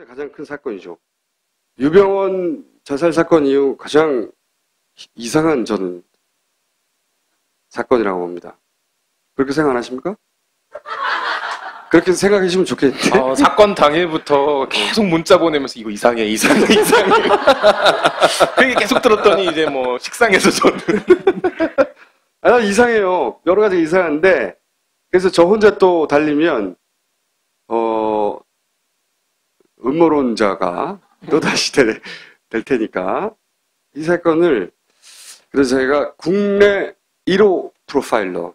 가장 큰 사건이죠. 유병원 자살 사건 이후 가장 이상한 저는 사건이라고 봅니다. 그렇게 생각 안 하십니까? 그렇게 생각해 주시면 좋겠는데. 사건 당일부터 계속 문자 보내면서 이거 이상해. 그게 계속 들었더니 이제 뭐 식상해서 저는. 난 이상해요. 여러 가지 이상한데, 그래서 저 혼자 또 달리면, 음모론자가 또 다시 될 테니까, 이 사건을, 그래서 저희가 국내 1호 프로파일러,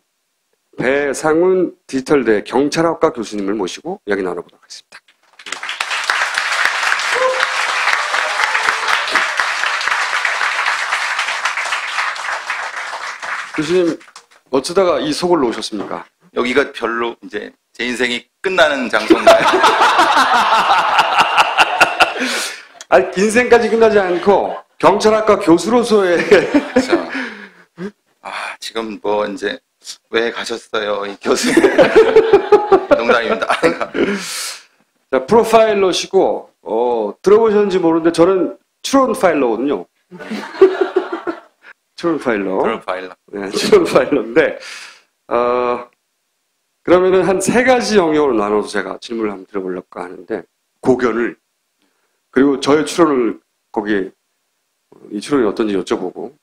배상훈 디지털대 경찰학과 교수님을 모시고 이야기 나눠보도록 하겠습니다. 교수님, 어쩌다가 이 속을 놓으셨습니까? 여기가 별로 이제 제 인생이 끝나는 장소인가요? 아니, 인생까지 끝나지 않고 경찰학과 교수로서의 그렇죠. 지금 뭐 이제 왜 가셨어요, 이 교수님? 농담입니다. 자, 프로파일러시고 들어보셨는지 모르는데 저는 추론 파일러거든요. 추론 파일러. 프로파일러. 네, 추론 파일러인데 그러면은 한 세 가지 영역으로 나눠서 제가 질문을 한번 드려보려고 하는데, 고견을, 그리고 저의 추론을 거기에 이 추론이 어떤지 여쭤보고,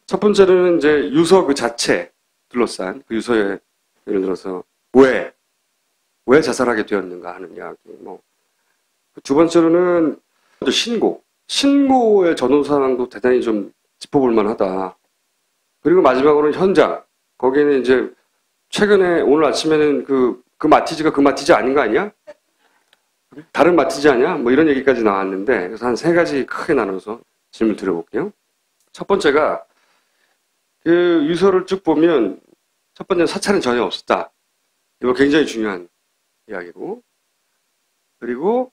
첫 번째는 이제 유서 그 자체 둘러싼 그 유서에 예를 들어서 왜 자살하게 되었는가 하는 이야기. 두 번째로는 신고의 전후 상황도 대단히 좀 짚어볼 만하다. 그리고 마지막으로는 현장. 거기에는 이제 최근에 오늘 아침에는 그 마티즈가 그 마티즈 아닌 거 아니야? 다른 마티즈 아니야? 뭐 이런 얘기까지 나왔는데, 그래서 한 세 가지 크게 나눠서 질문 드려볼게요. 첫 번째가 그 유서를 쭉 보면 첫 번째는 사찰은 전혀 없었다. 이거 굉장히 중요한 이야기고, 그리고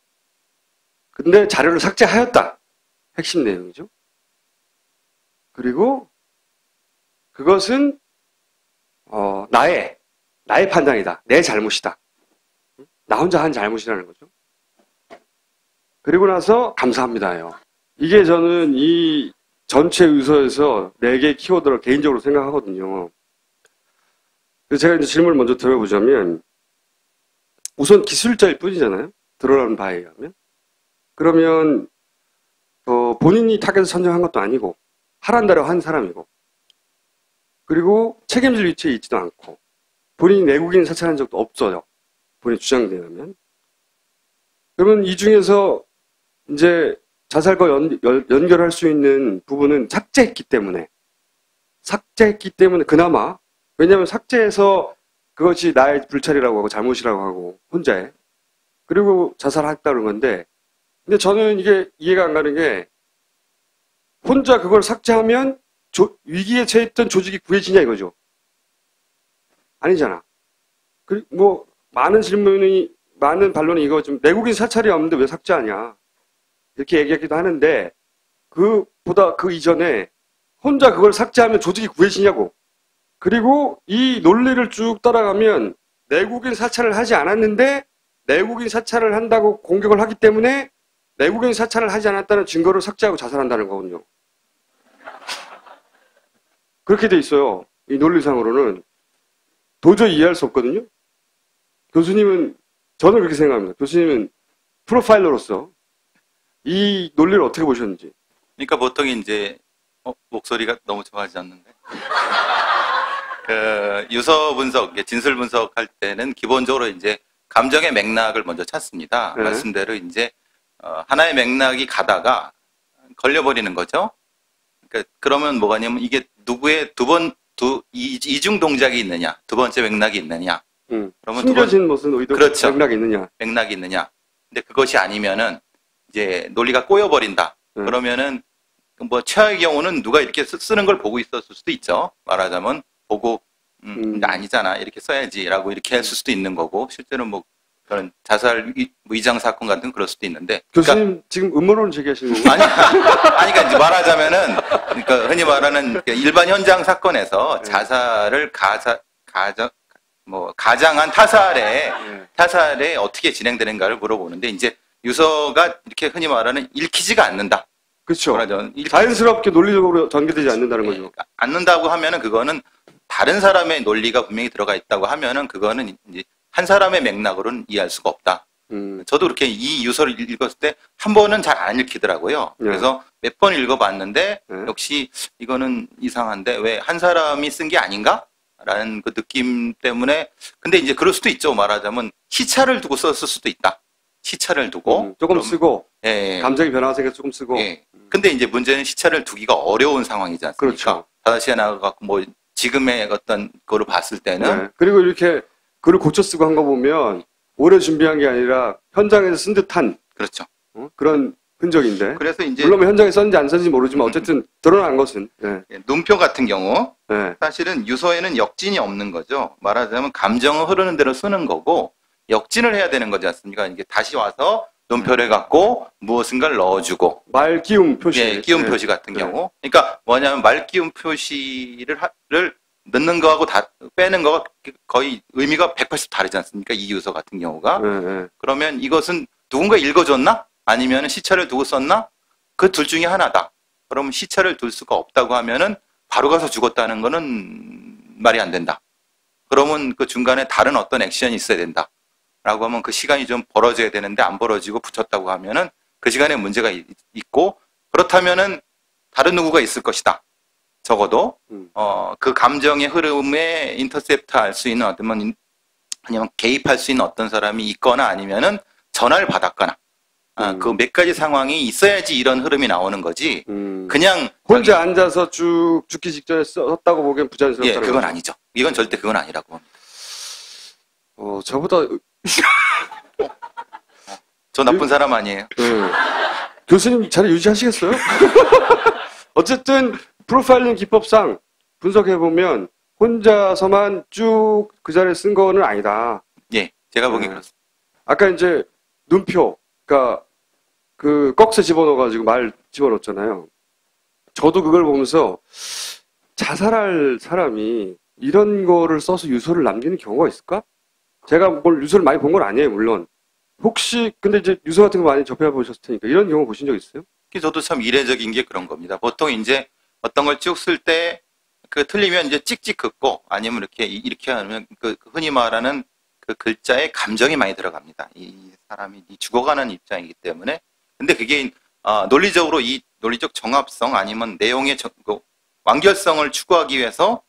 근데 자료를 삭제하였다. 핵심 내용이죠. 그리고 그것은 나의 판단이다. 내 잘못이다. 나 혼자 한 잘못이라는 거죠. 그리고 나서 감사합니다요. 이게 저는 이 전체 유서에서 4개의 키워드를 개인적으로 생각하거든요. 그래서 제가 이제 질문을 먼저 드려보자면, 우선 기술자일 뿐이잖아요. 드러나는 바에 의하면. 그러면 본인이 타겟을 선정한 것도 아니고 하란 대로 한 사람이고, 그리고 책임질 위치에 있지도 않고, 본인이 내국인 사찰한 적도 없어요. 본인 주장대에 하면. 그러면 이 중에서 이제 자살과 연결할 수 있는 부분은 삭제했기 때문에 그나마, 왜냐하면 삭제해서 그것이 나의 불찰이라고 하고 잘못이라고 하고 혼자의, 그리고 자살했다는 건데, 근데 저는 이게 이해가 안 가는 게, 혼자 그걸 삭제하면 위기에 처했던 조직이 구해지냐 이거죠. 아니잖아. 많은 반론이 이거 좀, 내국인 사찰이 없는데 왜 삭제하냐 이렇게 얘기하기도 하는데, 그보다 그 이전에 혼자 그걸 삭제하면 조직이 구해지냐고. 그리고 이 논리를 쭉 따라가면 내국인 사찰을 하지 않았는데 내국인 사찰을 한다고 공격을 하기 때문에 내국인 사찰을 하지 않았다는 증거를 삭제하고 자살한다는 거거든요. 그렇게 돼 있어요. 이 논리상으로는 도저히 이해할 수 없거든요. 교수님은, 저는 그렇게 생각합니다. 교수님은 프로파일러로서 이 논리를 어떻게 보셨는지. 그러니까 보통 이제 목소리가 너무 좋아하지 않는데. 유서 분석, 진술 분석할 때는 기본적으로 이제 감정의 맥락을 먼저 찾습니다. 네. 말씀대로 이제 하나의 맥락이 가다가 걸려버리는 거죠. 그러니까 그러면 뭐가 냐면 이게 누구의 이중 동작이 있느냐, 두 번째 맥락이 있느냐. 그러면 숨겨진 무슨 의도, 그렇죠. 맥락이 있느냐. 맥락이 있느냐. 근데 그것이 아니면은 이제 논리가 꼬여버린다. 그러면은 뭐 최악의 경우는 누가 이렇게 쓰는 걸 보고 있었을 수도 있죠. 말하자면 보고 아니잖아 이렇게 써야지라고 이렇게 했을 수도 있는 거고, 실제로 뭐 그런 자살 위장 사건 같은 그럴 수도 있는데. 교수님 그러니까, 지금 음모론을 제기하시는 거예요? 아니, 그러니까 이제 말하자면은, 그러니까 흔히 말하는 일반 현장 사건에서 자살을 가장한 타살에 어떻게 진행되는가를 물어보는데, 이제 유서가 이렇게 흔히 말하는 읽히지가 않는다. 그렇죠. 말하자면 자연스럽게 논리적으로 전개되지 않는다는 거죠. 않는다고 하면은 그거는 다른 사람의 논리가 분명히 들어가 있다고 하면은 그거는 이제 한 사람의 맥락으로는 이해할 수가 없다. 저도 그렇게 이 유서를 읽었을 때 한 번은 잘 안 읽히더라고요. 네. 그래서 몇 번 읽어봤는데 네. 역시 이거는 이상한데 왜 한 사람이 쓴 게 아닌가? 라는 그 느낌 때문에 근데 이제 그럴 수도 있죠. 말하자면 시차를 두고 썼을 수도 있다. 시차를 두고 조금 그럼, 쓰고 예, 감정의 변화가 생겨서 조금 쓰고 예. 근데 이제 문제는 시차를 두기가 어려운 상황이지 않습니까? 그렇죠. 다다시에 나가갖고 뭐 지금의 어떤 거를 봤을 때는 네. 그리고 이렇게 글을 고쳐 쓰고 한 거 보면 오래 준비한 게 아니라 현장에서 쓴 듯한 그렇죠. 그런 흔적인데 그래서 이제 물론 뭐 현장에 썼는지 안 썼는지 모르지만 어쨌든 드러난 것은 네. 눈표 같은 경우 네. 사실은 유서에는 역진이 없는 거죠. 말하자면 감정은 흐르는 대로 쓰는 거고 역진을 해야 되는 거지 않습니까? 이게 다시 와서 눈표를 갖고 무엇인가를 넣어주고 말기움 표시, 예, 끼움 네. 표시 같은 네. 경우 그러니까 뭐냐면 말기움 표시를 넣는 거하고 다 빼는 거가 거의 의미가 180 다르지 않습니까? 이 유서 같은 경우가 네, 네. 그러면 이것은 누군가 읽어줬나? 아니면 시차를 두고 썼나? 그 둘 중에 하나다. 그러면 시차를 둘 수가 없다고 하면은 바로 가서 죽었다는 거는 말이 안 된다. 그러면 그 중간에 다른 어떤 액션이 있어야 된다. 라고 하면 그 시간이 좀 벌어져야 되는데 안 벌어지고 붙였다고 하면은 그 시간에 문제가 있고 그렇다면은 다른 누구가 있을 것이다. 적어도 그 감정의 흐름에 인터셉트 할 수 있는 아니면 개입할 수 있는 어떤 사람이 있거나 아니면은 전화를 받았거나 그 몇 가지 상황이 있어야지 이런 흐름이 나오는 거지. 그냥 혼자 앉아서 쭉 죽기 직전에 썼다고 보기엔 부자연스럽다. 예, 그건 아니죠. 이건 절대 그건 아니라고 봅니다. 저보다 저 나쁜 사람 아니에요. 교수님 자리 유지하시겠어요? 어쨌든 프로파일링 기법상 분석해 보면 혼자서만 쭉 그 자리에 쓴 거는 아니다. 예, 제가 보기엔 그렇습니다. 아까 이제 눈표, 그러니까 그 꺽쇠 집어넣어가지고 말 집어넣었잖아요. 저도 그걸 보면서 자살할 사람이 이런 거를 써서 유서를 남기는 경우가 있을까? 제가 뭘 유서를 많이 본 건 아니에요, 물론. 혹시 근데 이제 유서 같은 거 많이 접해 보셨을 테니까 이런 경우 보신 적 있어요? 저도 참 이례적인 게 그런 겁니다. 보통 이제 어떤 걸 쭉 쓸 때 그 틀리면 이제 찍찍 긋고 아니면 이렇게 하면 그 흔히 말하는 그 글자에 감정이 많이 들어갑니다. 이 사람이 죽어가는 입장이기 때문에. 근데 그게 논리적으로 이 논리적 정합성 아니면 내용의 완결성을 추구하기 위해서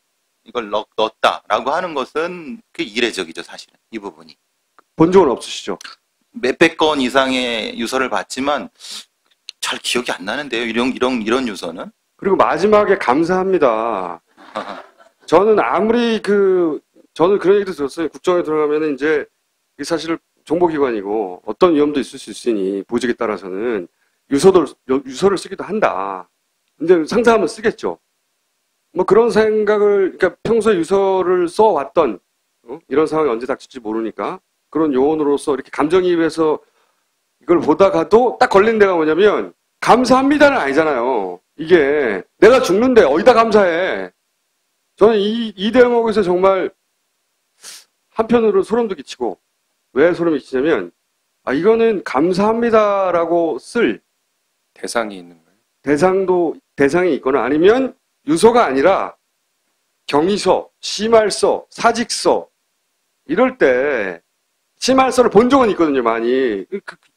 이걸 넣었다라고 하는 것은 그 이례적이죠, 사실은 이 부분이. 본 적은 없으시죠? 몇백 건 이상의 유서를 봤지만 잘 기억이 안 나는데요. 이런 유서는. 그리고 마지막에 감사합니다. 저는 저는 그런 얘기도 들었어요. 국정에 들어가면은 이제 이게 사실 정보기관이고 어떤 위험도 있을 수 있으니 보직에 따라서는 유서를 쓰기도 한다. 근데 상상하면 쓰겠죠. 뭐 그런 생각을, 그러니까 평소에 유서를 써왔던 이런 상황이 언제 닥칠지 모르니까 그런 요원으로서 이렇게 감정이입해서 이걸 보다가도 딱 걸린 데가 뭐냐면 감사합니다는 아니잖아요. 이게 내가 죽는데 어디다 감사해. 저는 이 대목에서 정말 한편으로 소름도 끼치고 왜 소름이 끼치냐면 이거는 감사합니다라고 쓸 대상이 있는 거예요. 대상이 있거나 아니면 유서가 아니라 경위서, 심할서, 사직서 이럴 때 심할서를 본 적은 있거든요, 많이.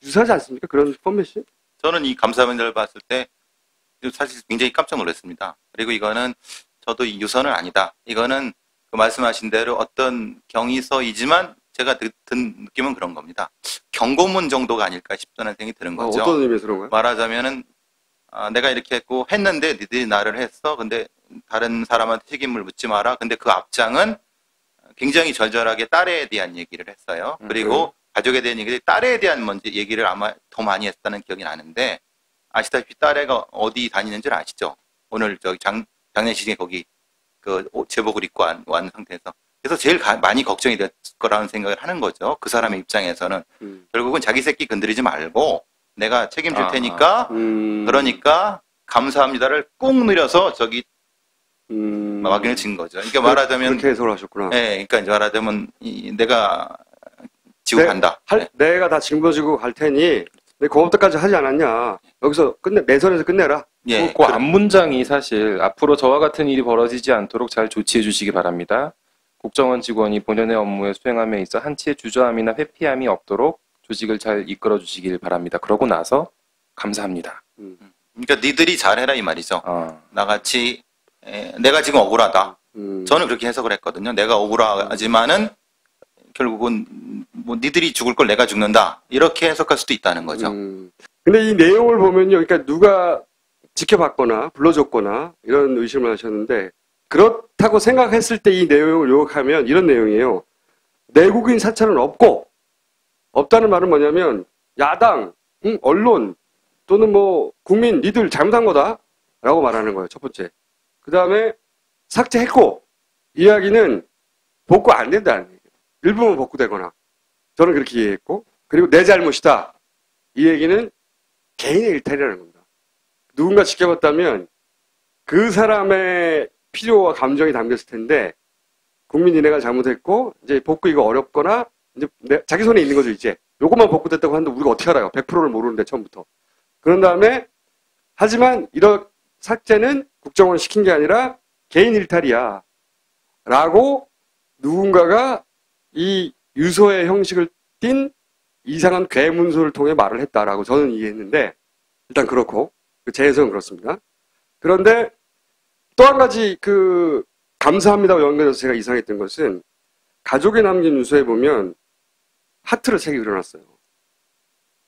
유사하지 않습니까? 그런 포맷이? 저는 이 감사문제를 봤을 때 사실 굉장히 깜짝 놀랐습니다. 그리고 이거는 저도 이 유서는 아니다. 이거는 그 말씀하신 대로 어떤 경위서이지만 제가 든 느낌은 그런 겁니다. 경고문 정도가 아닐까 싶다는 생각이 드는 거죠. 어떤 의미에서 그런 거예요? 말하자면은 내가 이렇게 했고 했는데 니들이 나를 했어. 근데 다른 사람한테 책임을 묻지 마라. 근데 그 앞장은 굉장히 절절하게 딸에 대한 얘기를 했어요. 그리고 가족에 대한 얘기를 딸에 대한 먼저 얘기를 아마 더 많이 했다는 기억이 나는데 아시다시피 딸애가 어디 다니는 줄 아시죠? 오늘 저기 장례식에 거기 그 제복을 입고 왔는 상태에서 그래서 제일 많이 걱정이 될 거라는 생각을 하는 거죠. 그 사람의 입장에서는 결국은 자기 새끼 건드리지 말고 내가 책임질 테니까 그러니까 감사합니다를 꼭 늘려서 저기 막인을 친 거죠. 그러니까 말하자면 그렇게 해석을 하셨구나. 네, 그러니까 이제 말하자면 내가 지고 간다. 내가 다 짊어지고 갈 테니 내 고맙다까지 하지 않았냐. 여기서 내 선에서 끝내라. 예, 그 앞문장이 사실 앞으로 저와 같은 일이 벌어지지 않도록 잘 조치해 주시기 바랍니다. 국정원 직원이 본연의 업무에 수행함에 있어 한치의 주저함이나 회피함이 없도록 조직을 잘 이끌어 주시길 바랍니다. 그러고 나서 감사합니다. 그러니까 니들이 잘해라 이 말이죠. 나같이 내가 지금 억울하다. 저는 그렇게 해석을 했거든요. 내가 억울하지만은 결국은 뭐 니들이 죽을 걸 내가 죽는다. 이렇게 해석할 수도 있다는 거죠. 근데 이 내용을 보면요. 그러니까 누가 지켜봤거나 불러줬거나 이런 의심을 하셨는데 그렇다고 생각했을 때 이 내용을 요약하면 이런 내용이에요. 내국인 사찰은 없다는 말은 뭐냐면 야당, 언론 또는 뭐 국민 니들 잘못한 거다 라고 말하는 거예요. 첫 번째. 그 다음에 삭제했고 이야기는 복구 안 된다는 얘기예요. 일부분 복구되거나 저는 그렇게 이해했고 그리고 내 잘못이다. 이 얘기는 개인의 일탈이라는 겁니다. 누군가 지켜봤다면 그 사람의 필요와 감정이 담겼을 텐데 국민이 내가 잘못했고 이제 복구 이거 어렵거나 이제 자기 손에 있는 거죠. 이제 요것만 복구됐다고 하는데 우리가 어떻게 알아요? 100%를 모르는데 처음부터. 그런 다음에 하지만 이런 삭제는 국정원을 시킨 게 아니라 개인 일탈이야 라고 누군가가 이 유서의 형식을 띤 이상한 괴문서를 통해 말을 했다라고 저는 이해했는데 일단 그렇고 제 해석은 그렇습니다. 그런데 또 한 가지 그 감사합니다와 연결해서 제가 이상했던 것은 가족이 남긴 유서에 보면 하트를 3개 그려놨어요.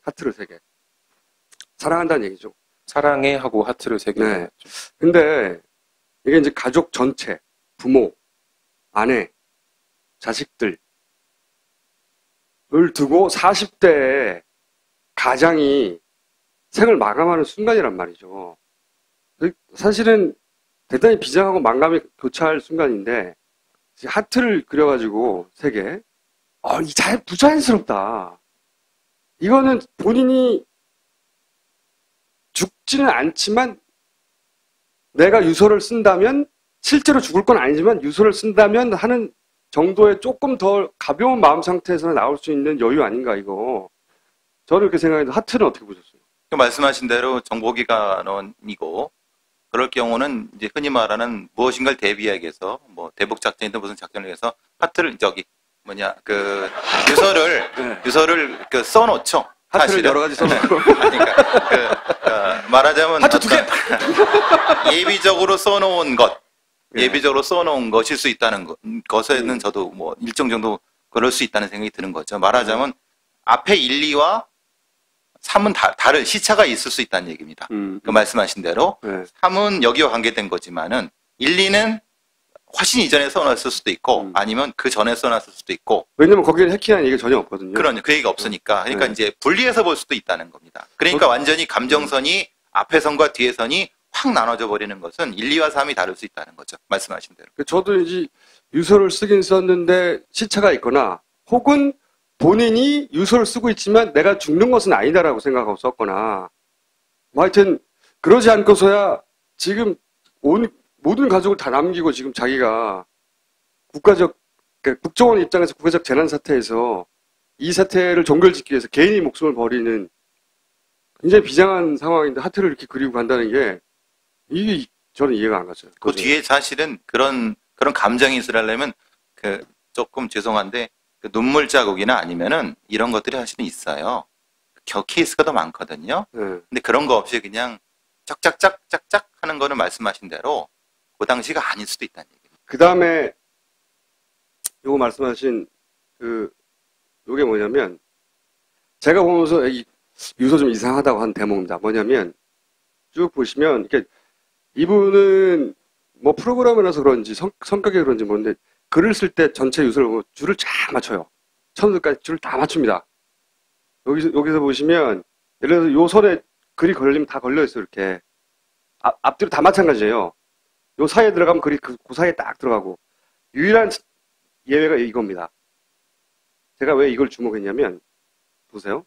하트를 3개. 사랑한다는 얘기죠. 사랑해 하고 하트를 3개. 네. 근데 이게 이제 가족 전체, 부모, 아내, 자식들을 두고 40대에 가장이 생을 마감하는 순간이란 말이죠. 사실은 대단히 비장하고 만감이 교차할 순간인데 하트를 그려가지고 3개. 이 부자연스럽다. 이거는 본인이 죽지는 않지만 내가 유서를 쓴다면 실제로 죽을 건 아니지만 유서를 쓴다면 하는 정도의 조금 더 가벼운 마음 상태에서 나올 수 있는 여유 아닌가 이거. 저는 이렇게 생각했는데 하트는 어떻게 보셨어요? 말씀하신 대로 정보기관원이고 그럴 경우는 이제 흔히 말하는 무엇인가를 대비하기 위해서 뭐 대북 작전이든 무슨 작전을 위해서 하트를 유서를 써놓죠. 하트를 사실은. 여러 가지 써놓고. 그러니까 말하자면 하트 2개. 예비적으로 써놓은 것일 수 있다는 것에는 저도 뭐 일정 정도 그럴 수 있다는 생각이 드는 거죠. 말하자면 앞에 1, 2와 3은 다른 시차가 있을 수 있다는 얘기입니다. 그 말씀하신 대로 3은 여기와 관계된 거지만은 1, 2는 훨씬 이전에 써놨을 수도 있고 아니면 그 전에 써놨을 수도 있고. 왜냐면 거기는 해킹하는 얘기가 전혀 없거든요. 그 얘기가 없으니까. 그러니까 이제 분리해서 볼 수도 있다는 겁니다. 그러니까 완전히 감정선이 앞에 선과 뒤에 선이 확 나눠져 버리는 것은 1, 2와 3이 다를 수 있다는 거죠. 말씀하신 대로. 저도 이제 유서를 쓰긴 썼는데 시차가 있거나 혹은 본인이 유서를 쓰고 있지만 내가 죽는 것은 아니다라고 생각하고 썼거나 뭐 하여튼 그러지 않고서야 지금 모든 가족을 다 남기고 지금 자기가 그러니까 국정원 입장에서 국가적 재난 사태에서 이 사태를 종결짓기 위해서 개인이 목숨을 버리는 굉장히 비장한 상황인데 하트를 이렇게 그리고 간다는 게 이게 저는 이해가 안 갔어요. 그 뒤에 사실은 그런 감정이 있으려면 조금 죄송한데 눈물 자국이나 아니면은 이런 것들이 사실은 있어요. 케이스가 더 많거든요. 근데 그런 거 없이 그냥 짝짝짝짝짝 하는 거는 말씀하신 대로 그 당시가 아닐 수도 있다는 얘기예요. 그 다음에 요거 말씀하신 요게 뭐냐면 제가 보면서 이 유서 좀 이상하다고 한 대목입니다. 뭐냐면 쭉 보시면 이렇게 이분은 뭐 프로그램이라서 그런지 성격이 그런지 모르는데 글을 쓸 때 전체 유서를 보면 줄을 쫙 맞춰요. 처음부터까지 줄을 다 맞춥니다. 여기서 보시면 예를 들어서 요 선에 글이 걸리면 다 걸려있어요. 이렇게 앞뒤로 다 마찬가지예요. 요 사이에 들어가면 글이 그 사이에 딱 들어가고 유일한 예외가 이겁니다. 제가 왜 이걸 주목했냐면 보세요.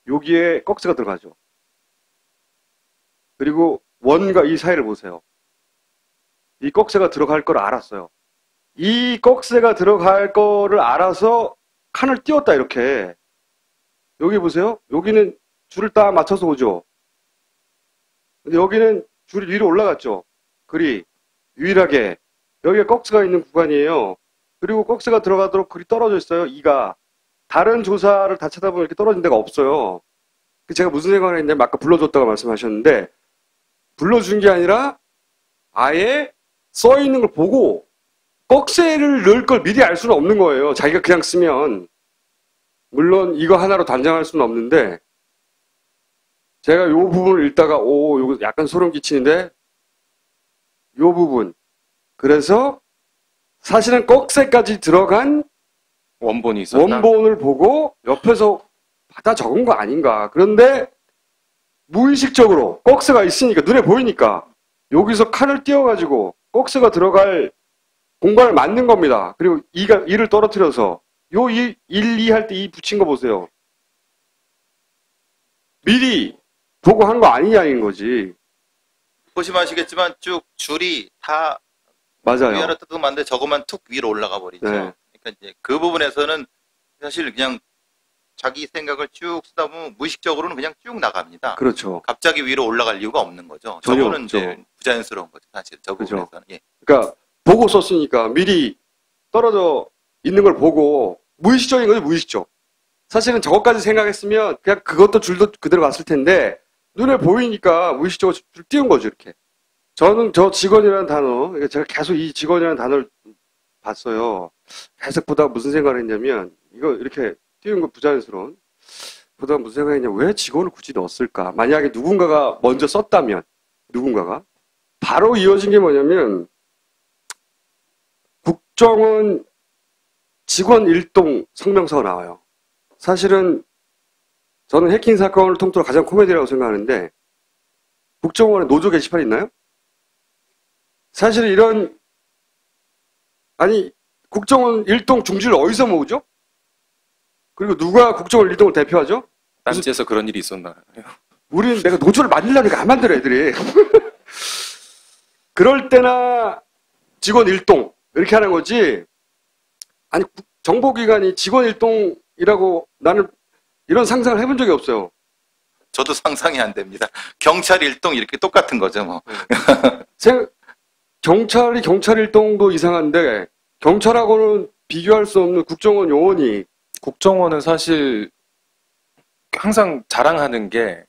여기에 꺽쇠가 들어가죠. 그리고 원과 이 사이를 보세요. 이 꺽쇠가 들어갈 걸 알았어요. 이 꺽쇠가 들어갈 거를 알아서 칸을 띄웠다, 이렇게. 여기 보세요. 여기는 줄을 딱 맞춰서 오죠. 근데 여기는 줄이 위로 올라갔죠. 글이. 유일하게. 여기에 꺽스가 있는 구간이에요. 그리고 꺽스가 들어가도록 글이 떨어져 있어요. 2가. 다른 조사를 다 찾아보면 이렇게 떨어진 데가 없어요. 제가 무슨 생각을 했냐면 아까 불러줬다고 말씀하셨는데 불러준 게 아니라 아예 써 있는 걸 보고 꺽쇠를 넣을 걸 미리 알 수는 없는 거예요. 자기가 그냥 쓰면. 물론 이거 하나로 단정할 수는 없는데 제가 요 부분을 읽다가 요거 약간 소름 끼치는데 요 부분. 그래서 사실은 꺽쇠까지 들어간 원본이 있었다. 원본을 보고 옆에서 받아 적은 거 아닌가. 그런데 무의식적으로 꺽쇠가 있으니까 눈에 보이니까 여기서 칸을 띄워가지고 꺽쇠가 들어갈 공간을 만든 겁니다. 그리고 2를 떨어뜨려서 요 1, 2 할 때 2 붙인 거 보세요. 미리 보고 한 거 아니냐인 거지. 보시면 아시겠지만 쭉 줄이 다 맞아요. 위아래 뜨끔한데 저것만 툭 위로 올라가 버리죠. 네. 그러니까 이제 그 부분에서는 사실 그냥 자기 생각을 쭉 쓰다 보면 무의식적으로는 그냥 쭉 나갑니다. 그렇죠. 갑자기 위로 올라갈 이유가 없는 거죠. 전혀 저거는 없죠. 이제 부자연스러운 거죠. 사실 저 그죠. 부분에서는. 예. 그러니까 보고 썼으니까 미리 떨어져 있는 걸 보고 무의식적인 거지 무의식적. 사실은 저것까지 생각했으면 그냥 그것도 줄도 그대로 갔을 텐데 눈에 보이니까 무의식적으로 줄 띄운 거죠 이렇게. 저는 저 직원이라는 단어, 그러니까 제가 계속 이 직원이라는 단어를 봤어요. 계속 보다가 무슨 생각을 했냐면 이거 이렇게 띄운 거 부자연스러운. 보다가 무슨 생각을 했냐면 왜 직원을 굳이 넣었을까? 만약에 누군가가 먼저 썼다면 누군가가 바로 이어진 게 뭐냐면 국정원 직원 일동 성명서가 나와요. 사실은 저는 해킹 사건을 통틀어 가장 코미디라고 생각하는데 국정원에 노조 게시판 있나요? 사실 이런 아니 국정원 일동 중지를 어디서 모으죠? 그리고 누가 국정원 일동을 대표하죠? 딴지에서 그런 일이 있었나? 우리는 내가 노조를 만들려니까 안 만들어 애들이. 그럴 때나 직원 일동 이렇게 하는 거지. 아니 정보기관이 직원 일동이라고 나는 이런 상상을 해본 적이 없어요. 저도 상상이 안 됩니다. 경찰 일동 이렇게 똑같은 거죠, 뭐. 경찰이 경찰 일동도 이상한데 경찰하고는 비교할 수 없는 국정원 요원이 국정원은 사실 항상 자랑하는 게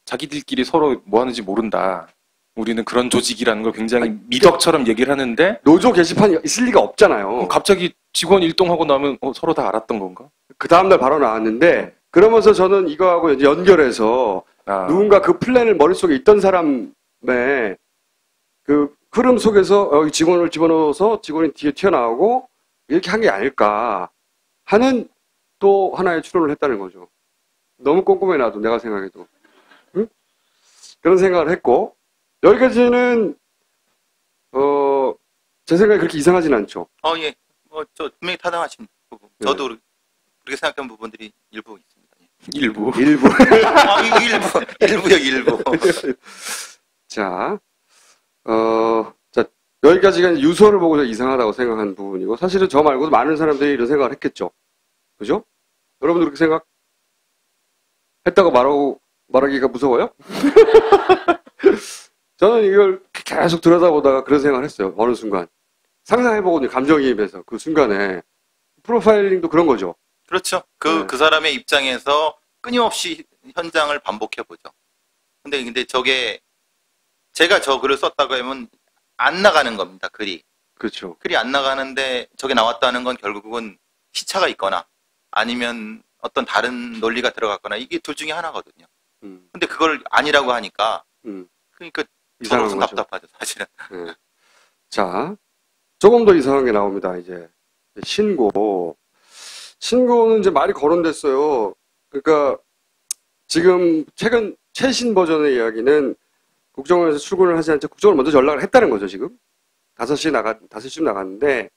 자기들끼리 서로 뭐 하는지 모른다. 우리는 그런 조직이라는 걸 굉장히 미덕처럼 얘기를 하는데 노조 게시판이 있을 리가 없잖아요. 갑자기 직원 일동하고 나면 서로 다 알았던 건가? 그 다음날 바로 나왔는데 그러면서 저는 이거하고 이제 연결해서 누군가 그 플랜을 머릿속에 있던 사람의 그 흐름 속에서 여기 직원을 집어넣어서 직원이 뒤에 튀어나오고 이렇게 한 게 아닐까 하는 또 하나의 추론을 했다는 거죠. 너무 꼼꼼해 놔도 내가 생각해도. 응? 그런 생각을 했고 여기까지는 제 생각에 그렇게 이상하진 않죠. 예. 저 분명히 타당하신 부분. 저도 그렇게 생각한 부분들이 일부 있습니다. 일부. 일부요, 일부. 자, 여기까지가 유서를 보고서 이상하다고 생각한 부분이고, 사실은 저 말고도 많은 사람들이 이런 생각을 했겠죠. 그죠? 여러분도 그렇게 생각했다고 말하기가 무서워요? 저는 이걸 계속 들여다보다가 그런 생각을 했어요. 어느 순간. 상상해보고 감정이입해서 그 순간에. 프로파일링도 그런 거죠. 그렇죠. 그 사람의 입장에서 끊임없이 현장을 반복해보죠. 근데 저게, 제가 저 글을 썼다고 하면 안 나가는 겁니다, 글이. 그렇죠. 글이 안 나가는데 저게 나왔다는 건 결국은 시차가 있거나 아니면 어떤 다른 논리가 들어갔거나 이게 둘 중에 하나거든요. 근데 그걸 아니라고 하니까 그러니까 저로서 답답하죠, 사실은. 네. 자, 조금 더 이상한 게 나옵니다, 이제. 신고는 이제 말이 거론됐어요. 그러니까 지금 최신 버전의 이야기는 국정원에서 출근을 하지 않자 국정원을 먼저 연락을 했다는 거죠, 지금. 5시쯤 나갔는데,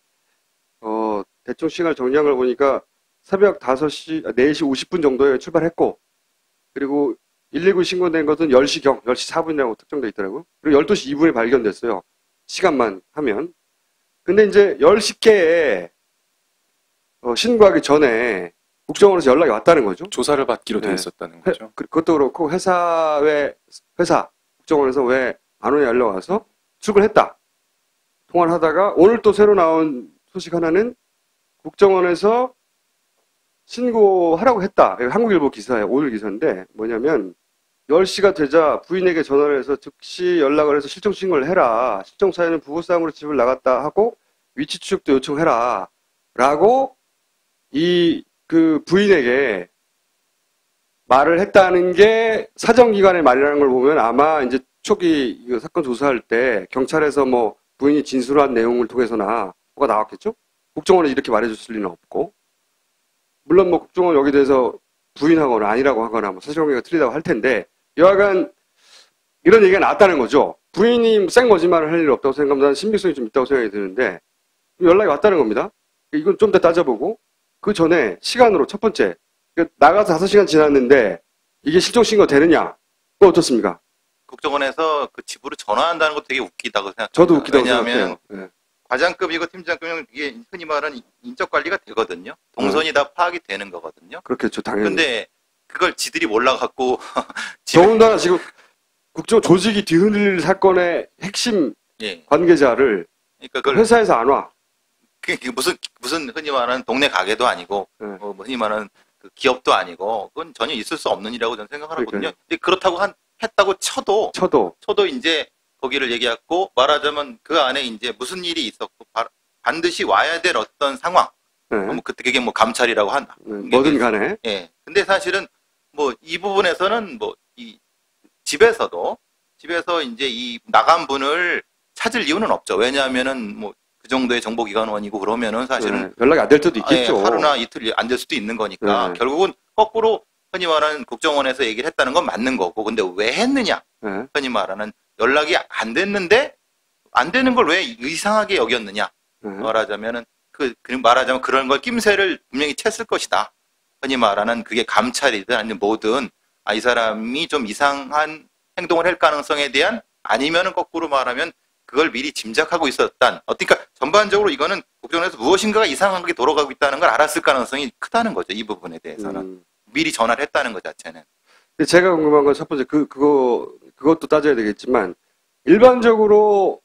대충 시간을 정리한 걸 보니까 새벽 4시 50분 정도에 출발했고, 그리고 119 신고된 것은 10시 4분이라고 특정돼 있더라고요. 그리고 12시 2분에 발견됐어요. 시간만 하면. 근데 이제 10시께에 신고하기 전에 국정원에서 연락이 왔다는 거죠. 조사를 받기로 돼 네. 있었다는 거죠. 그것도 그렇고 회사 국정원에서 왜 안 오냐 연락 와서 출근했다. 통화를 하다가 오늘 또 새로 나온 소식 하나는 국정원에서 신고하라고 했다. 한국일보 기사에 오늘 기사인데 뭐냐면 10시가 되자 부인에게 전화를 해서 즉시 연락을 해서 실종 신고를 해라. 실종 사연은 부부싸움으로 집을 나갔다 하고 위치 추적도 요청해라. 라고 그 부인에게 말을 했다는 게 사정기관의 말이라는 걸 보면 아마 이제 초기 이거 사건 조사할 때 경찰에서 뭐 부인이 진술한 내용을 통해서나 뭐가 나왔겠죠? 국정원에 이렇게 말해줬을 리는 없고 물론 뭐 국정원 여기 대해서 부인하거나 아니라고 하거나 뭐 사실관계가 틀리다고 할 텐데 여하간 이런 얘기가 나왔다는 거죠. 부인이 생 거짓말을 할 일 없다고 생각하면 난 신빙성이 좀 있다고 생각이 드는데 연락이 왔다는 겁니다. 이건 좀 더 따져보고 그 전에 시간으로 첫 번째 나가서 5시간 지났는데 이게 실종신고 되느냐? 그거 어떻습니까? 국정원에서 그 집으로 전화한다는 것도 되게 웃기다고 생각합니다. 저도 웃기다고 왜냐하면 생각해요. 네. 과장급이고 팀장급이면 이게 흔히 말하는 인적 관리가 되거든요. 동선이 다 파악이 되는 거거든요. 그렇겠죠, 당연히. 근데 그걸 지들이 몰라갖고 더군다나 지금 국정 조직이 뒤흔들릴 사건의 핵심 예. 관계자를 그러니까 그걸 회사에서 안 와. 그게 무슨 흔히 말하는 동네 가게도 아니고 네. 흔히 말하는 그 기업도 아니고 그건 전혀 있을 수 없는 일이라고 저는 생각하거든요. 그러니까요. 근데 그렇다고 했다고 쳐도 이제 거기를 얘기했고 말하자면 그 안에 이제 무슨 일이 있었고 반드시 와야 될 어떤 상황. 네. 뭐 그게 뭐 감찰이라고 한다. 뭐든 간에. 예. 근데 사실은 뭐 이 부분에서는 뭐 이 집에서 이제 이 나간 분을 찾을 이유는 없죠. 왜냐하면은 뭐 그 정도의 정보기관원이고 그러면은 사실은 네. 연락이 안 될 때도 있겠죠. 예, 하루나 이틀 안 될 수도 있는 거니까 네. 결국은 거꾸로 흔히 말하는 국정원에서 얘기를 했다는 건 맞는 거고 근데 왜 했느냐? 네. 흔히 말하는 연락이 안 됐는데 안 되는 걸 왜 이상하게 여겼느냐? 네. 말하자면 그런 걸 낌새를 분명히 챘을 것이다. 흔히 말하는 그게 감찰이든 아니면 뭐든 이 사람이 좀 이상한 행동을 할 가능성에 대한 아니면은 거꾸로 말하면 그걸 미리 짐작하고 있었단. 그러니까 전반적으로 이거는 국정원에서 무엇인가가 이상한 게 돌아가고 있다는 걸 알았을 가능성이 크다는 거죠. 이 부분에 대해서는 미리 전화를 했다는 것 자체는. 근데 제가 궁금한 건 첫 번째 그것도 따져야 되겠지만 일반적으로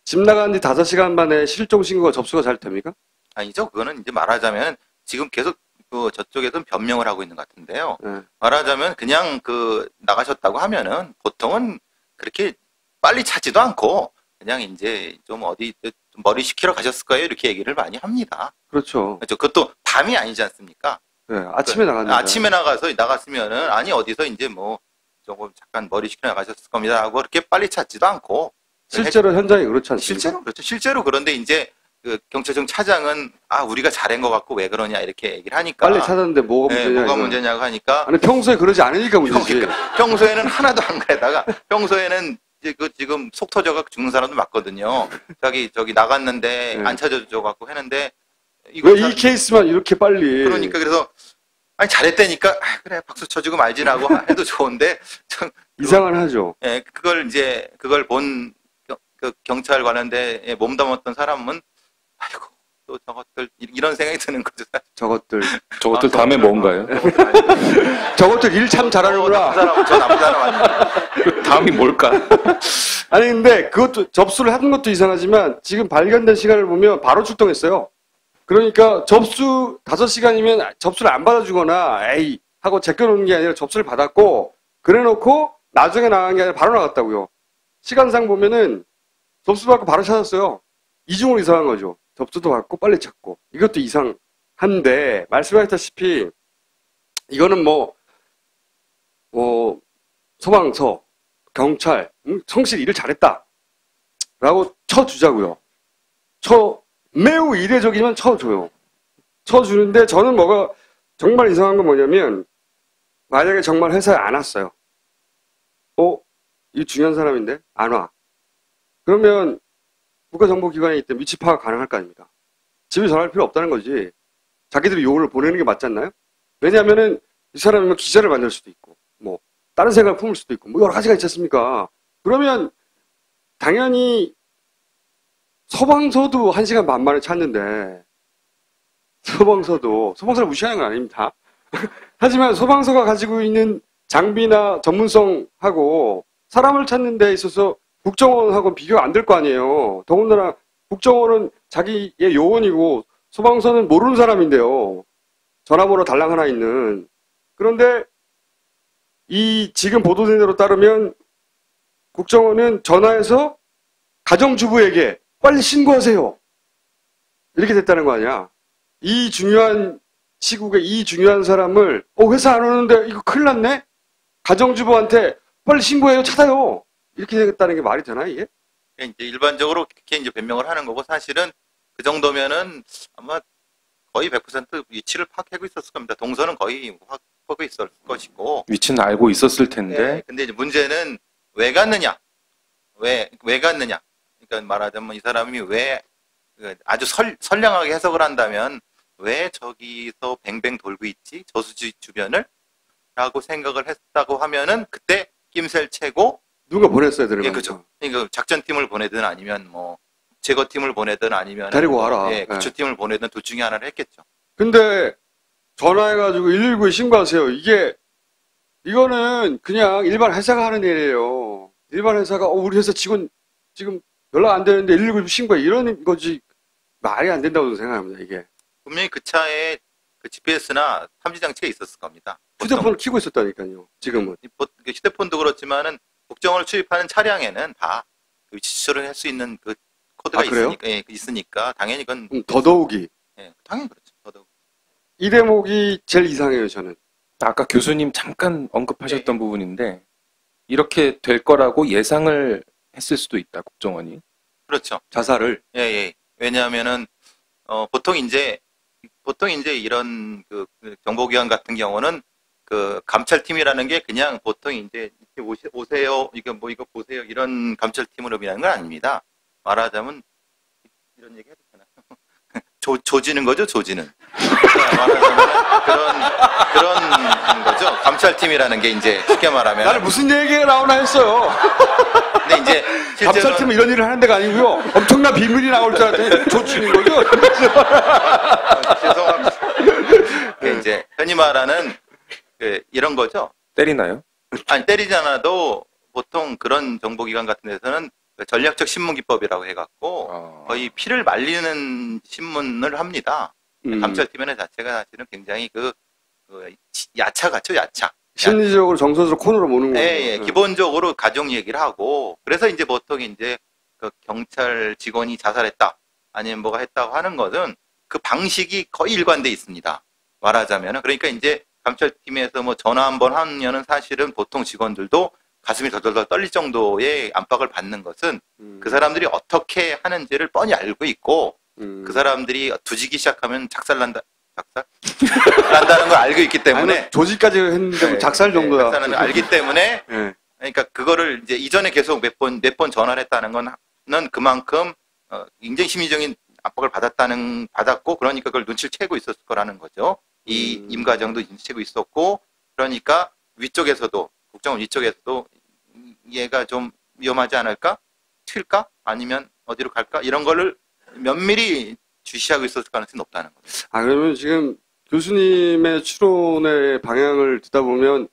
집 나간 뒤 5시간 만에 실종 신고가 접수가 잘 됩니까? 아니죠. 그거는 이제 말하자면 지금 계속 저쪽에서는 변명을 하고 있는 것 같은데요. 네. 말하자면 그냥 나가셨다고 하면은 보통은 그렇게 빨리 찾지도 않고 그냥 이제 좀 어디 좀 머리 식히러 가셨을 거예요. 이렇게 얘기를 많이 합니다. 그렇죠. 그렇죠. 그것도 밤이 아니지 않습니까? 네, 아침에 나갔는데. 아침에 나갔으면은 아니 어디서 이제 뭐 조금 잠깐 머리 식히러 나가셨을 겁니다 하고 그렇게 빨리 찾지도 않고 실제로 현장이 그렇지 않습니까? 실제로 그렇죠. 실제로 그런데 이제 그 경찰청 차장은 우리가 잘한 것 같고 왜 그러냐 이렇게 얘기를 하니까 빨리 찾았는데 뭐가 문제냐? 뭐가 문제냐고 하니까 아니 평소에 그러지 않으니까 문제지. 그러니까 평소에는 하나도 안 그래다가 평소에는 이제 지금 속 터져가 죽는 사람도 많거든요. 저기 나갔는데 네. 안 찾아줘 갖고 했는데 왜 이 케이스만 이렇게 빨리? 그러니까 그래서 아니 잘했다니까 그래 박수 쳐주고 말지라고 해도 좋은데 참 이상은 하죠. 예, 그걸 본 그 경찰 관련대에 몸담았던 사람은 아이고 또 저것들 이런 생각이 드는 거죠. 저것들 다음에 뭔가요? 저것들 일 참 잘하는구나. 나쁜 사람 아니야. 그 다음이 뭘까? 아니 근데 그것도 접수를 하는 것도 이상하지만 지금 발견된 시간을 보면 바로 출동했어요. 그러니까 접수 5시간이면 접수를 안 받아주거나 에이 하고 제껴놓는 게 아니라 접수를 받았고 그래놓고 나중에 나간 게 아니라 바로 나갔다고요. 시간상 보면은 접수 받고 바로 찾았어요. 이중으로 이상한 거죠. 접수도 받고 빨리 찾고 이것도 이상한데 말씀하셨다시피 이거는 뭐 소방서 경찰 성실히 일을 잘했다 라고 쳐주자고요. 매우 이례적이면 쳐줘요. 쳐주는데 저는 뭐가 정말 이상한 건 뭐냐면 만약에 정말 회사에 안 왔어요. 이 중요한 사람인데 안 와. 그러면 국가정보기관에 있던 위치 파악 가능할 거 아닙니까? 집에 전화할 필요 없다는 거지. 자기들이 요구를 보내는 게 맞지 않나요? 왜냐하면은 이 사람이 기자를 만들 수도 있고 뭐 다른 생각을 품을 수도 있고 뭐 여러 가지가 있지 않습니까? 그러면 당연히 소방서도 1시간 반 만에 찾는데 소방서를 무시하는 건 아닙니다. 하지만 소방서가 가지고 있는 장비나 전문성하고 사람을 찾는 데 있어서 국정원하고는 비교가 안 될 거 아니에요. 더군다나 국정원은 자기의 요원이고 소방서는 모르는 사람인데요. 전화번호 달랑 하나 있는. 그런데 이 지금 보도된 대로 따르면 국정원은 전화해서 가정주부에게 빨리 신고하세요. 이렇게 됐다는 거 아니야. 이 중요한 시국에 이 중요한 사람을 회사 안 오는데 이거 큰일 났네? 가정주부한테 빨리 신고해요. 찾아요. 이렇게 되겠다는 게 말이 되나 이게? 이제 일반적으로 그렇게 이제 변명을 하는 거고 사실은 그 정도면은 아마 거의 100% 위치를 파악하고 있었을 겁니다. 동선은 거의 확보하고 있었을 것이고. 위치는 알고 있었을 텐데. 네, 근데 이제 문제는 왜 갔느냐? 왜 갔느냐? 그러니까 말하자면 이 사람이 왜 아주 선량하게 해석을 한다면 왜 저기서 뱅뱅 돌고 있지? 저수지 주변을? 라고 생각을 했다고 하면은 그때 낌새를 채고 누가 보냈어야 되는 예, 거죠. 그렇죠. 그러니까 작전팀을 보내든 아니면 뭐 제거팀을 보내든 아니면 데리고 와라. 예, 구출팀을 보내든 둘 중에 하나를 했겠죠. 근데 전화해가지고 119에 신고하세요. 이거는 그냥 일반 회사가 하는 일이에요. 일반 회사가 우리 회사 직원 지금 연락 안 되는데 119 신고해 이러는 거지 말이 안 된다고 생각합니다. 이게 분명히 그 차에 그 GPS나 탐지 장치가 있었을 겁니다. 휴대폰을 켜고 있었다니까요. 지금은 휴대폰도 그렇지만은 국정원을 출입하는 차량에는 다 위치 추적을 할 수 있는 그 코드가 있으니까 당연히 그건 더더욱이 당연히 그렇죠. 더더욱. 이 대목이 제일 이상해요. 저는 아까 교수님 잠깐 언급하셨던 부분인데 이렇게 될 거라고 예상을 했을 수도 있다. 국정원이. 그렇죠. 자살을 예. 왜냐하면은 보통 이제 이런 그 정보기관 같은 경우는 그 감찰팀이라는 게 그냥 보통 이제 이렇게 오세요, 이거 보세요 이런 감찰팀으로 비하는 건 아닙니다. 말하자면 이런 얘기 해도 되나? 조지는 거죠, 조지는. 말하자면 그런 거죠. 감찰팀이라는 게 이제 쉽게 말하면. 나는 무슨 얘기가 나오나 했어요. 근데 이제 감찰팀은 이런 일을 하는 데가 아니고요. 엄청난 비밀이 나올 줄 알았더니 조치는 거죠. 죄송합니다. 이제 흔히 말하는 이런 거죠. 때리나요? 아니 때리지 않아도 보통 그런 정보기관 같은 데서는 전략적 신문기법이라고 해갖고 거의 피를 말리는 신문을 합니다. 감찰팀의 자체가 사실은 굉장히 그 야차 같죠, 야차. 심리적으로 정서적으로 코너로 모는 거예요. 예. 기본적으로 가족 얘기를 하고 그래서 이제 보통 이제 그 경찰 직원이 자살했다 아니면 뭐가 했다고 하는 것은 그 방식이 거의 일관돼 있습니다. 말하자면은 그러니까 이제 감찰팀에서 뭐 전화 한번 하면은 사실은 보통 직원들도 가슴이 덜덜덜 떨릴 정도의 압박을 받는 것은 그 사람들이 어떻게 하는지를 뻔히 알고 있고 그 사람들이 두지기 시작하면 작살난다는 걸 알고 있기 때문에 아니, 조지까지 했는데 작살 정도야. 작살나는 걸 알기 때문에 그러니까 그거를 이제 이전에 계속 몇 번 전화를 했다는 거는 그만큼 굉장히 심리적인 압박을 받았고 그러니까 그걸 눈치를 채고 있었을 거라는 거죠. 이 임과정도 눈치채고 있었고 그러니까 위쪽에서도 국정원 위쪽에서도 얘가 좀 위험하지 않을까? 튈까? 아니면 어디로 갈까? 이런 거를 면밀히 주시하고 있었을 가능성이 높다는 거죠. 그러면 지금 교수님의 추론의 방향을 듣다 보면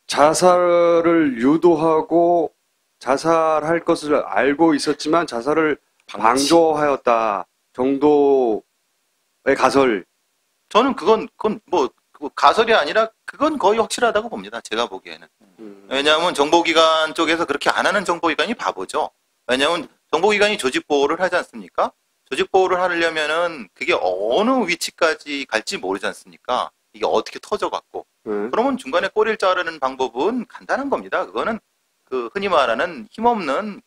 자살을 유도하고 자살할 것을 알고 있었지만 자살을 방조하였다 정도의 가설. 저는 그건 뭐 가설이 아니라 그건 거의 확실하다고 봅니다. 제가 보기에는. 왜냐하면 정보기관 쪽에서 그렇게 안 하는 정보기관이 바보죠. 왜냐하면 정보기관이 조직보호를 하지 않습니까? 조직보호를 하려면은 그게 어느 위치까지 갈지 모르지 않습니까? 이게 어떻게 터져갖고. 그러면 중간에 꼬리를 자르는 방법은 간단한 겁니다. 그거는 그 흔히 말하는 힘없는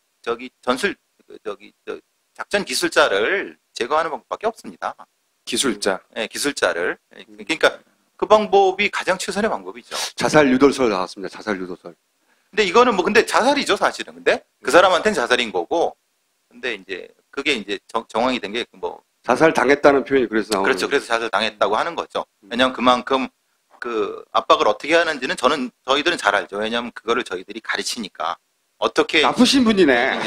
작전 기술자를 제거하는 방법밖에 없습니다. 기술자. 네, 기술자를. 그러니까 그 방법이 가장 최선의 방법이죠. 자살 유도설 나왔습니다. 자살 유도설. 근데 이거는 근데 자살이죠, 사실은. 근데 그 사람한테는 자살인 거고. 근데 이제 그게 이제 정황이 된 게 자살 당했다는 표현이 그래서 나오는 그렇죠. 그래서 자살 당했다고 하는 거죠. 왜냐하면 그만큼 그 압박을 어떻게 하는지는 저희들은 잘 알죠. 왜냐하면 그거를 저희들이 가르치니까. 어떻게 나쁘신 분이네.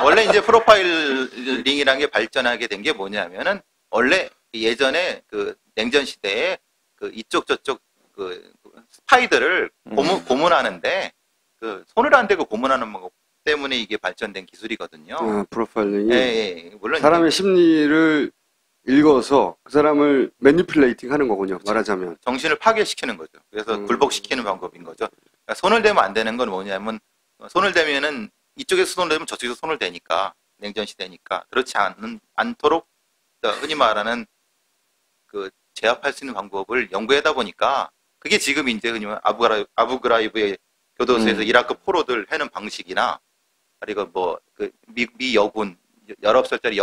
원래 이제 프로파일링이라는 게 발전하게 된 게 뭐냐면은 원래 예전에 그 냉전 시대에 그 이쪽 저쪽 그 스파이들을 고문하는데 그 손을 안 대고 고문하는 것 때문에 이게 발전된 기술이거든요. 프로파일링이. 예, 예. 물론 사람의 심리를 읽어서 그 사람을 매니플레이팅 하는 거군요. 그렇죠. 말하자면. 정신을 파괴시키는 거죠. 그래서 굴복시키는 방법인 거죠. 그러니까 손을 대면 안 되는 건 뭐냐면 손을 대면은 이쪽에서 손을 대면 저쪽에서 손을 대니까 냉전 시대니까 그렇지 않도록 흔히 말하는 그 제압할 수 있는 방법을 연구하다 보니까 그게 지금 이제 흔히 말하는 아부그라이브의 교도소에서 이라크 포로들 해는 방식이나 그리고 뭐 그 미 여군 19살짜리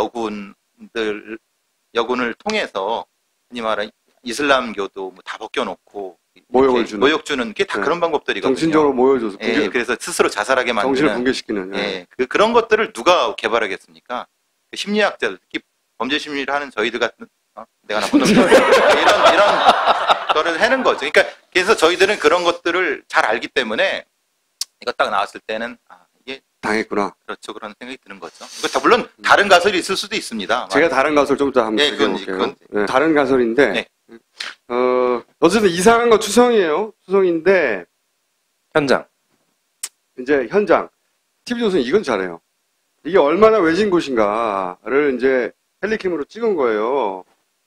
여군을 통해서 흔히 말하는 이슬람교도 뭐 다 벗겨놓고 모욕 주는 게 다 그런 방법들이거든요. 정신적으로 모여줘서 예, 그래서 스스로 자살하게 만드는 정신을 붕괴시키는. 예, 그런 것들을 누가 개발하겠습니까? 그 심리학자들, 특히 범죄 심리를 하는 저희들 같은 내가 나쁜 놈이야 이런 거를 하는 거죠. 그러니까 그래서 저희들은 그런 것들을 잘 알기 때문에 이거 딱 나왔을 때는 이게 당했구나. 그렇죠, 그런 생각이 드는 거죠. 물론 다른 가설이 있을 수도 있습니다. 제가 다른 가설 좀 이따 한번 드려볼게요. 네, 다른 가설인데 네. 어쨌든 이상한 거 추성인데 현장. 이제 현장 TV조선 이건 잘해요. 이게 얼마나 외진 곳인가를 이제 헬리캠으로 찍은 거예요.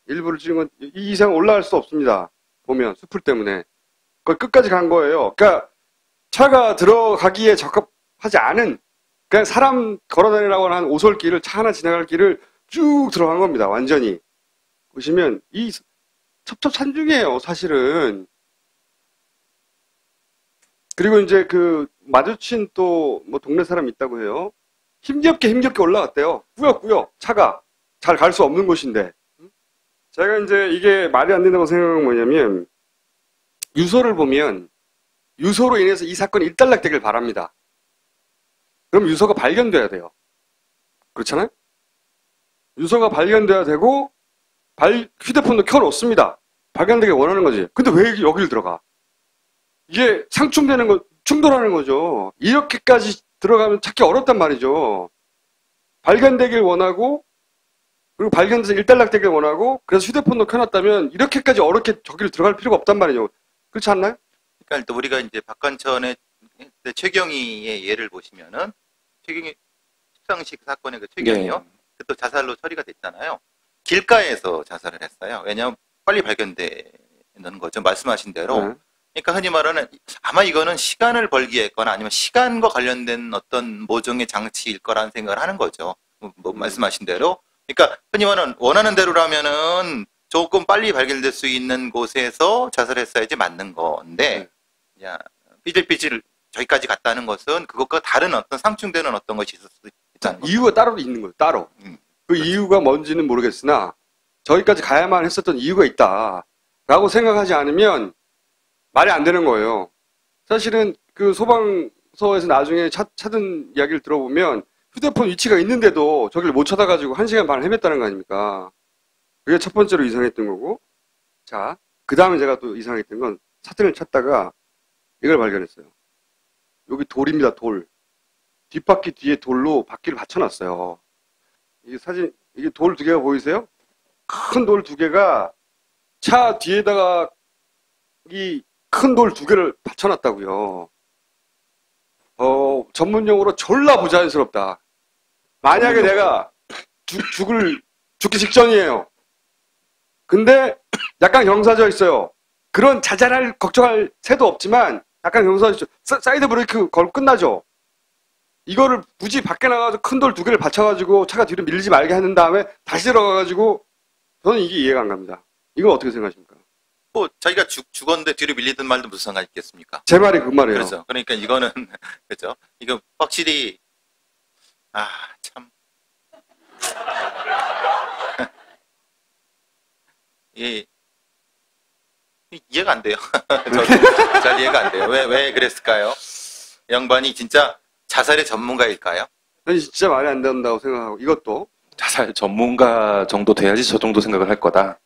일부를 찍은 건 이 이상 올라갈 수 없습니다. 보면 수풀 때문에 거의 끝까지 간 거예요. 그러니까 차가 들어가기에 적합하지 않은 그냥 사람 걸어다니라고 하는 오솔길을 차 하나 지나갈 길을 쭉 들어간 겁니다. 완전히 보시면 이 첩첩산중이에요, 사실은. 그리고 이제 그 마주친 또 뭐 동네 사람 있다고 해요. 힘겹게 올라갔대요. 꾸역꾸역 차가 잘 갈 수 없는 곳인데. 제가 이제 이게 말이 안 된다고 생각한 건 뭐냐면 유서를 보면 유서로 인해서 이 사건이 일단락되길 바랍니다. 그럼 유서가 발견돼야 돼요. 그렇잖아요? 유서가 발견돼야 되고 휴대폰도 켜놓습니다. 발견되길 원하는 거지. 근데 왜 여기를 들어가? 이게 충돌하는 거죠. 이렇게까지 들어가면 찾기 어렵단 말이죠. 발견되길 원하고 그리고 발견돼서 일단락되길 원하고 그래서 휴대폰도 켜놨다면 이렇게까지 어렵게 저기를 들어갈 필요가 없단 말이죠. 그렇지 않나요? 그러니까 일단 우리가 이제 박관천의 최경희의 예를 보시면은 최경희 십상식 사건의 그 최경희요. 또 자살로 처리가 됐잖아요. 길가에서 자살을 했어요. 왜냐하면 빨리 발견되는 거죠. 말씀하신 대로. 그러니까 흔히 말하는 아마 이거는 시간을 벌기 했거나 아니면 시간과 관련된 어떤 모종의 장치일 거라는 생각을 하는 거죠. 뭐 말씀하신 대로. 그러니까 흔히 말하는 원하는 대로라면은 조금 빨리 발견될 수 있는 곳에서 자살했어야지 맞는 건데 삐질삐질 저기까지 갔다는 것은 그것과 다른 어떤 상충되는 어떤 것이 있을 수 있다는 거죠. 이유가 따로 있는 거예요. 따로. 그 이유가 뭔지는 모르겠으나 저기까지 가야만 했었던 이유가 있다라고 생각하지 않으면 말이 안 되는 거예요. 사실은 그 소방서에서 나중에 찾은 이야기를 들어보면 휴대폰 위치가 있는데도 저기를 못 찾아가지고 1시간 반을 헤맸다는 거 아닙니까? 그게 첫 번째로 이상했던 거고. 자, 그 다음에 제가 또 이상했던 건 사진을 찾다가 이걸 발견했어요. 여기 돌입니다, 돌. 뒷바퀴 뒤에 돌로 바퀴를 받쳐놨어요. 이게 사진, 이게 돌 2개가 보이세요? 큰 돌 2개가 차 뒤에다가 이 큰 돌 2개를 받쳐놨다고요. 전문용어로 졸라 부자연스럽다. 만약에 내가 죽기 직전이에요. 근데 약간 경사져 있어요. 그런 자잘할 걱정할 새도 없지만 약간 경사져 있어요. 사이드 브레이크 걸고 끝나죠. 이거를 굳이 밖에 나가서 큰 돌 2개를 받쳐가지고 차가 뒤로 밀리지 말게 하는 다음에 다시 들어가가지고 저는 이게 이해가 안 갑니다. 이건 어떻게 생각하십니까? 뭐 자기가 죽었는데 뒤로 밀리든 말든 무슨 상관이 있겠습니까? 제 말이 그 말이에요. 그렇죠. 그러니까 이거는 그렇죠. 이거 확실히 참 이해가 안 돼요. 저도 잘 이해가 안 돼요. 왜 그랬을까요? 양반이 진짜 자살의 전문가일까요? 진짜 말이 안 된다고 생각하고 이것도 자살 전문가 정도 돼야지 저 정도 생각을 할 거다.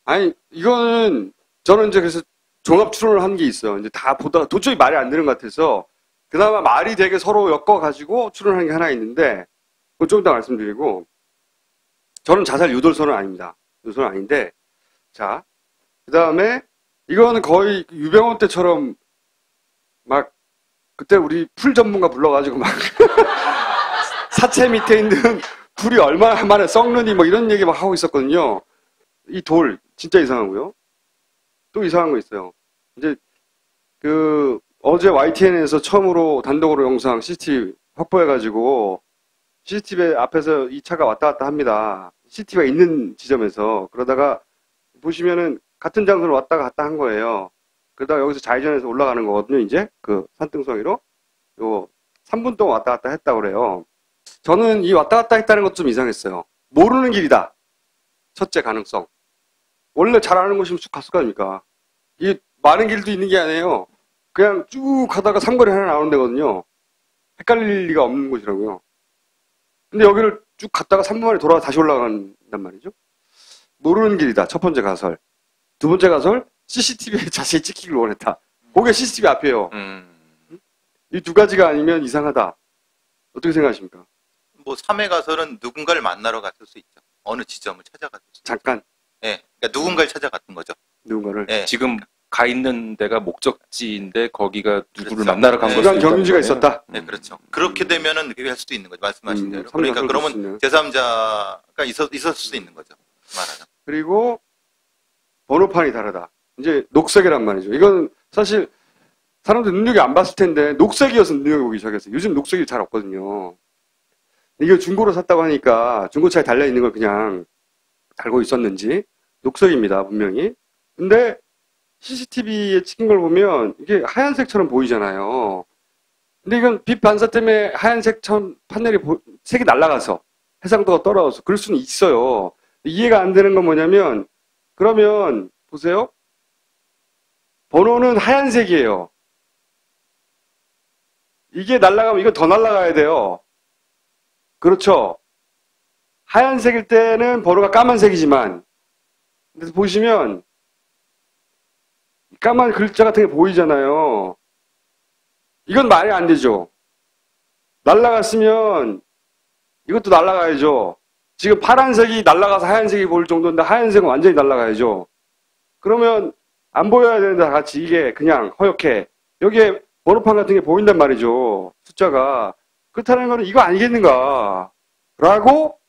아니 이거는 저는 이제 그래서 종합 추론을 한 게 있어요. 이제 다 보다가 도저히 말이 안 되는 것 같아서 그나마 말이 되게 서로 엮어가지고 출연하는 게 하나 있는데, 그건 좀 이따 말씀드리고, 저는 자살 유도선은 아닙니다. 유도선은 아닌데, 자, 그 다음에, 이거는 거의 유병원 때처럼, 막, 그때 우리 풀 전문가 불러가지고 막, 사체 밑에 있는 풀이 얼마나 만에 썩느니 뭐 이런 얘기 막 하고 있었거든요. 이 돌, 진짜 이상하고요. 또 이상한 거 있어요. 이제, 어제 YTN에서 처음으로 단독으로 영상 CCTV 확보해가지고, CCTV 앞에서 이 차가 왔다 갔다 합니다. CCTV가 있는 지점에서. 그러다가, 보시면은, 같은 장소로 왔다 갔다 한 거예요. 그러다가 여기서 좌회전해서 올라가는 거거든요, 이제. 그 산등성이로. 요, 3분 동안 왔다 갔다 했다고 그래요. 저는 이 왔다 갔다 했다는 것도 좀 이상했어요. 모르는 길이다. 첫째 가능성. 원래 잘 아는 곳이면 쭉 갔을 거 아닙니까? 이 많은 길도 있는 게 아니에요. 그냥 쭉 가다가 삼거리 하나 나오는 데거든요. 헷갈릴 리가 없는 곳이라고요. 근데 여기를 쭉 갔다가 3분 만에 돌아와 다시 올라간단 말이죠. 모르는 길이다. 첫 번째 가설. 두 번째 가설, CCTV에 자세히 찍히길 원했다. 그게 CCTV 앞이에요. 이 두 가지가 아니면 이상하다. 어떻게 생각하십니까? 뭐 3회 가설은 누군가를 만나러 갔을 수 있죠. 어느 지점을 찾아갔을 수 있죠. 잠깐. 예, 그러니까 누군가를 찾아갔던 거죠. 누군가를. 예, 지금 가 있는 데가 목적지인데 거기가 누구를 그렇죠. 만나러 간 네. 것도 그런 경유지가 있었다. 네, 그렇죠. 그렇게 되면은 그게 할 수도 있는 거죠. 말씀하신 대로. 그러니까 삼자설도 그러면 있네요. 제3자가 있었을 수도 있는 거죠. 말하자면. 그리고 번호판이 다르다. 이제 녹색이란 말이죠. 이건 사실 사람들 눈여겨 안 봤을 텐데 녹색이어서 눈여겨보기 시작했어요. 요즘 녹색이 잘 없거든요. 이게 중고로 샀다고 하니까 중고차에 달려있는 걸 그냥 달고 있었는지 녹색입니다. 분명히. 근데 CCTV에 찍힌 걸 보면 이게 하얀색처럼 보이잖아요. 근데 이건 빛 반사 때문에 하얀색 판넬이 색이 날아가서 해상도가 떨어져서 그럴 수는 있어요. 이해가 안 되는 건 뭐냐면 그러면 보세요. 번호는 하얀색이에요. 이게 날아가면 이거 더 날아가야 돼요. 그렇죠. 하얀색일 때는 번호가 까만색이지만 그래서 보시면 까만 글자 같은 게 보이잖아요. 이건 말이 안 되죠. 날아갔으면 이것도 날아가야죠. 지금 파란색이 날아가서 하얀색이 보일 정도인데 하얀색은 완전히 날아가야죠. 그러면 안 보여야 되는데 다 같이 이게 그냥 허옇게 여기에 번호판 같은 게 보인단 말이죠. 숫자가. 그렇다는 거는 이거 아니겠는가 라고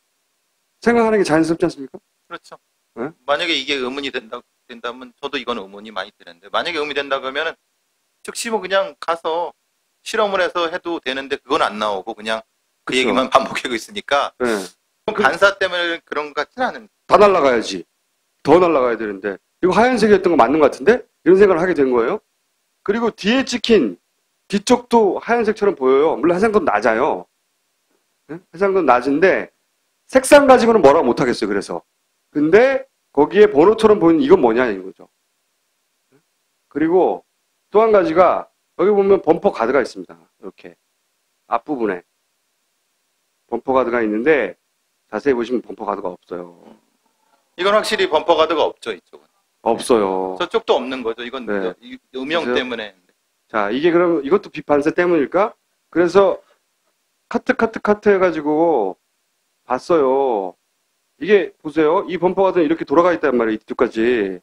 생각하는 게 자연스럽지 않습니까? 그렇죠. 네? 만약에 이게 의문이 된다면 저도 이건 의문이 많이 드는데 만약에 의문이 된다 그러면은 즉시 뭐 그냥 가서 실험을 해서 해도 되는데 그건 안 나오고 그냥 그 그쵸. 얘기만 반복하고 있으니까 네. 그럼 반사 때문에 그런 것 같지는 않은. 다 날아가야지. 더 날아가야 되는데. 이거 하얀색이었던 거 맞는 것 같은데? 이런 생각을 하게 된 거예요. 그리고 뒤에 찍힌 뒤쪽도 하얀색처럼 보여요. 물론 해상도는 낮아요. 네? 해상도는 낮은데 색상 가지고는 뭐라고 못하겠어요. 그래서. 근데 거기에 번호처럼 보이는 이건 뭐냐 이거죠. 그리고 또 한 가지가 여기 보면 범퍼 가드가 있습니다. 이렇게 앞부분에 범퍼 가드가 있는데 자세히 보시면 범퍼 가드가 없어요. 이건 확실히 범퍼 가드가 없죠, 이쪽은. 없어요. 저쪽도 없는 거죠. 이건 네. 음영 보세요. 때문에. 자, 이게 그럼 이것도 빛 반사 때문일까? 그래서 카트 해가지고 봤어요. 이게 보세요. 이 범퍼 가드는 이렇게 돌아가 있단 말이에요. 이쪽까지.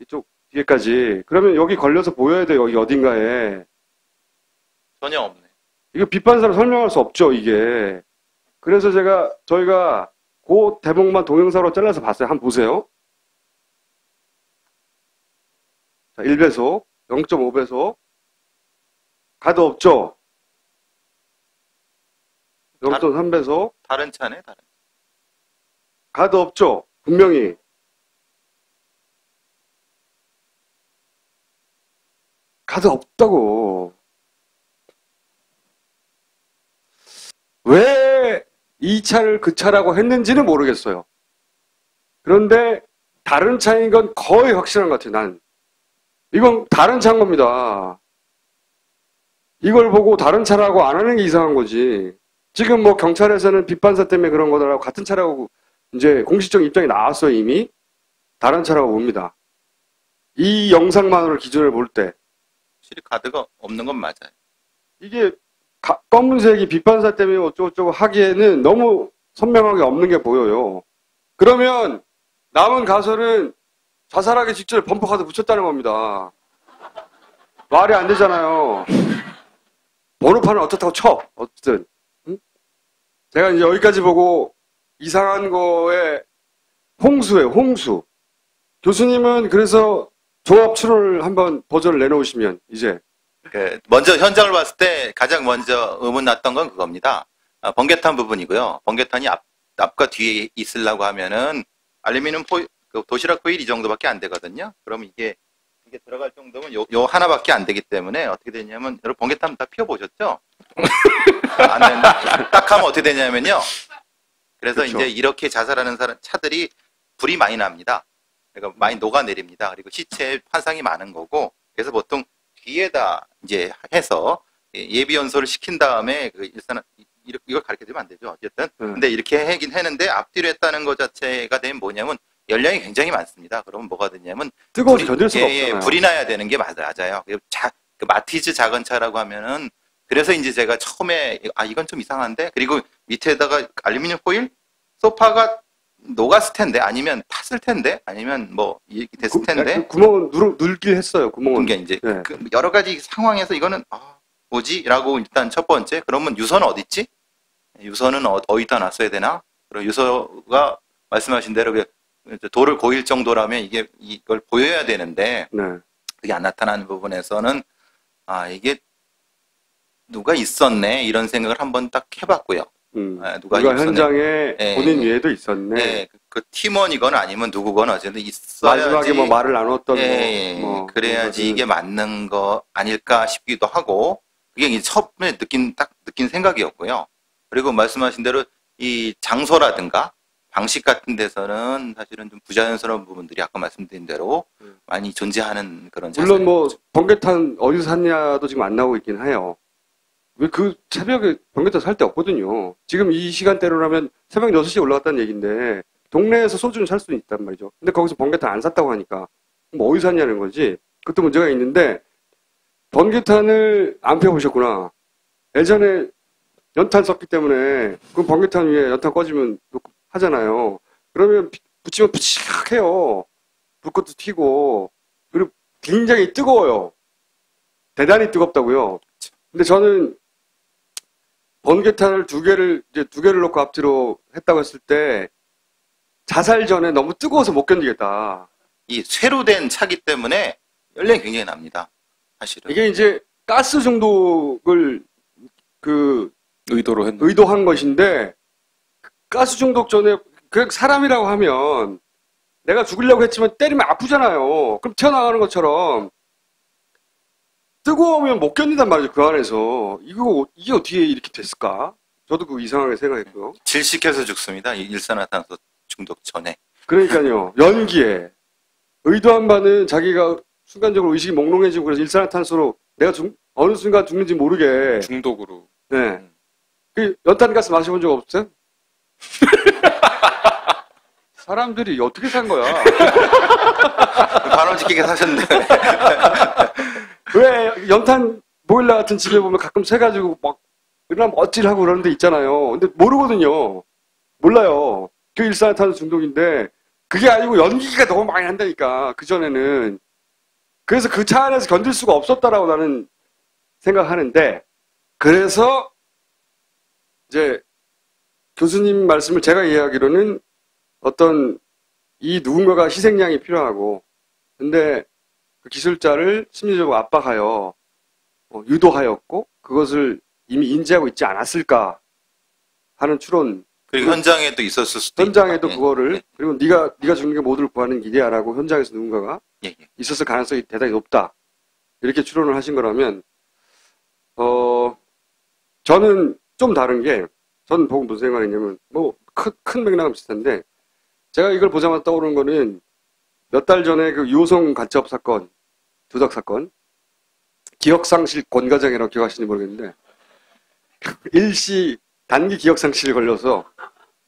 이쪽 뒤에까지. 그러면 여기 걸려서 보여야 돼요. 여기 어딘가에. 전혀 없네. 이거 빛 반사로 설명할 수 없죠, 이게. 그래서 저희가 그 대목만 동영상으로 잘라서 봤어요. 한번 보세요. 자, 1배속, 0.5배속. 가드 없죠? 0.3배속. 다른 차네, 다른. 가드 없죠? 분명히. 가드 없다고. 왜 이 차를 그 차라고 했는지는 모르겠어요. 그런데 다른 차인 건 거의 확실한 것 같아요, 난. 이건 다른 차인 겁니다. 이걸 보고 다른 차라고 안 하는 게 이상한 거지. 지금 뭐 경찰에서는 빛반사 때문에 그런 거더라고 같은 차라고 이제 공식적 입장이 나왔어요, 이미. 다른 차라고 봅니다. 이 영상만으로 기준을 볼 때. 확실히 가드가 없는 건 맞아요. 이게 검은색이 비판사 때문에 어쩌고저쩌고 하기에는 너무 선명하게 없는 게 보여요. 그러면 남은 가설은 자살하기 직전에 범퍼카드 붙였다는 겁니다. 말이 안 되잖아요. 번호판은 어떻다고 쳐. 어쨌든. 응? 제가 이제 여기까지 보고 이상한 거에 홍수예요. 홍수. 교수님은 그래서 종합 추론을 한번 버전을 내놓으시면 이제 먼저 현장을 봤을 때 가장 먼저 의문 났던 건 그겁니다. 번개탄 부분이고요. 번개탄이 앞과 뒤에 있으려고 하면은 알루미늄 포일, 도시락 포일 이 정도밖에 안 되거든요. 그럼 이게 들어갈 정도면 요 하나밖에 안 되기 때문에 어떻게 되냐면 여러분 번개탄 다 피워보셨죠? 안 된다. 딱 하면 어떻게 되냐면요. 그래서 그렇죠. 이제 이렇게 자살하는 차들이 불이 많이 납니다. 그러니까 많이 녹아내립니다. 그리고 시체에 환상이 많은 거고, 그래서 보통 뒤에다 이제 해서 예비 연소를 시킨 다음에 이걸 가르쳐주면 안 되죠. 어쨌든. 근데 이렇게 하긴 했는데 앞뒤로 했다는 것 자체가 되면 뭐냐면 연량이 굉장히 많습니다. 그러면 뭐가 되냐면 뜨거워서 견딜 수가 없잖아요. 불이 나야 되는 게 맞아요. 그 마티즈 작은 차라고 하면은 그래서 이제 제가 처음에 이건 좀 이상한데, 그리고 밑에다가 알루미늄 포일 소파가 녹았을 텐데, 아니면 탔을 텐데, 아니면 뭐 이렇게 됐을 텐데. 구멍은 눌길 했어요. 구멍은. 그러니까 이제 네. 그 여러 가지 상황에서 이거는 뭐지?라고 일단 첫 번째. 그러면 유서는 어디 있지? 유서는 어디다 놨어야 되나? 그리고 유서가 말씀하신 대로 도를 고일 정도라면 이걸 보여야 되는데 네. 그게 안 나타나는 부분에서는 이게 누가 있었네 이런 생각을 한번 딱 해봤고요. 누가 현장에 본인 위에도 있었네. 네, 그 팀원이건 아니면 누구건 어쨌든 있어야지. 마지막에 뭐 말을 나눴던 그래야지 이게 맞는 거 아닐까 싶기도 하고, 그게 이제 처음에 느낀 생각이었고요. 그리고 말씀하신 대로 이 장소라든가 방식 같은 데서는 사실은 좀 부자연스러운 부분들이 아까 말씀드린 대로 많이 존재하는 그런 자세. 물론 뭐 번개탄 어디서 샀냐도 지금 안 나오고 있긴 해요. 왜 그 새벽에 번개탄 살 데 없거든요. 지금 이 시간대로라면 새벽 6시에 올라갔다는 얘기인데 동네에서 소주는 살 수는 있단 말이죠. 근데 거기서 번개탄 안 샀다고 하니까 뭐 어디서 샀냐는 거지. 그것도 문제가 있는데, 번개탄을 안 펴보셨구나. 예전에 연탄 썼기 때문에 그 번개탄 위에 연탄 꺼지면 하잖아요. 그러면 붙이면 푸칙해요. 불꽃도 튀고, 그리고 굉장히 뜨거워요. 대단히 뜨겁다고요. 근데 저는 번개탄을 두 개를 놓고 앞뒤로 했다고 했을 때 자살 전에 너무 뜨거워서 못 견디겠다. 이 쇠로 된 차기 때문에 연량이 굉장히 납니다. 사실은. 이게 이제 가스 중독을 의도한 것인데, 가스 중독 전에 그냥 사람이라고 하면 내가 죽으려고 했지만 때리면 아프잖아요. 그럼 튀어나가는 것처럼 뜨거우면 못 견딘단 말이죠. 그 안에서. 이게 어떻게 이렇게 됐을까? 저도 그거 이상하게 생각했고요. 질식해서 죽습니다. 일산화탄소 중독 전에. 그러니까요. 연기에. 의도한 바는 자기가 순간적으로 의식이 몽롱해지고 그래서 일산화탄소로 내가 어느 순간 죽는지 모르게. 중독으로. 네. 그 연탄가스 마셔본 적 없어요? 사람들이 어떻게 산 거야? 바람 지키게 사셨는데. 왜 연탄 보일러 같은 집에 보면 가끔 새가지고 막 이러면 어찌하고 그러는 데 있잖아요. 근데 모르거든요. 몰라요. 그 일산화탄소 중독인데 그게 아니고 연기가 너무 많이 난다니까. 그전에는. 그래서 그 차 안에서 견딜 수가 없었다라고 나는 생각하는데, 그래서 이제 교수님 말씀을 제가 이해하기로는 어떤 이 누군가가 희생양이 필요하고, 근데 그 기술자를 심리적으로 압박하여 유도하였고 그것을 이미 인지하고 있지 않았을까 하는 추론. 그리고 현장에도 있었을 수도 있고. 현장에도 그거를 그리고 네가 죽는 게 모두를 구하는 길이야라고 현장에서 누군가가 있었을 가능성이 대단히 높다. 이렇게 추론을 하신 거라면 저는 좀 다른 게, 저는 보고 무슨 생각이냐면 뭐 큰 맥락은 비슷한데, 제가 이걸 보자마자 떠오르는 거는 몇 달 전에 그 유호성 간첩 사건, 두덕 사건, 기억상실 권과장이라고 기억하시는지 모르겠는데 일시 단기 기억상실이 걸려서,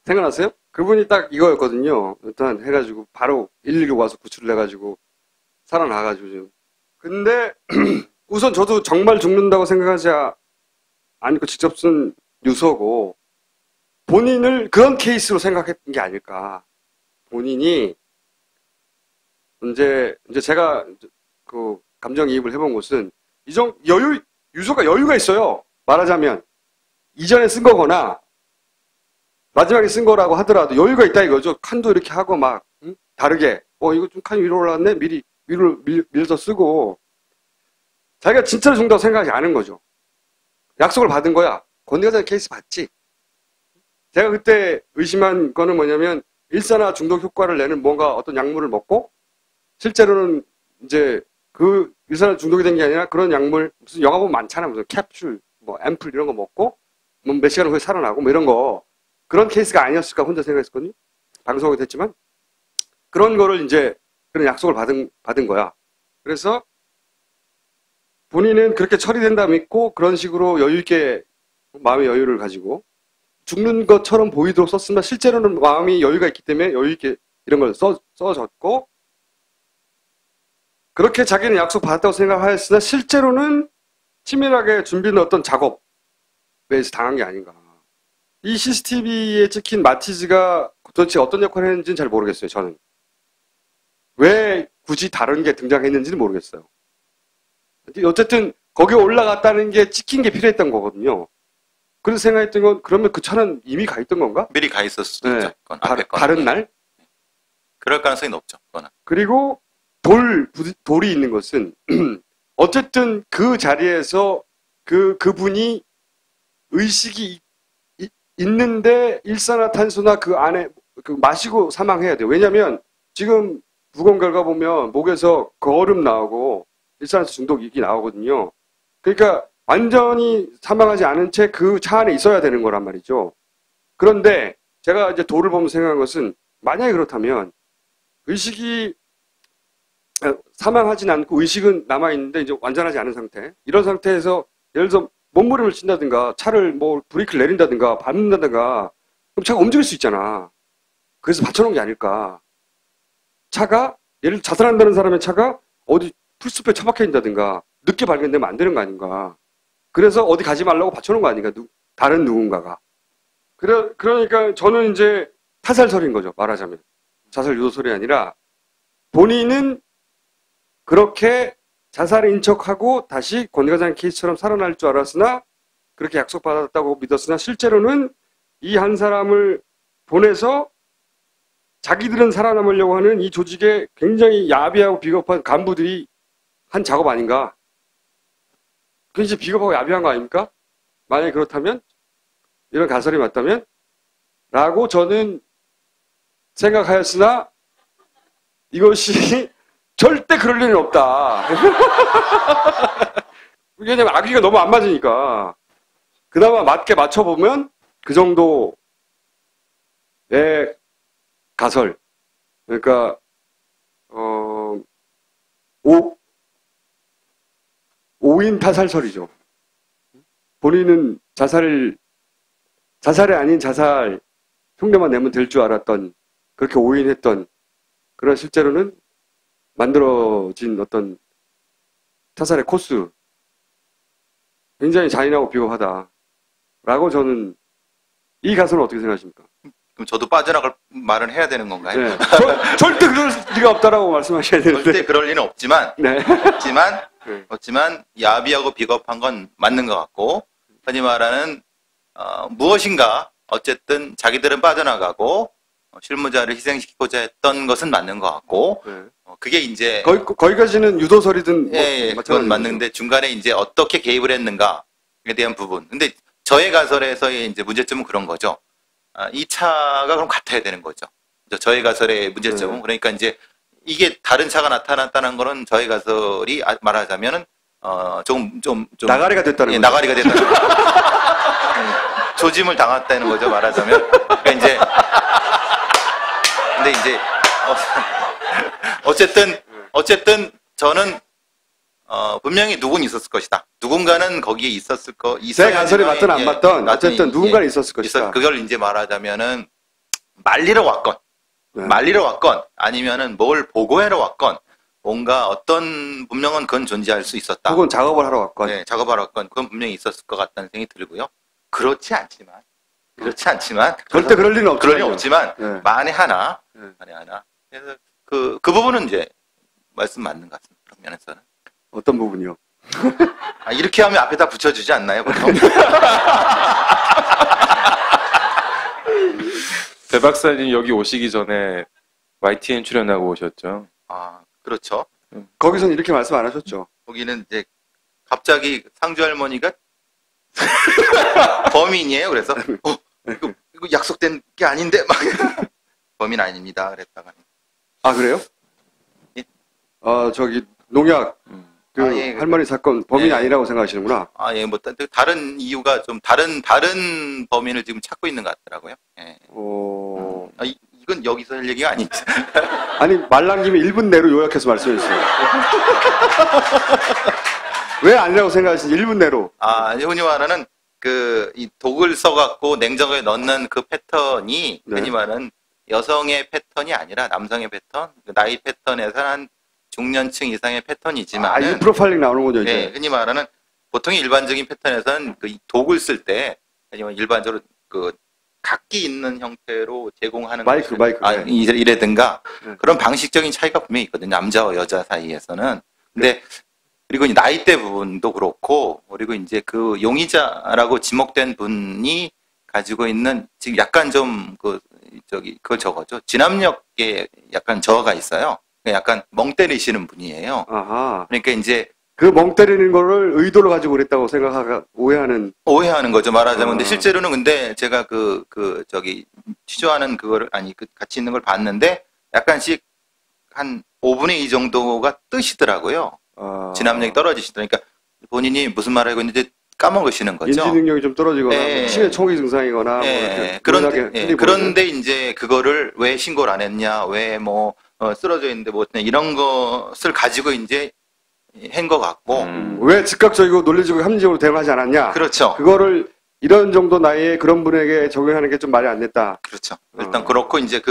생각나세요? 그분이 딱 이거였거든요. 일단 해가지고 바로 119 와서 구출을 해가지고 살아나가지고 지금. 근데 우선 저도 정말 죽는다고 생각하지 안 읽고 직접 쓴 유서고 본인을 그런 케이스로 생각했던 게 아닐까. 본인이 이제 제가 그 감정이입을 해본 것은 유서가 여유가 있어요. 말하자면 이전에 쓴 거거나 마지막에 쓴 거라고 하더라도 여유가 있다 이거죠. 칸도 이렇게 하고 막 다르게 이거 좀 칸이 위로 올라왔네. 미리 위로 밀어서 쓰고 자기가 진짜로 죽는다고 생각하지 않은 거죠. 약속을 받은 거야. 권대가장 케이스 봤지. 제가 그때 의심한 거는 뭐냐면 일산화 중독 효과를 내는 뭔가 어떤 약물을 먹고 실제로는 이제 그 일산화 중독이 된 게 아니라 그런 약물 무슨 영화 보면 많잖아. 무슨 캡슐, 뭐 앰플 이런 거 먹고 뭐 몇 시간 후에 살아나고 뭐 이런 거 그런 케이스가 아니었을까 혼자 생각했거든요. 방송하게 됐지만 그런 거를 이제 그런 약속을 받은 거야. 그래서 본인은 그렇게 처리된다 믿고 그런 식으로 여유 있게 마음의 여유를 가지고 죽는 것처럼 보이도록 썼으면 실제로는 마음이 여유가 있기 때문에 여유 있게 이런 걸 써줬고 그렇게 자기는 약속 받았다고 생각하였으나 실제로는 치밀하게 준비한 어떤 작업에서 당한 게 아닌가. 이 CCTV에 찍힌 마티즈가 도대체 어떤 역할을 했는지는 잘 모르겠어요. 저는. 왜 굳이 다른 게 등장했는지는 모르겠어요. 어쨌든 거기에 올라갔다는 게 찍힌 게 필요했던 거거든요. 그래서 생각했던 건 그러면 그 차는 이미 가 있던 건가? 미리 가 있었을 수도 네. 있죠. 그건 앞에 건. 다른 날? 그럴 가능성이 높죠. 그거는. 그리고 돌이 있는 것은 어쨌든 그 자리에서 그분이 의식이 있는데 일산화탄소나 그 안에 마시고 사망해야 돼요. 왜냐면 지금 부검 결과 보면 목에서 거름 나오고 일산화탄소 중독이 나오거든요. 그러니까 완전히 사망하지 않은 채 그 차 안에 있어야 되는 거란 말이죠. 그런데 제가 이제 돌을 보면서 생각한 것은 만약에 그렇다면 의식이 사망하진 않고 의식은 남아있는데 이제 완전하지 않은 상태. 이런 상태에서 예를 들어서 몸부림을 친다든가 차를 뭐 브레이크를 내린다든가 밟는다든가 그럼 차가 움직일 수 있잖아. 그래서 받쳐놓은 게 아닐까. 차가 예를 들어 자살한다는 사람의 차가 어디 풀숲에 처박혀 있다든가 늦게 발견되면 안 되는 거 아닌가. 그래서 어디 가지 말라고 받쳐놓은 거 아닌가. 다른 누군가가. 그러니까 저는 이제 타살설인 거죠. 말하자면. 자살 유도설이 아니라 본인은 그렇게 자살인 척하고 다시 권대가장 케이스처럼 살아날 줄 알았으나 그렇게 약속받았다고 믿었으나 실제로는 이 한 사람을 보내서 자기들은 살아남으려고 하는 이 조직의 굉장히 야비하고 비겁한 간부들이 한 작업 아닌가. 그게 이제 비겁하고 야비한 거 아닙니까? 만약에 그렇다면 이런 가설이 맞다면 라고 저는 생각하였으나 이것이 절대 그럴 일은 없다. 왜냐면 아기가 너무 안 맞으니까. 그나마 맞게 맞춰보면 그 정도의 가설. 그러니까, 5인 타살설이죠. 본인은 자살이 아닌 자살 흉내만 내면 될 줄 알았던, 그렇게 오인했던, 그러나 실제로는 만들어진 어떤 타살의 코스. 굉장히 잔인하고 비겁하다. 라고 저는, 이 가설은 어떻게 생각하십니까? 그럼 저도 빠져나갈 말을 해야 되는 건가요? 네. 절대 그럴 리가 없다라고 말씀하셔야 되는데. 절대 그럴 리는 없지만, 네. 없지만 야비하고 비겁한 건 맞는 것 같고, 흔히 말하는 무엇인가 어쨌든 자기들은 빠져나가고 실무자를 희생시키고자 했던 것은 맞는 것 같고, 네. 그게 이제 거기까지는 유도설이든 예, 그건 맞는데 중간에 이제 어떻게 개입을 했는가에 대한 부분. 근데 저의 가설에서의 이제 문제점은 그런 거죠. 이 차가 그럼 같아야 되는 거죠. 저의 가설의 문제점은 그러니까 이제 이게 다른 차가 나타났다는 거는 저의 가설이 말하자면은 좀 나가리가 됐다는 예, 거죠. 나가리가 됐다는 거죠. 조짐을 당했다는 거죠. 말하자면. 그러니까 이제 근데 이제 어쨌든 저는 분명히 누군 있었을 것이다. 누군가는 거기에 있었을 거. 제 가설이 맞든 안 맞든 어쨌든 누군가는 있었을 것이다. 그걸 이제 말하자면은 말리러 왔건, 네. 말리러 왔건, 아니면은 뭘 보고하러 왔건, 뭔가 어떤 분명한 건 존재할 수 있었다. 혹은 작업을 하러 갔건. 네, 작업하러 갔건 그건 분명히 있었을 것 같다는 생각이 들고요. 그렇지 않지만 절대 그럴 리는 없죠. 그럴 리 없지만 네. 만에 하나. 네. 그래서 그 부분은 이제 말씀 맞는 것 같습니다. 그런 면에서는. 어떤 부분이요? 이렇게 하면 앞에다 붙여주지 않나요, 보통? 배 박사님 여기 오시기 전에 YTN 출연하고 오셨죠? 그렇죠. 거기서는 이렇게 말씀 안 하셨죠? 거기는 이제 갑자기 상주 할머니가 범인이에요. 그래서 이거 약속된 게 아닌데 막 범인 아닙니다. 그랬다가 그래요? 예? 저기 농약 예, 할머니 사건 범인이 예. 아니라고 생각하시는구나. 예, 뭐 다른 이유가 좀 다른 범인을 지금 찾고 있는 것 같더라고요. 예. 이건 여기서 할 얘기가 아니지. 아니 말란 김에 1분 내로 요약해서 말씀해 주세요. 왜 아니라고 생각하시는지 1분 내로. 흔히 말하는 이 독을 써갖고 냉장고에 넣는 그 패턴이 네. 흔히 말하는 여성의 패턴이 아니라 남성의 패턴, 나이 패턴에서 한 중년층 이상의 패턴이지만 이거 프로파일링 나오는군요 이제. 네, 흔히 말하는 보통의 일반적인 패턴에서는 이 독을 쓸 때 일반적으로 각기 있는 형태로 제공하는 마이크. 네. 이래든가 네. 그런 방식적인 차이가 분명히 있거든요. 남자와 여자 사이에서는. 근데 그리고 이제 나이대 부분도 그렇고 그리고 이제 그 용의자라고 지목된 분이 가지고 있는 지금 약간 좀 그걸 저거죠. 진압력에 약간 저하가 있어요. 약간 멍 때리시는 분이에요. 아하. 그러니까 이제 그 멍 때리는 거를 의도로 가지고 그랬다고 생각하고 오해하는 거죠. 말하자면. 근데 실제로는 근데 제가 취조하는 그거를 같이 있는 걸 봤는데 약간씩 한 5분의 2 정도가 뜨시더라고요. 진압력이 떨어지시더라고요. 그러니까 본인이 무슨 말을 하고 있는지 까먹으시는 거죠. 인지 능력이 좀 떨어지거나 예. 치매 초기 증상이거나 그런데 이제 그거를 왜 신고를 안 했냐, 왜 쓰러져 있는데 이런 것을 가지고 이제 한 것 같고. 왜 즉각적이고 논리적이고 합리적으로 대응하지 않았냐. 그렇죠. 그거를 이런 정도 나이에 그런 분에게 적용하는 게 좀 말이 안 됐다. 그렇죠. 일단 그렇고 이제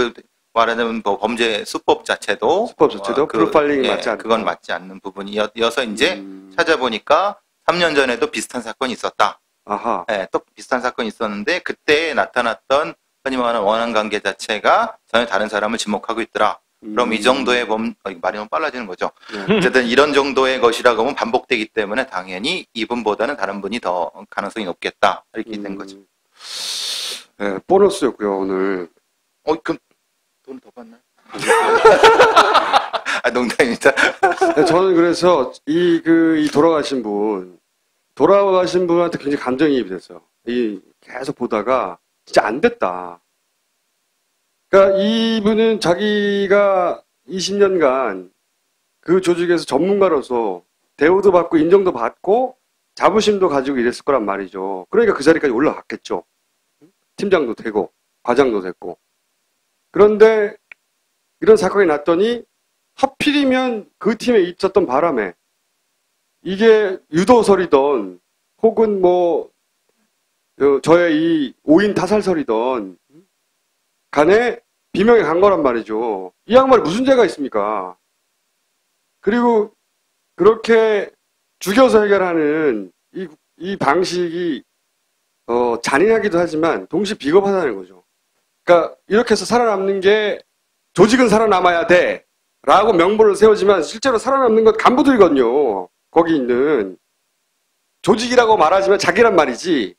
말하자면 범죄 수법 자체도 프로파일링이 맞지 않다. 그건 맞지 않는 부분이어서 이제 찾아보니까 3년 전에도 비슷한 사건이 있었다. 아하. 네, 또 비슷한 사건이 있었는데 그때 나타났던 흔히 말하는 원한 관계 자체가 전혀 다른 사람을 지목하고 있더라. 그럼 이 정도의 말이 너무 빨라지는 거죠. 네. 어쨌든 이런 정도의 것이라고 하면 반복되기 때문에 당연히 이분보다는 다른 분이 더 가능성이 높겠다. 이렇게 된 거죠. 네, 보너스였고요, 오늘. 그럼 돈 더 받나요? 농담입니다. 네, 저는 그래서 이 돌아가신 분한테 굉장히 감정이입이 됐어요. 계속 보다가 진짜 안 됐다. 그러니까 이분은 자기가 20년간 그 조직에서 전문가로서 대우도 받고 인정도 받고 자부심도 가지고 이랬을 거란 말이죠. 그러니까 그 자리까지 올라갔겠죠. 팀장도 되고 과장도 됐고. 그런데 이런 사건이 났더니 하필이면 그 팀에 있었던 바람에 이게 유도설이던 혹은 저의 이 오인 타살설이던 간에 비명이 간 거란 말이죠. 이 양반이 무슨 죄가 있습니까? 그리고 그렇게 죽여서 해결하는 이 방식이 잔인하기도 하지만 동시에 비겁하다는 거죠. 그러니까 이렇게 해서 살아남는 게 조직은 살아남아야 돼 라고 명분을 세우지만 실제로 살아남는 건 간부들이거든요. 거기 있는 조직이라고 말하지만 자기란 말이지.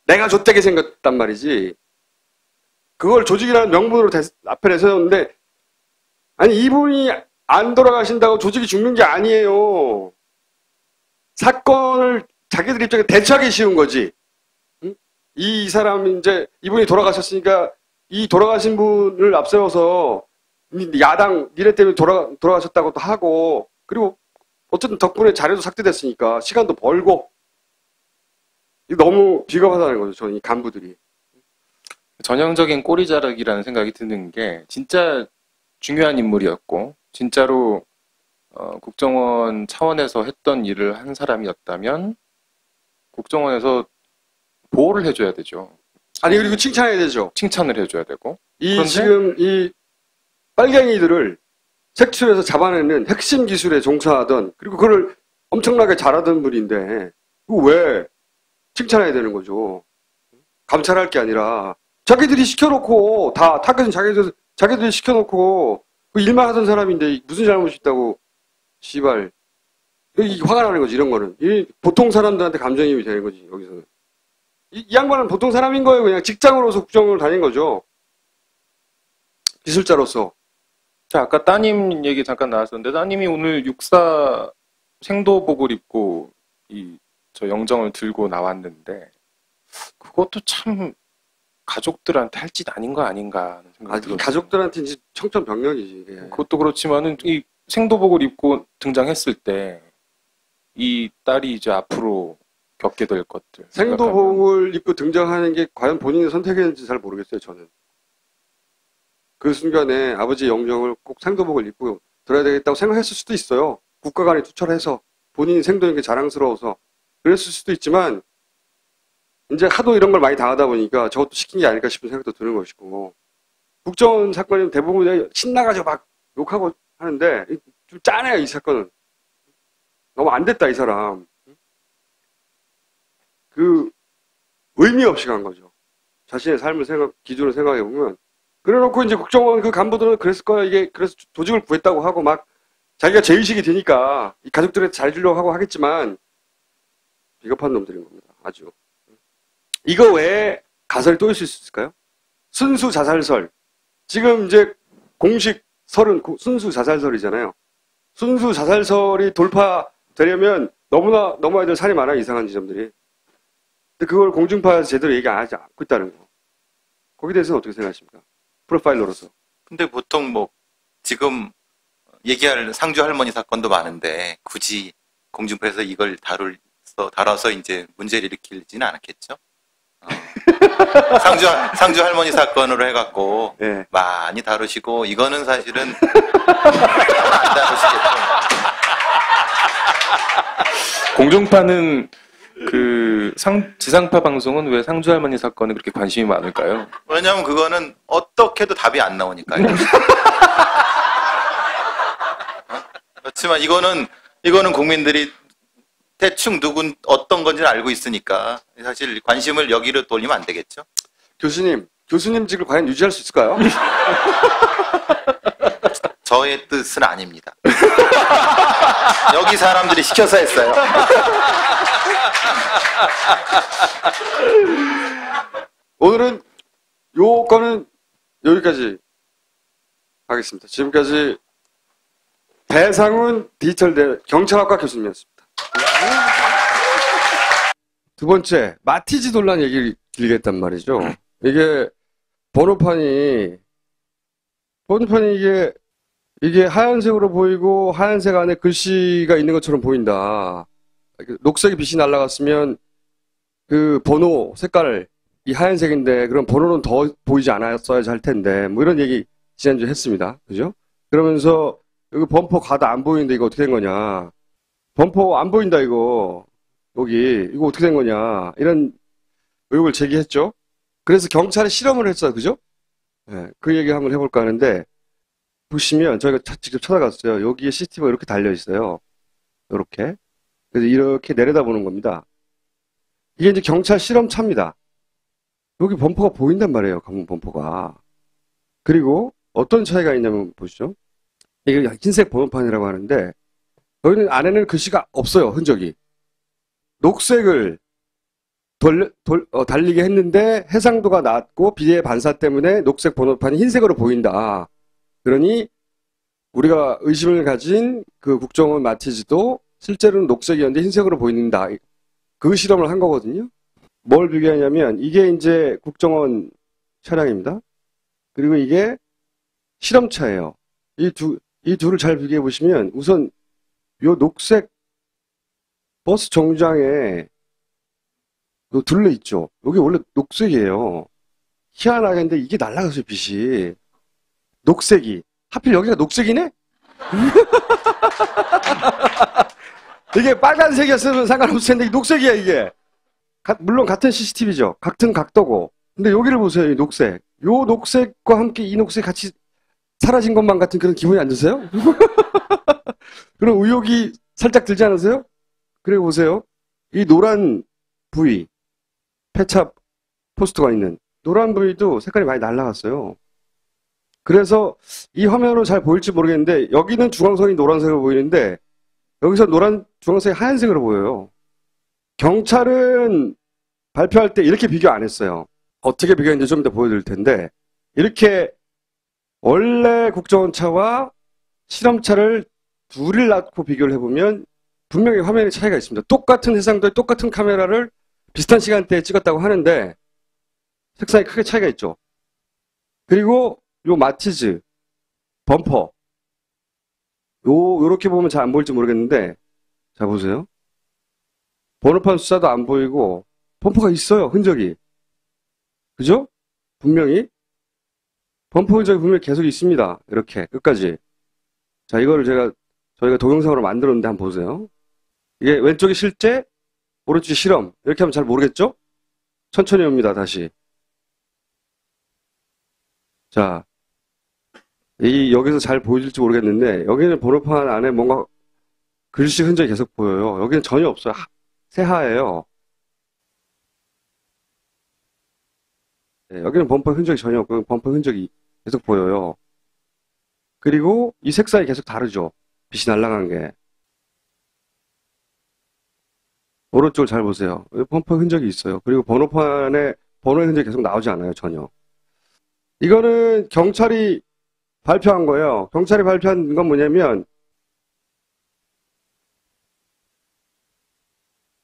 내가 좆되게 생겼단 말이지. 그걸 조직이라는 명분으로 앞에 내세웠는데 아니 이분이 안 돌아가신다고 조직이 죽는 게 아니에요. 사건을 자기들 입장에 대처하기 쉬운 거지. 이 사람이 이제 이분이 돌아가셨으니까 이 돌아가신 분을 앞세워서 야당 니네 때문에 돌아가셨다고도 하고 그리고 어쨌든 덕분에 자료도 삭제됐으니까 시간도 벌고 이거 너무 비겁하다는 거죠. 저는 이 간부들이. 전형적인 꼬리자락이라는 생각이 드는 게 진짜 중요한 인물이었고 진짜로 국정원 차원에서 했던 일을 한 사람이었다면 국정원에서 보호를 해줘야 되죠. 아니 그리고 칭찬해야 되죠. 칭찬을 해줘야 되고. 지금 이 빨갱이들을 색출해서 잡아내는 핵심 기술에 종사하던, 그리고 그걸 엄청나게 잘하던 분인데, 그거 왜 칭찬해야 되는 거죠? 감찰할 게 아니라, 자기들이 시켜놓고, 다, 타겟은 자기들이 시켜놓고, 그 일만 하던 사람인데, 무슨 잘못이 있다고, 씨발. 이 화가 나는 거지, 이런 거는. 보통 사람들한테 감정이입이 되는 거지, 여기서는. 이 양반은 보통 사람인 거예요. 그냥 직장으로서 국정을 다닌 거죠. 기술자로서. 자, 아까 따님 얘기 잠깐 나왔었는데, 따님이 오늘 육사 생도복을 입고, 저 영정을 들고 나왔는데, 그것도 참, 가족들한테 할 짓 아닌 거 아닌가 하는 생각이 들었어요. 가족들한테 이제 청천벽력이지, 이게. 그것도 그렇지만은, 이 생도복을 입고 등장했을 때, 이 딸이 이제 앞으로 겪게 될 것들. 생도복을 입고 등장하는 게 과연 본인의 선택이었는지 잘 모르겠어요, 저는. 그 순간에 아버지의 영정을 꼭 생도복을 입고 들어야 되겠다고 생각했을 수도 있어요. 국가 간에 투철해서 본인이 생도인 게 자랑스러워서 그랬을 수도 있지만 이제 하도 이런 걸 많이 당하다 보니까 저것도 시킨 게 아닐까 싶은 생각도 드는 것이고 국정원 사건이 대부분 신나가지고 막 욕하고 하는데 좀 짠해요, 이 사건은. 너무 안 됐다, 이 사람. 그 의미 없이 간 거죠. 자신의 삶을 기준을 생각해 보면. 그래 놓고 이제 국정원 그 간부들은 그랬을 거야. 이게 그래서 조직을 구했다고 하고 막 자기가 죄의식이 드니까 이 가족들한테 잘해주려고 하고 하겠지만 비겁한 놈들인 겁니다. 아주. 이거 외에 가설이 또 있을 수 있을까요? 순수 자살설. 지금 이제 공식 설은 순수 자살설이잖아요. 순수 자살설이 돌파되려면 너무나 넘어야 될 산이 많아요. 이상한 지점들이. 근데 그걸 공중파에서 제대로 얘기 안 하지 않고 있다는 거. 거기에 대해서는 어떻게 생각하십니까? 프로파일러로서. 근데 보통 뭐 지금 얘기할 상주 할머니 사건도 많은데 굳이 공중파에서 이걸 다뤄서 이제 문제를 일으키지는 않았겠죠? 상주 할머니 사건으로 해갖고 네. 많이 다루시고 이거는 사실은 안 다루시겠죠. 공중파는 지상파 방송은 왜 상주 할머니 사건에 그렇게 관심이 많을까요? 왜냐하면 그거는 어떻게 해도 답이 안 나오니까요. 그렇지만 이거는 국민들이 대충 어떤 건지는 알고 있으니까 사실 관심을 여기로 돌리면 안 되겠죠. 교수님직을 과연 유지할 수 있을까요? 저의 뜻은 아닙니다. 여기 사람들이 시켜서 했어요. 오늘은 요 건은 여기까지 하겠습니다. 지금까지 배상훈 디지털대 경찰학과 교수님이었습니다. 두 번째, 마티즈 논란 얘기를 길게 했단 말이죠. 이게 번호판이 이게 하얀색으로 보이고 하얀색 안에 글씨가 있는 것처럼 보인다. 녹색의 빛이 날아갔으면 그 번호 색깔이 하얀색인데 그럼 번호는 더 보이지 않았어야지 할 텐데 뭐 이런 얘기 지난주에 했습니다. 그죠? 그러면서 여기 범퍼 가다 안 보이는데 이거 어떻게 된 거냐. 범퍼 안 보인다 이거. 여기 이거 어떻게 된 거냐. 이런 의혹을 제기했죠. 그래서 경찰에 실험을 했어요. 그죠? 네, 그 얘기 한번 해볼까 하는데 보시면 저희가 직접 찾아갔어요. 여기에 CCTV가 이렇게 달려 있어요. 이렇게. 그래서 이렇게 내려다보는 겁니다. 이게 이제 경찰 실험차입니다. 여기 범퍼가 보인단 말이에요. 강문 범퍼가. 그리고 어떤 차이가 있냐면 보시죠. 이게 흰색 번호판이라고 하는데 여기는 안에는 글씨가 없어요. 흔적이. 녹색을 달리게 했는데 해상도가 낮고 비례 반사 때문에 녹색 번호판이 흰색으로 보인다. 그러니 우리가 의심을 가진 그 국정원 마티즈도 실제로는 녹색이었는데 흰색으로 보인다. 그 실험을 한 거거든요. 뭘 비교하냐면 이게 이제 국정원 차량입니다. 그리고 이게 실험차예요. 이 둘을 잘 비교해 보시면 우선 요 녹색 버스 정류장에 요 둘레 있죠. 여기 원래 녹색이에요. 희한하게 근데 이게 날아갔어요, 빛이. 녹색이. 하필 여기가 녹색이네? 이게 빨간색이었으면 상관없을 텐데 녹색이야 이게. 물론 같은 CCTV죠. 같은 각도고. 근데 여기를 보세요. 이 녹색. 요 녹색과 함께 이 녹색 같이 사라진 것만 같은 그런 기분이 안 드세요? 그런 의욕이 살짝 들지 않으세요? 그리고 보세요. 이 노란 부위, 페찹 포스터가 있는 노란 부위도 색깔이 많이 날라갔어요. 그래서 이 화면으로 잘 보일지 모르겠는데 여기는 주광선이 노란색으로 보이는데 여기서 주광선이 하얀색으로 보여요. 경찰은 발표할 때 이렇게 비교 안 했어요. 어떻게 비교했는지 좀 이따 보여드릴 텐데 이렇게 원래 국정원차와 실험차를 둘을 낳고 비교를 해보면 분명히 화면에 차이가 있습니다. 똑같은 해상도에 똑같은 카메라를 비슷한 시간대에 찍었다고 하는데 색상이 크게 차이가 있죠. 그리고 요 마티즈, 범퍼 요렇게 보면 잘 안 보일지 모르겠는데 자 보세요. 번호판 숫자도 안 보이고 범퍼가 있어요. 흔적이. 그죠? 분명히 범퍼 흔적이 분명히 계속 있습니다. 이렇게 끝까지. 자 이거를 저희가 동영상으로 만들었는데 한번 보세요. 이게 왼쪽이 실제, 오른쪽이 실험. 이렇게 하면 잘 모르겠죠? 천천히 옵니다. 다시. 자, 여기서 잘 보일지 모르겠는데 여기는 번호판 안에 뭔가 글씨 흔적이 계속 보여요. 여기는 전혀 없어요. 새하예요. 네, 여기는 범퍼 흔적이 전혀 없고 범퍼 흔적이 계속 보여요. 그리고 이 색상이 계속 다르죠. 빛이 날아간 게. 오른쪽을 잘 보세요. 범퍼 흔적이 있어요. 그리고 번호판에 번호의 흔적이 계속 나오지 않아요. 전혀. 이거는 경찰이 발표한 거예요. 경찰이 발표한 건 뭐냐면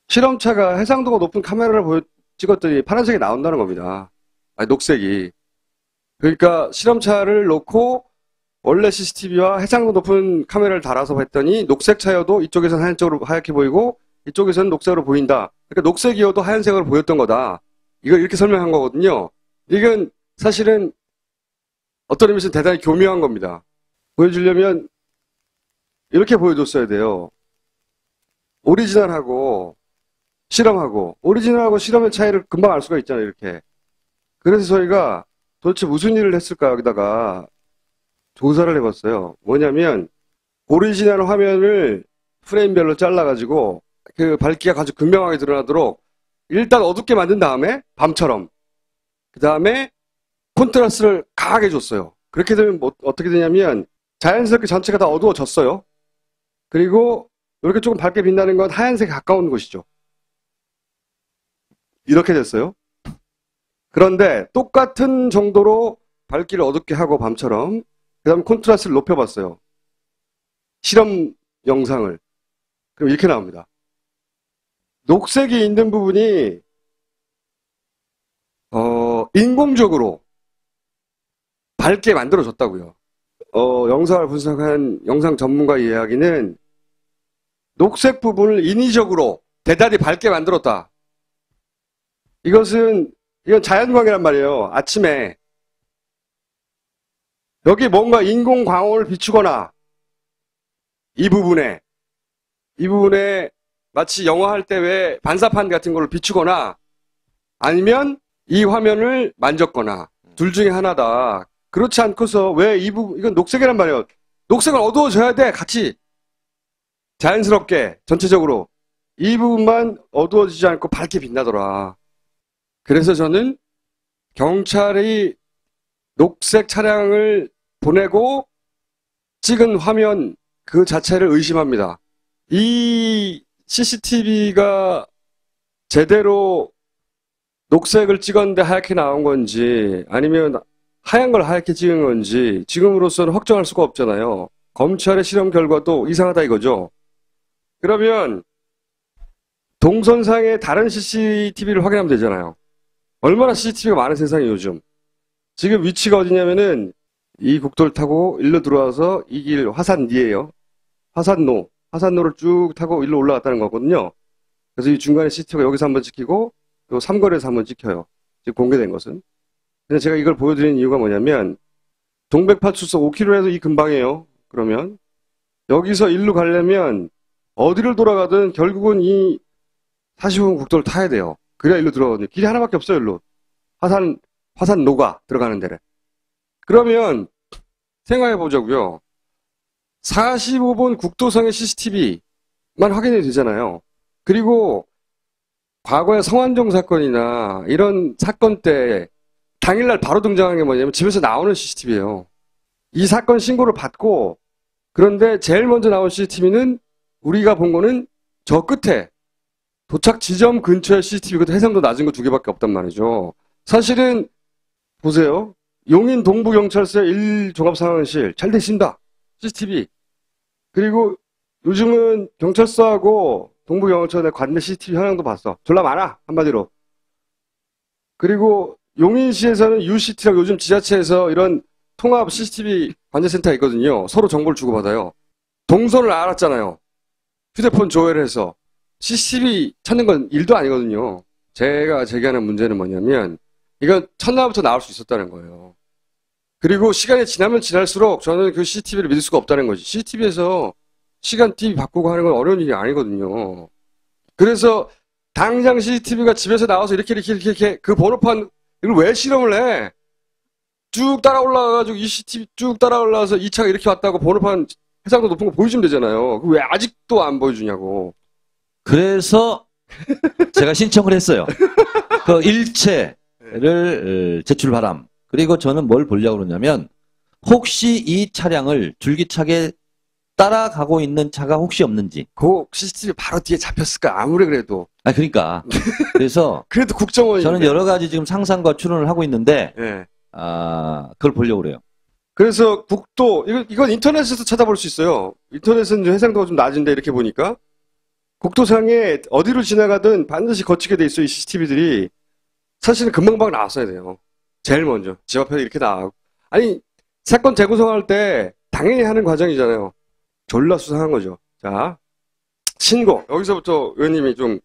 실험차가 해상도가 높은 카메라를 찍었더니 파란색이 나온다는 겁니다. 아니, 녹색이. 그러니까 실험차를 놓고 원래 CCTV와 해상도 높은 카메라를 달아서 봤더니 녹색 차여도 이쪽에서는 하얗게 보이고 이쪽에서는 녹색으로 보인다. 그러니까 녹색이어도 하얀색으로 보였던 거다. 이걸 이렇게 설명한 거거든요. 이건 사실은 어떤 의미에서 대단히 교묘한 겁니다. 보여주려면 이렇게 보여줬어야 돼요. 오리지널하고 실험하고 오리지널하고 실험의 차이를 금방 알 수가 있잖아요. 이렇게. 그래서 저희가 도대체 무슨 일을 했을까 여기다가 조사를 해봤어요. 뭐냐면 오리지널 화면을 프레임별로 잘라가지고 그 밝기가 아주 극명하게 드러나도록 일단 어둡게 만든 다음에 밤처럼 그 다음에 콘트라스트를 강하게 줬어요. 그렇게 되면 어떻게 되냐면 자연스럽게 전체가 다 어두워졌어요. 그리고 이렇게 조금 밝게 빛나는 건 하얀색에 가까운 곳이죠. 이렇게 됐어요. 그런데 똑같은 정도로 밝기를 어둡게 하고 밤처럼 그 다음에 콘트라스트를 높여봤어요. 실험 영상을. 그럼 이렇게 나옵니다. 녹색이 있는 부분이 인공적으로 밝게 만들어졌다고요. 영상을 분석한 영상 전문가 이야기는 녹색 부분을 인위적으로 대단히 밝게 만들었다. 이건 자연광이란 말이에요. 아침에 여기 뭔가 인공 광원을 비추거나 이 부분에 마치 영화 할 때 왜 반사판 같은 걸 비추거나 아니면 이 화면을 만졌거나 둘 중에 하나다. 그렇지 않고서 왜 이건 녹색이란 말이에요. 녹색은 어두워져야 돼. 같이 자연스럽게 전체적으로 이 부분만 어두워지지 않고 밝게 빛나더라. 그래서 저는 경찰이 녹색 차량을 보내고 찍은 화면 그 자체를 의심합니다. 이 CCTV가 제대로 녹색을 찍었는데 하얗게 나온 건지 아니면 하얀 걸 하얗게 찍은 건지 지금으로서는 확정할 수가 없잖아요. 검찰의 실험 결과도 이상하다 이거죠. 그러면 동선상의 다른 CCTV를 확인하면 되잖아요. 얼마나 CCTV가 많은 세상이 요즘. 지금 위치가 어디냐면은 이 국도를 타고 일로 들어와서 이 길 화산리예요. 화산로를 쭉 타고 일로 올라갔다는 거거든요. 그래서 이 중간에 CCTV가 여기서 한번 찍히고 또 삼거리에서 한번 찍혀요. 지금 공개된 것은. 근데 제가 이걸 보여드리는 이유가 뭐냐면 동백파출소 5km에서 이 근방이에요. 그러면 여기서 일로 가려면 어디를 돌아가든 결국은 이 45분 국도를 타야 돼요. 그래야 일로 들어가거든요. 길이 하나밖에 없어요. 일로. 화산로가 들어가는 데를. 그러면 생각해 보자고요. 45번 국도상의 CCTV만 확인이 되잖아요. 그리고 과거의 성완종 사건이나 이런 사건 때 당일날 바로 등장한 게 뭐냐면 집에서 나오는 CCTV예요. 이 사건 신고를 받고 그런데 제일 먼저 나온 CCTV는 우리가 본 거는 저 끝에 도착 지점 근처의 CCTV, 그 해상도 낮은 거 2개밖에 없단 말이죠. 사실은 보세요. 용인 동부경찰서 1종합상황실 잘 되신다. CCTV. 그리고 요즘은 경찰서하고 동부경찰서의 관내 CCTV 현황도 봤어. 졸라 많아. 한마디로. 그리고 용인시에서는 UCT라고 요즘 지자체에서 이런 통합 CCTV 관제센터가 있거든요. 서로 정보를 주고받아요. 동선을 알았잖아요. 휴대폰 조회를 해서. CCTV 찾는 건 일도 아니거든요. 제가 제기하는 문제는 뭐냐면 이건 첫날부터 나올 수 있었다는 거예요. 그리고 시간이 지나면 지날수록 저는 그 CCTV를 믿을 수가 없다는 거지. CCTV에서 시간 TV 바꾸고 하는 건 어려운 일이 아니거든요. 그래서 당장 CCTV가 집에서 나와서 이렇게 그 번호판 이걸 왜 실험을 해? 쭉 따라 올라가가지고 이 CCTV 쭉 따라 올라가서 이 차가 이렇게 왔다고 번호판 해상도 높은 거 보여주면 되잖아요. 왜 아직도 안 보여주냐고. 그래서 제가 신청을 했어요. 그 일체를 제출 바람. 그리고 저는 뭘 보려고 그러냐면 혹시 이 차량을 줄기차게 따라가고 있는 차가 혹시 없는지. 그 CCTV 바로 뒤에 잡혔을까? 아무리 그래도. 아, 그러니까. 그래서 그래도 국정원이. 저는 여러 가지 지금 상상과 추론을 하고 있는데, 예. 그걸 보려고 그래요. 그래서 국도, 이건 인터넷에서 찾아볼 수 있어요. 인터넷은 해상도가 좀 낮은데 이렇게 보니까. 국도상에 어디로 지나가든 반드시 거치게 돼 있어요. 이 CCTV들이. 사실은 금방방 나왔어야 돼요. 제일 먼저. 집 앞에 이렇게 나가고. 아니, 사건 재구성할 때 당연히 하는 과정이잖아요. 졸라 수상한 거죠. 자, 신고. 여기서부터 의원님이 좀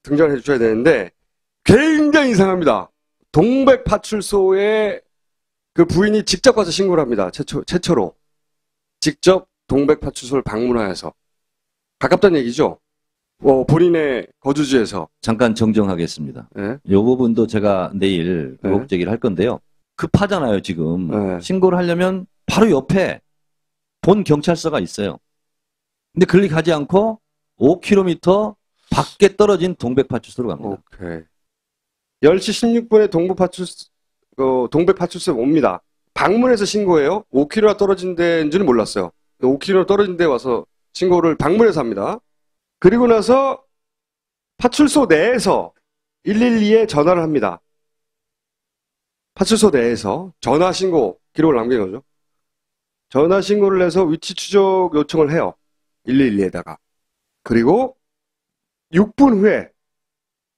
등장해 주셔야 되는데 굉장히 이상합니다. 동백파출소에 그 부인이 직접 가서 신고를 합니다. 최초로. 직접 동백파출소를 방문하여서. 가깝다는 얘기죠. 본인의 거주지에서. 잠깐 정정하겠습니다. 네. 이 부분도 제가 내일 의혹 제기를 할 건데요. 급하잖아요, 지금. 네. 신고를 하려면 바로 옆에 본 경찰서가 있어요. 근데 그리 가지 않고 5km 밖에 떨어진 동백파출소로 갑니다. 오케이. 10시 16분에 동백파출소에 옵니다. 방문해서 신고해요. 5km가 떨어진 데인지는 몰랐어요. 5km 떨어진 데 와서 신고를 방문해서 합니다. 그리고 나서 파출소 내에서 112에 전화를 합니다. 파출소 내에서 전화 신고 기록을 남긴 거죠. 전화 신고를 해서 위치 추적 요청을 해요. 112에다가. 그리고 6분 후에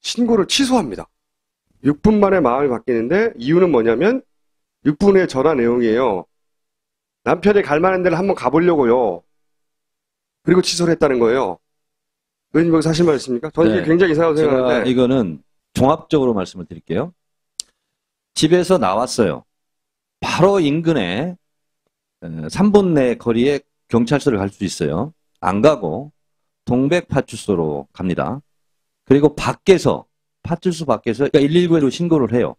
신고를 취소합니다. 6분 만에 마음이 바뀌는데 이유는 뭐냐면 6분 후에 전화 내용이에요. 남편이 갈 만한 데를 한번 가보려고요. 그리고 취소를 했다는 거예요. 의원님 여기 사실 말씀입니까? 저는 이게 굉장히 이상하다고 생각하는데. 이거는 종합적으로 말씀을 드릴게요. 집에서 나왔어요. 바로 인근에 3분 내 거리에 경찰서를 갈 수 있어요. 안 가고 동백파출소로 갑니다. 그리고 밖에서 파출소 밖에서 119로 신고를 해요.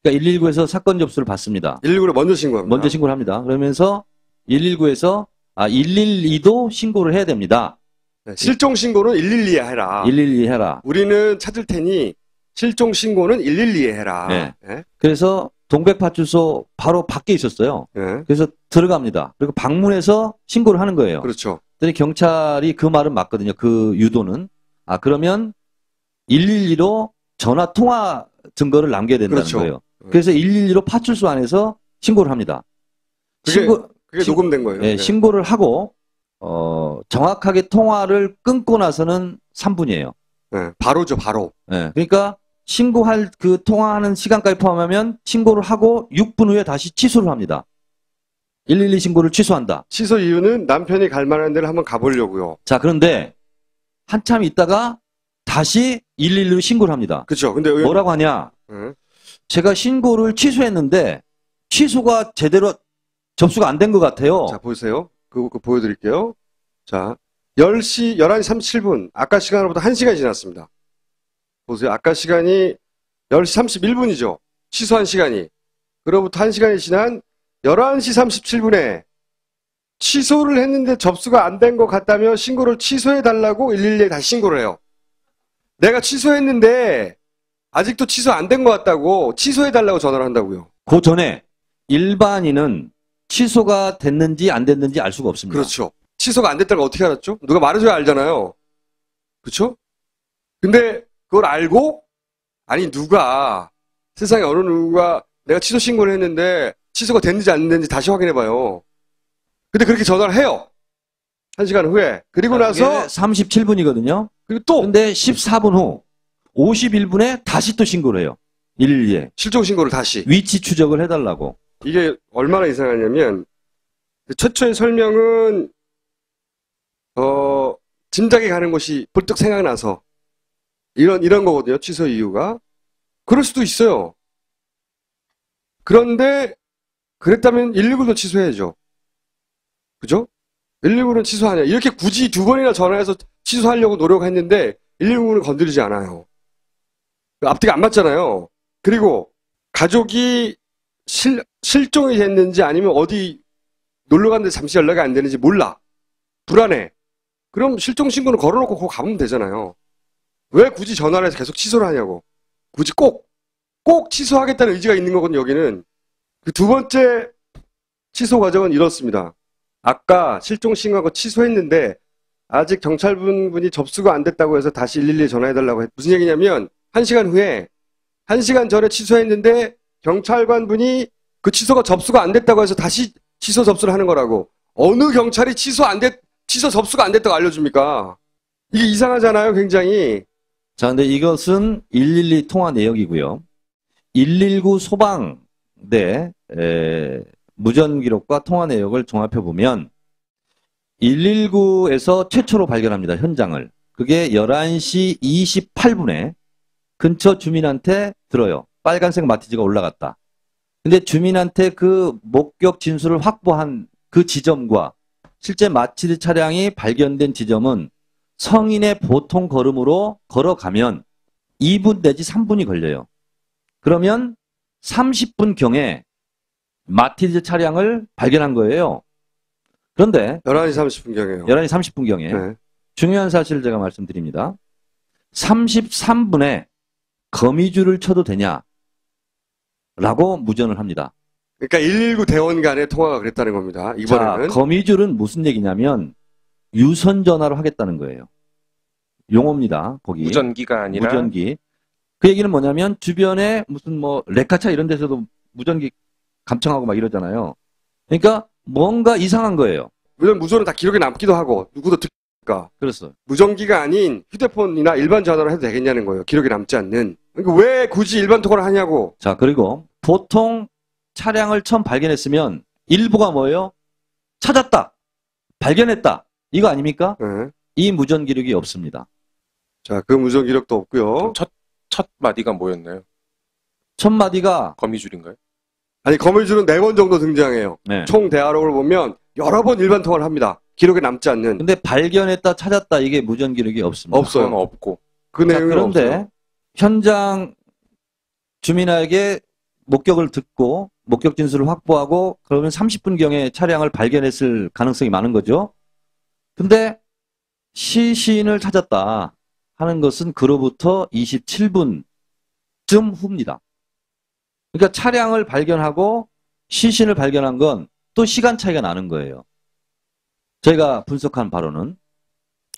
그러니까 119에서 사건 접수를 받습니다. 119를 먼저 신고합니다. 먼저 신고를 합니다. 그러면서 119에서 112도 신고를 해야 됩니다. 네, 실종 신고는 112에 해라. 112 해라. 우리는 찾을 테니 실종 신고는 112에 해라. 네. 네? 그래서 동백파출소 바로 밖에 있었어요. 네. 그래서 들어갑니다. 그리고 방문해서 신고를 하는 거예요. 그렇죠. 그랬더니 경찰이 그 말은 맞거든요. 그 유도는. 그러면 112로 전화 통화 증거를 남겨야 된다는 그렇죠. 거예요. 그래서 112로 파출소 안에서 신고를 합니다. 그게 녹음된 거예요. 네, 신고를 하고 정확하게 통화를 끊고 나서는 3분이에요. 네, 바로죠, 바로. 네, 그러니까 신고할 그 통화하는 시간까지 포함하면 신고를 하고 6분 후에 다시 취소를 합니다. 112 신고를 취소한다. 취소 이유는 남편이 갈 만한 데를 한번 가보려고요. 자, 그런데 한참 있다가 다시 112로 신고를 합니다. 그렇죠. 근데 뭐라고 하냐? 네. 제가 신고를 취소했는데 취소가 제대로 접수가 안 된 것 같아요. 자, 보세요. 그거 보여드릴게요. 자, 11시 37분. 아까 시간으로부터 1시간이 지났습니다. 보세요. 아까 시간이 10시 31분이죠. 취소한 시간이. 그로부터 1시간이 지난 11시 37분에 취소를 했는데 접수가 안 된 것 같다며 신고를 취소해달라고 112에 다시 신고를 해요. 내가 취소했는데 아직도 취소 안 된 것 같다고 취소해달라고 전화를 한다고요. 그 전에 일반인은 취소가 됐는지 안 됐는지 알 수가 없습니다. 그렇죠. 취소가 안 됐다는 걸 어떻게 알았죠? 누가 말해줘야 알잖아요. 그렇죠? 근데 그걸 알고 아니 누가 세상에 어느 누가 내가 취소 신고를 했는데 취소가 됐는지 안 됐는지 다시 확인해봐요. 근데 그렇게 전화를 해요. 1시간 후에. 그리고 나서 37분이거든요. 그리고 또 근데 14분 후 51분에 다시 또 신고를 해요. 112에. 실종 신고를 다시. 위치 추적을 해달라고. 이게 얼마나 이상하냐면 최초의 설명은 짐작이 가는 것이 벌떡 생각나서 이런 거거든요. 취소 이유가. 그럴 수도 있어요. 그런데 그랬다면 119도 취소해야죠. 그죠? 119는 취소하냐. 이렇게 굳이 두 번이나 전화해서 취소하려고 노력했는데 119는 건드리지 않아요. 앞뒤가 안 맞잖아요. 그리고 가족이 실종이 됐는지 아니면 어디 놀러 갔는데 잠시 연락이 안 되는지 몰라. 불안해. 그럼 실종 신고는 걸어놓고 그거 가면 되잖아요. 왜 굳이 전화를 해서 계속 취소를 하냐고. 굳이 꼭 취소하겠다는 의지가 있는 거거든요, 여기는. 그 두 번째 취소 과정은 이렇습니다. 아까 실종 신고하고 취소했는데 아직 경찰분이 접수가 안 됐다고 해서 다시 112에 전화해달라고 무슨 얘기냐면 1시간 후에 1시간 전에 취소했는데 경찰관분이 그 취소가 접수가 안 됐다고 해서 다시 취소 접수를 하는 거라고. 어느 경찰이 취소 접수가 안 됐다고 알려줍니까? 이게 이상하잖아요, 굉장히. 자, 근데 이것은 112 통화 내역이고요. 119 소방대 무전 기록과 통화 내역을 종합해 보면 119에서 최초로 발견합니다. 현장을. 그게 11시 28분에 근처 주민한테 들어요. 빨간색 마티즈가 올라갔다. 근데 주민한테 그 목격 진술을 확보한 그 지점과 실제 마티즈 차량이 발견된 지점은 성인의 보통 걸음으로 걸어가면 2분 내지 3분이 걸려요. 그러면 30분경에 마티즈 차량을 발견한 거예요. 그런데 11시 30분경에요. 11시 30분경에 네. 중요한 사실을 제가 말씀드립니다. 33분에 거미줄을 쳐도 되냐? 라고 무전을 합니다. 그러니까 119 대원 간의 통화가 그랬다는 겁니다. 이번에는. 자, 거미줄은 무슨 얘기냐면 유선 전화로 하겠다는 거예요. 용어입니다. 거기. 무전기가 아니라 무전기. 그 얘기는 뭐냐면 주변에 무슨 뭐 레카차 이런 데서도 무전기 감청하고 막 이러잖아요. 그러니까 뭔가 이상한 거예요. 물론 무전은 다 기록에 남기도 하고 누구도 듣니까. 그렇죠. 무전기가 아닌 휴대폰이나 일반 전화로 해도 되겠냐는 거예요. 기록에 남지 않는. 그러니까 왜 굳이 일반 통화를 하냐고. 자, 그리고 보통 차량을 처음 발견했으면 일부가 뭐예요? 찾았다. 발견했다. 이거 아닙니까? 네. 이 무전 기록이 없습니다. 자, 그 무전 기록도 없고요. 첫 마디가 뭐였나요? 첫 마디가 거미줄인가요? 아니, 거미줄은 4번 정도 등장해요. 네. 총 대화록을 보면 여러 번 일반 통화를 합니다. 기록에 남지 않는. 근데 발견했다, 찾았다 이게 무전 기록이 없습니다. 없어요. 그건 없고. 그 자, 내용은 그런데 없어요. 현장 주민에게 목격을 듣고 목격 진술을 확보하고 그러면 30분경에 차량을 발견했을 가능성이 많은 거죠. 근데 시신을 찾았다 하는 것은 그로부터 27분쯤 후입니다. 그러니까 차량을 발견하고 시신을 발견한 건 또 시간 차이가 나는 거예요. 저희가 분석한 바로는.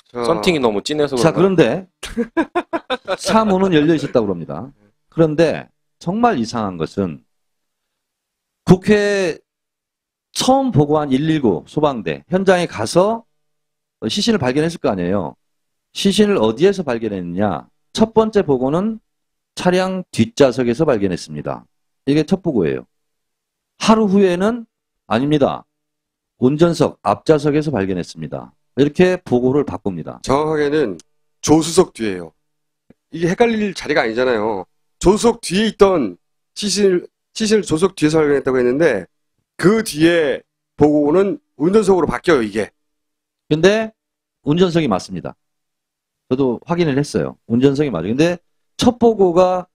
자, 썬팅이 너무 진해서 자, 그런가요? 그런데 사문은 열려 있었다고 합니다. 그런데 정말 이상한 것은 국회 처음 보고한 119 소방대 현장에 가서 시신을 발견했을 거 아니에요. 시신을 어디에서 발견했느냐? 첫 번째 보고는 차량 뒷좌석에서 발견했습니다. 이게 첫 보고예요. 하루 후에는 아닙니다. 운전석 앞좌석에서 발견했습니다. 이렇게 보고를 바꿉니다. 정확하게는 조수석 뒤에요. 이게 헷갈릴 자리가 아니잖아요. 조수석 뒤에 있던 시신을 조수석 뒤에서 발견했다고 했는데 그 뒤에 보고는 운전석으로 바뀌어요, 이게. 근데 운전석이 맞습니다. 저도 확인을 했어요. 운전석이 맞아요. 근데 첫 보고가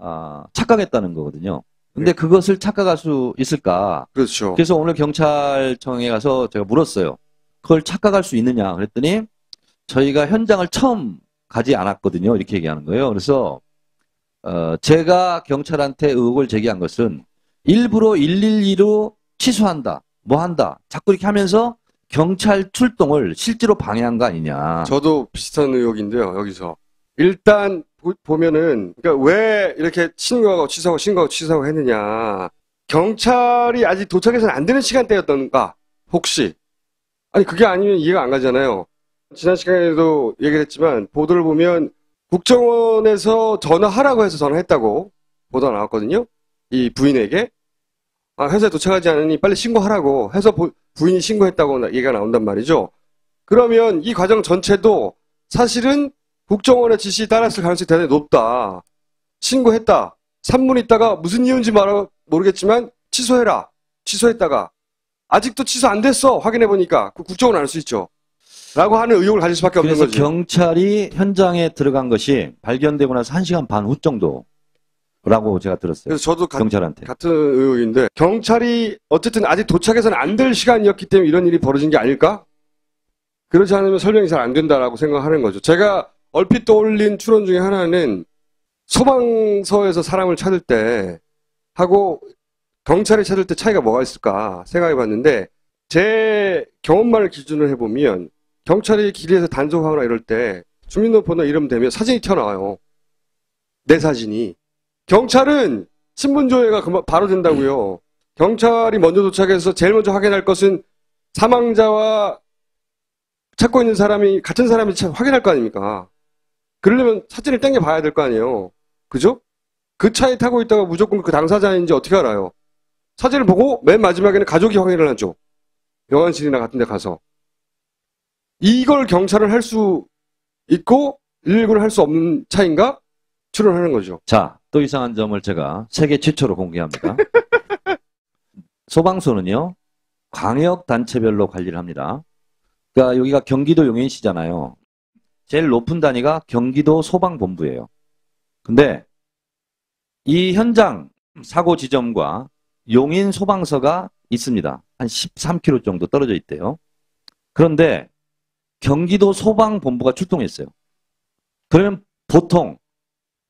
착각했다는 거거든요. 근데 그것을 착각할 수 있을까? 그렇죠. 그래서 오늘 경찰청에 가서 제가 물었어요. 그걸 착각할 수 있느냐? 그랬더니 저희가 현장을 처음 가지 않았거든요. 이렇게 얘기하는 거예요. 그래서 제가 경찰한테 의혹을 제기한 것은 일부러 112로 취소한다, 뭐 한다, 자꾸 이렇게 하면서 경찰 출동을 실제로 방해한 거 아니냐. 저도 비슷한 의혹인데요. 여기서 일단 보면은 그러니까 왜 이렇게 신고하고 취소하고 신고하고 취소하고 했느냐. 경찰이 아직 도착해서는 안 되는 시간대였던가 혹시. 아니 그게 아니면 이해가 안 가잖아요. 지난 시간에도 얘기를 했지만 보도를 보면 국정원에서 전화하라고 해서 전화했다고 보도가 나왔거든요. 이 부인에게. 회사에 도착하지 않으니 빨리 신고하라고 해서 부인이 신고했다고 얘기가 나온단 말이죠. 그러면 이 과정 전체도 사실은 국정원의 지시에 따랐을 가능성이 대단히 높다. 신고했다. 3분 있다가 무슨 이유인지 모르겠지만 취소해라. 취소했다가 아직도 취소 안 됐어. 확인해보니까 국정원 알 수 있죠. 라고 하는 의혹을 가질 수밖에 없는 그래서 거지. 경찰이 현장에 들어간 것이 발견되고 나서 1시간 반 후 정도라고 제가 들었어요. 그래서 저도 경찰한테. 같은 의혹인데 경찰이 어쨌든 아직 도착해서는 안 될 시간이었기 때문에 이런 일이 벌어진 게 아닐까? 그렇지 않으면 설명이 잘 안 된다라고 생각하는 거죠. 제가 얼핏 떠올린 추론 중에 하나는 소방서에서 사람을 찾을 때 하고 경찰이 찾을 때 차이가 뭐가 있을까 생각해 봤는데 제 경험만을 기준으로 해보면 경찰이 길에서 단속하거나 이럴 때 주민등록번호 이름 대면 사진이 튀어나와요. 내 사진이. 경찰은 신분조회가 바로 된다고요. 경찰이 먼저 도착해서 제일 먼저 확인할 것은 사망자와 찾고 있는 사람이 같은 사람인지 확인할 거 아닙니까? 그러려면 사진을 땡겨 봐야 될 거 아니에요. 그죠? 그 차에 타고 있다가 무조건 그 당사자인지 어떻게 알아요? 사진을 보고 맨 마지막에는 가족이 확인을 하죠. 병원실이나 같은 데 가서. 이걸 경찰은 할 수 있고 119를 할 수 없는 차인가? 추론하는 거죠. 자, 또 이상한 점을 제가 세계 최초로 공개합니다. 소방서는요, 광역단체별로 관리를 합니다. 그러니까 여기가 경기도 용인시잖아요. 제일 높은 단위가 경기도 소방본부예요. 근데 이 현장 사고 지점과 용인 소방서가 있습니다. 한 13km 정도 떨어져 있대요. 그런데 경기도 소방본부가 출동했어요. 그러면 보통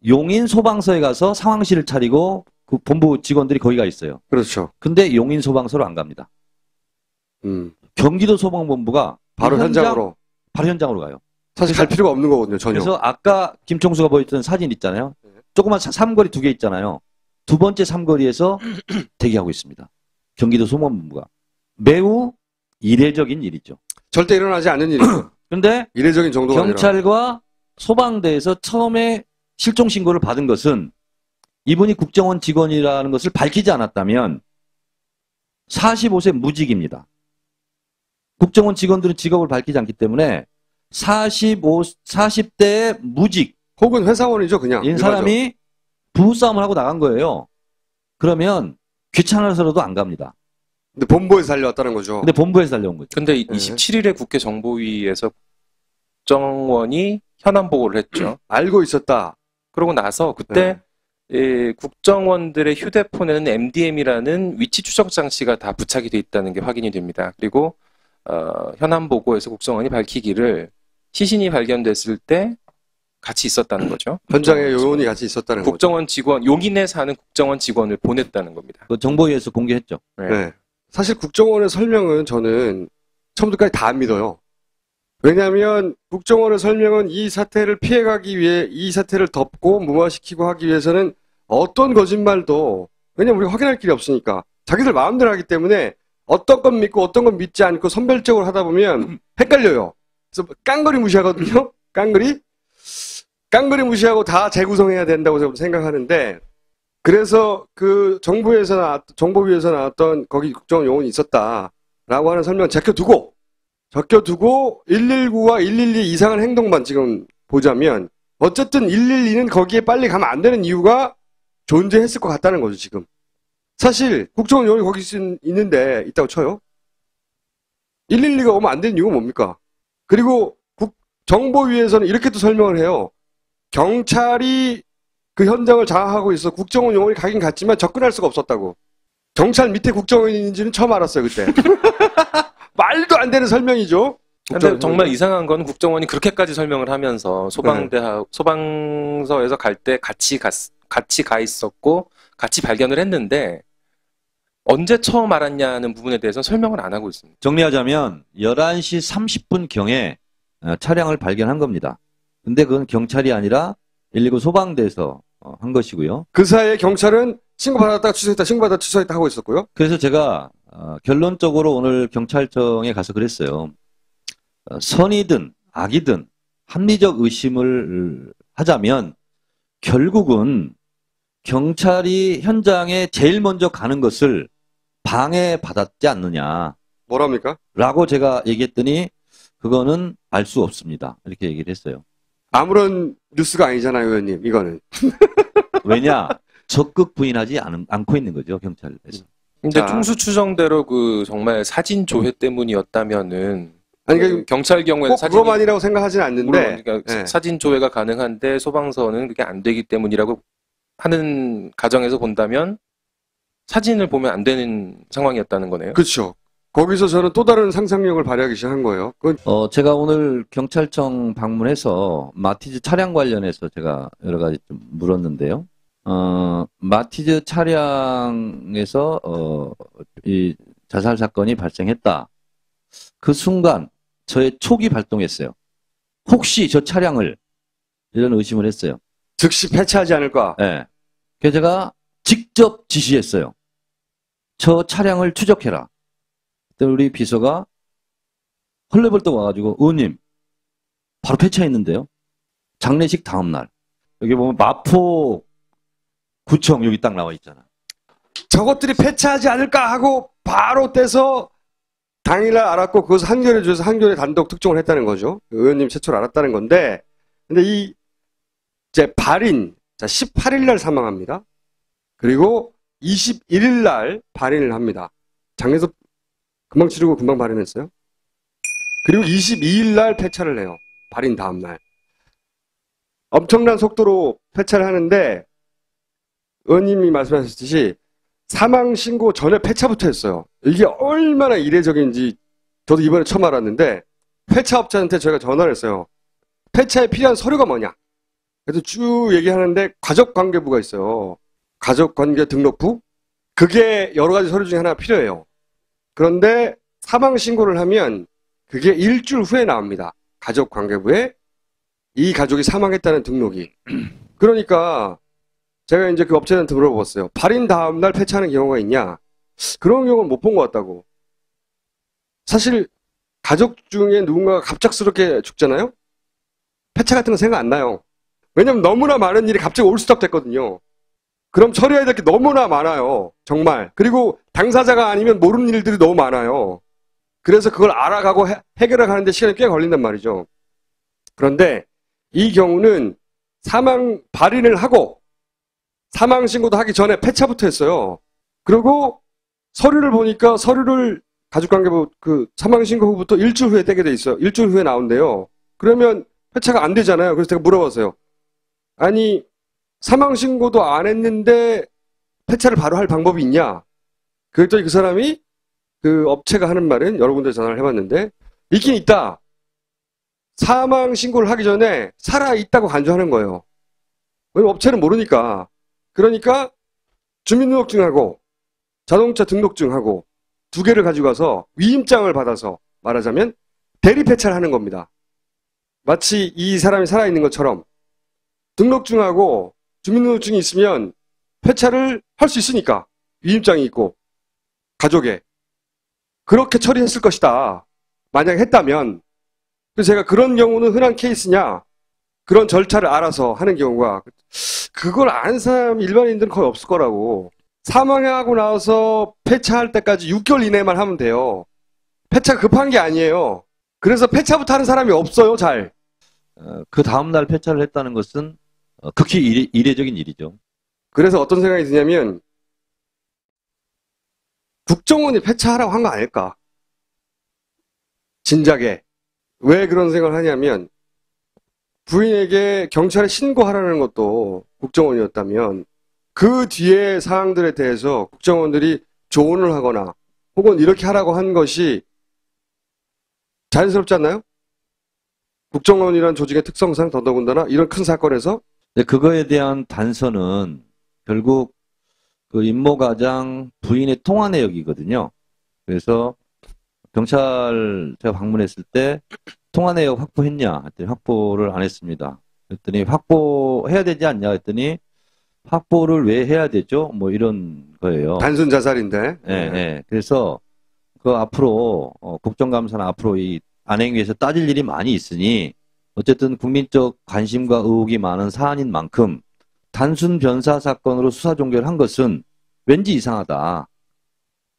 용인 소방서에 가서 상황실을 차리고 그 본부 직원들이 거기 가 있어요. 그렇죠. 근데 용인 소방서로 안 갑니다. 경기도 소방본부가 바로 현장으로. 바로 현장으로 가요. 사실 갈 필요가 없는 거거든요, 전혀. 그래서 아까 김총수가 보여줬던 사진 있잖아요. 조그만 삼거리 2개 있잖아요. 두 번째 삼거리에서 대기하고 있습니다. 경기도 소방본부가. 매우 이례적인 일이죠. 절대 일어나지 않는 일이죠. 그런데 이례적인 정도가 아니라. 경찰과 소방대에서 처음에 실종 신고를 받은 것은 이분이 국정원 직원이라는 것을 밝히지 않았다면 45세 무직입니다. 국정원 직원들은 직업을 밝히지 않기 때문에 40대 무직 혹은 회사원이죠, 그냥. 이 사람이 부부싸움을 하고 나간 거예요. 그러면 귀찮아서라도 안 갑니다. 근데 본부에서 달려왔다는 거죠. 근데 본부에서 달려온 거죠. 근데 27일에 국회 정보위에서 국정원이 현안 보고를 했죠. 알고 있었다. 그러고 나서 그때 국정원들의 휴대폰에는 MDM이라는 위치 추적 장치가 다 부착이 돼 있다는 게 확인이 됩니다. 그리고 현안 보고에서 국정원이 밝히기를 시신이 발견됐을 때 같이 있었다는 거죠. 현장에 요원이 같이 있었다는 거죠. 국정원 직원, 용인에 사는 국정원 직원을 보냈다는 겁니다. 그 정보위에서 공개했죠. 네. 사실 국정원의 설명은 저는 처음부터까지 다 안 믿어요. 왜냐하면 국정원의 설명은 이 사태를 피해가기 위해 이 사태를 덮고 무마시키고 하기 위해서는 어떤 거짓말도 왜냐면 우리가 확인할 길이 없으니까 자기들 마음대로 하기 때문에 어떤 건 믿고 어떤 건 믿지 않고 선별적으로 하다 보면 헷갈려요. 그래서 깡그리 무시하거든요. 깡그리 무시하고 다 재구성해야 된다고 저는 생각하는데 그래서 그 정보위에서 나왔던 거기 국정원 요원이 있었다라고 하는 설명을 제껴두고 119와 112 이상한 행동만 지금 보자면 어쨌든 112는 거기에 빨리 가면 안 되는 이유가 존재했을 것 같다는 거죠, 지금. 사실 국정원 요원이 거기 있는데 있다고 쳐요. 112가 오면 안 되는 이유가 뭡니까? 그리고 정보위에서는 이렇게 또 설명을 해요. 경찰이 그 현장을 장악하고 있어. 국정원 요원이 가긴 갔지만 접근할 수가 없었다고. 경찰 밑에 국정원인지는 처음 알았어요, 그때. 말도 안 되는 설명이죠. 근데 정말 이상한 건 국정원이 그렇게까지 설명을 하면서 소방서에서 갈 때 같이 가 있었고 같이 발견을 했는데 언제 처음 알았냐는 부분에 대해서 설명을 안 하고 있습니다. 정리하자면 11시 30분경에 차량을 발견한 겁니다. 근데 그건 경찰이 아니라 119 소방대에서 한 것이고요. 그 사이에 경찰은 신고받았다가 취소했다, 신고받았다가 취소했다 하고 있었고요. 그래서 제가 결론적으로 오늘 경찰청에 가서 그랬어요. 선이든 악이든 합리적 의심을 하자면 결국은 경찰이 현장에 제일 먼저 가는 것을 방해받았지 않느냐. 뭐랍니까? 라고 제가 얘기했더니 그거는 알 수 없습니다. 이렇게 얘기를 했어요. 아무런 뉴스가 아니잖아요, 의원님. 이거는. 왜냐? 적극 부인하지 않고 있는 거죠, 경찰에서. 근데 자. 총수 추정대로 그 정말 사진 조회 때문이었다면은 아니, 그러니까 경찰 경우에는 꼭 그것만이라고 생각하진 않는데. 물론 그러니까 네. 사진 조회가 가능한데 소방서는 그게 안 되기 때문이라고 하는 가정에서 본다면 사진을 보면 안 되는 상황이었다는 거네요. 그렇죠. 거기서 저는 또 다른 상상력을 발휘하기 시작한 거예요. 그건 제가 오늘 경찰청 방문해서 마티즈 차량 관련해서 제가 여러 가지 좀 물었는데요. 마티즈 차량에서 이 자살 사건이 발생했다. 그 순간 저의 촉이 발동했어요. 혹시 저 차량을 이런 의심을 했어요. 즉시 폐차하지 않을까. 네. 그래서 제가 직접 지시했어요. 저 차량을 추적해라. 그때 우리 비서가 헐레벌떡 와가지고 의원님 바로 폐차했는데요. 장례식 다음날 여기 보면 마포구청 여기 딱 나와 있잖아. 저것들이 폐차하지 않을까 하고 바로 떼서 당일날 알았고 그것을 한겨레 주에서 한겨레 단독 특종을 했다는 거죠. 의원님 최초로 알았다는 건데, 근데 이 이제 발인, 자 18일 날 사망합니다. 그리고 21일 날 발인을 합니다. 장에서 금방 치르고 금방 발인했어요. 그리고 22일 날 폐차를 해요. 발인 다음 날. 엄청난 속도로 폐차를 하는데 의원님이 말씀하셨듯이 사망 신고 전에 폐차부터 했어요. 이게 얼마나 이례적인지 저도 이번에 처음 알았는데 폐차업자한테 저희가 전화를 했어요. 폐차에 필요한 서류가 뭐냐? 그래서 쭉 얘기하는데 가족관계부가 있어요. 가족관계 등록부? 그게 여러 가지 서류 중에 하나 필요해요. 그런데 사망 신고를 하면 그게 일주일 후에 나옵니다. 가족관계부에 이 가족이 사망했다는 등록이. 그러니까 제가 이제 그 업체한테 물어봤어요. 발인 다음 날 폐차하는 경우가 있냐? 그런 경우는 못 본 것 같다고. 사실 가족 중에 누군가가 갑작스럽게 죽잖아요? 폐차 같은 거 생각 안 나요. 왜냐면 너무나 많은 일이 갑자기 올스톱 됐거든요. 그럼 처리해야 될 게 너무나 많아요. 정말. 그리고 당사자가 아니면 모르는 일들이 너무 많아요. 그래서 그걸 알아가고 해결해 가는데 시간이 꽤 걸린단 말이죠. 그런데 이 경우는 사망 발인을 하고 사망 신고도 하기 전에 폐차부터 했어요. 그리고 서류를 보니까 서류를 가족관계부 그 사망 신고 후부터 일주일 후에 떼게 돼 있어요. 일주일 후에 나온대요. 그러면 폐차가 안 되잖아요. 그래서 제가 물어봤어요. 아니 사망 신고도 안 했는데 폐차를 바로 할 방법이 있냐? 그랬더니 그 사람이 그 업체가 하는 말은 여러 군데 전화를 해봤는데 있긴 있다. 사망 신고를 하기 전에 살아 있다고 간주하는 거예요. 왜냐면 업체는 모르니까. 그러니까 주민등록증하고 자동차 등록증하고 두 개를 가지고 가서 위임장을 받아서 말하자면 대리 폐차를 하는 겁니다. 마치 이 사람이 살아있는 것처럼 등록증하고 주민등록증이 있으면 폐차를 할 수 있으니까 위임장이 있고 가족에 그렇게 처리했을 것이다. 만약에 했다면. 그래서 제가 그런 경우는 흔한 케이스냐 그런 절차를 알아서 하는 경우가 그걸 아는 사람 일반인들은 거의 없을 거라고. 사망하고 나서 폐차할 때까지 6개월 이내만 하면 돼요. 폐차가 급한 게 아니에요. 그래서 폐차부터 하는 사람이 없어요. 잘. 그 다음날 폐차를 했다는 것은 극히 이례적인 일이죠. 그래서 어떤 생각이 드냐면 국정원이 폐차하라고 한 거 아닐까? 진작에. 왜 그런 생각을 하냐면 부인에게 경찰에 신고하라는 것도 국정원이었다면 그 뒤에 사항들에 대해서 국정원들이 조언을 하거나 혹은 이렇게 하라고 한 것이 자연스럽지 않나요? 국정원이라는 조직의 특성상 더더군다나 이런 큰 사건에서 근데 그거에 대한 단서는 결국 그 임모과장 부인의 통화 내역이거든요. 그래서 경찰 제가 방문했을 때 통화 내역 확보했냐 했더니 확보를 안 했습니다. 그랬더니 확보해야 되지 않냐 했더니 확보를 왜 해야 되죠? 뭐 이런 거예요. 단순 자살인데. 네, 네. 그래서 그 앞으로 국정감사는 앞으로 이 안행위에서 따질 일이 많이 있으니 어쨌든 국민적 관심과 의혹이 많은 사안인 만큼 단순 변사 사건으로 수사 종결한 것은 왠지 이상하다.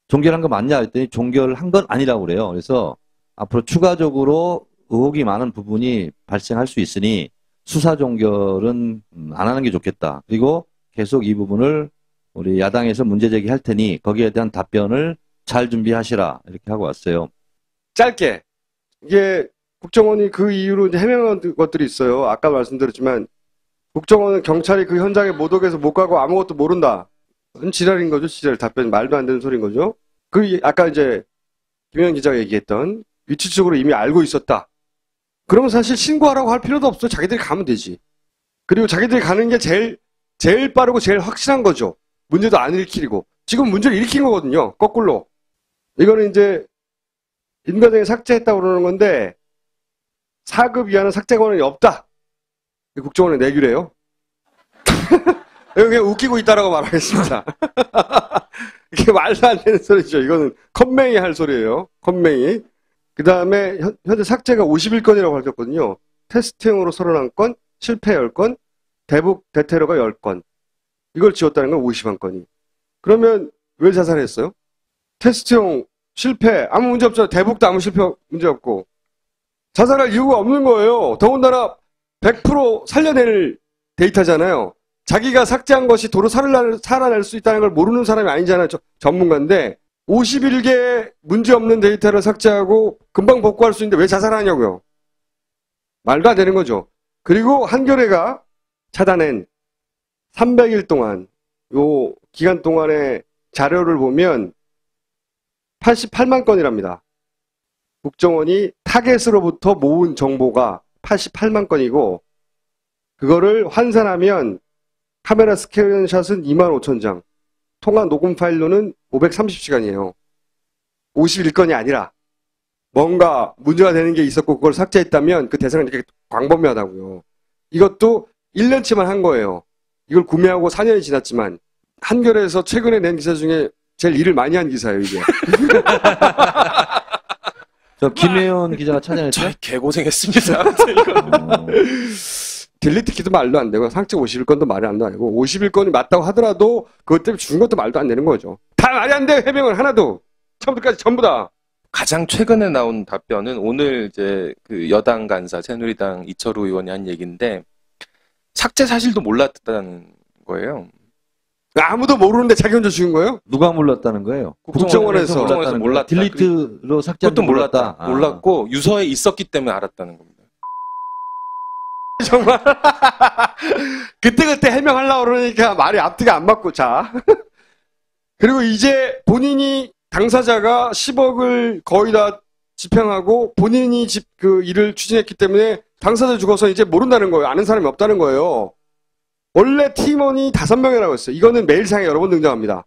종결한 거 맞냐 했더니 종결한 건 아니라고 그래요. 그래서 앞으로 추가적으로 의혹이 많은 부분이 발생할 수 있으니 수사 종결은 안 하는 게 좋겠다. 그리고 계속 이 부분을 우리 야당에서 문제 제기할 테니 거기에 대한 답변을 잘 준비하시라 이렇게 하고 왔어요. 짧게 이게 국정원이 그 이후로 이제 해명한 것들이 있어요. 아까 말씀드렸지만 국정원은 경찰이 그 현장에 못 오게 해서 못 가고 아무것도 모른다. 지랄인 거죠. 지랄 답변 말도 안 되는 소리인 거죠. 그 아까 이제 김영현 기자가 얘기했던 위치적으로 이미 알고 있었다. 그러면 사실 신고하라고 할 필요도 없어. 자기들이 가면 되지. 그리고 자기들이 가는 게 제일 빠르고 제일 확실한 거죠. 문제도 안 일으키고. 지금 문제를 일으킨 거거든요. 거꾸로. 이거는 이제 임과장이 삭제했다고 그러는 건데 4급 이하는 삭제 권한이 없다. 국정원에 내규래요. 그냥 웃기고 있다라고 말하겠습니다. 이게 말도 안 되는 소리죠. 이거는 컴맹이 할 소리예요. 컴맹이. 그 다음에 현재 삭제가 51건이라고 밝혔거든요. 테스트형으로 31건, 실패 10건, 대북 대테러가 10건. 이걸 지웠다는 건 51건이. 그러면 왜 자살했어요? 테스트형 실패 아무 문제 없잖아요. 대북도 아무 실패 문제 없고. 자살할 이유가 없는 거예요. 더군다나 100% 살려낼 데이터잖아요. 자기가 삭제한 것이 도로 살아날 수 있다는 걸 모르는 사람이 아니잖아요. 전문가인데 51개 문제없는 데이터를 삭제하고 금방 복구할 수 있는데 왜 자살하냐고요. 말도 안 되는 거죠. 그리고 한겨레가 찾아낸 300일 동안 요 기간 동안의 자료를 보면 88만 건이랍니다. 국정원이 타겟으로부터 모은 정보가 88만 건이고 그거를 환산하면 카메라 스크린샷은 25,000장, 통화 녹음 파일로는 530시간이에요. 51건이 아니라 뭔가 문제가 되는 게 있었고 그걸 삭제했다면 그 대상은 이렇게 광범위하다고요. 이것도 1년치만 한 거예요. 이걸 구매하고 4년이 지났지만 한겨레에서 최근에 낸 기사 중에 제일 일을 많이 한 기사예요, 이게. 저 김혜연 기자가 찾아냈죠? 저 개고생했습니다. 딜리트키도 말도 안 되고 삭제 51건도 말이 안 되고 51건이 맞다고 하더라도 그것 때문에 죽은 것도 말도 안 되는 거죠. 다 말이 안 돼. 해명은 하나도. 처음부터까지 전부 다. 가장 최근에 나온 답변은 오늘 이제 그 여당 간사 새누리당 이철우 의원이 한 얘기인데 삭제 사실도 몰랐다는 거예요. 아무도 모르는데 자기 혼자 죽은 거예요? 누가 몰랐다는 거예요? 국정원에서 몰랐다. 딜리트로 삭제한 그것도 몰랐다. 아. 몰랐고 유서에 있었기 때문에 알았다는 겁니다. 정말 그때 해명하려고 그러니까 말이 앞뒤가 안 맞고. 자 그리고 이제 본인이 당사자가 10억을 거의 다 집행하고 본인이 그 일을 추진했기 때문에 당사자 죽어서 이제 모른다는 거예요. 아는 사람이 없다는 거예요. 원래 팀원이 5명이라고 했어요. 이거는 메일상에 여러 번 등장합니다.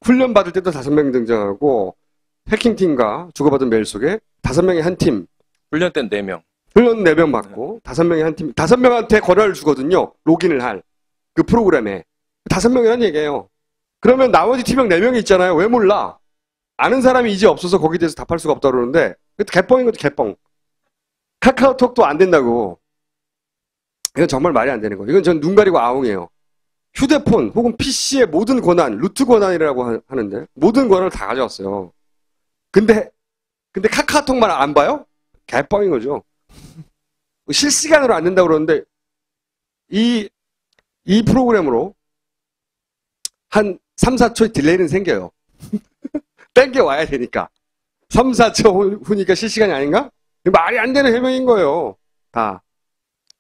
훈련 받을 때도 5명 등장하고 해킹팀과 주고받은 메일 속에 5명이 한 팀. 훈련 때는 4명. 훈련 4명 받고 5명이 한 팀. 5명한테 권한을 주거든요. 로그인을 할. 그 프로그램에. 5명이란 얘기예요. 그러면 나머지 팀원 4명이 있잖아요. 왜 몰라? 아는 사람이 이제 없어서 거기에 대해서 답할 수가 없다고 그러는데 개뻥인 것도 개뻥. 카카오톡도 안 된다고. 이건 정말 말이 안 되는 거예요. 이건 전 눈 가리고 아웅이에요. 휴대폰 혹은 PC의 모든 권한, 루트 권한이라고 하는데 모든 권한을 다 가져왔어요. 근데 카카오톡만 안 봐요? 개뻥인 거죠. 실시간으로 안 된다고 그러는데 이 프로그램으로 한 3, 4초의 딜레이는 생겨요. 땡겨 와야 되니까. 3, 4초 후니까 실시간이 아닌가? 말이 안 되는 해명인 거예요. 다.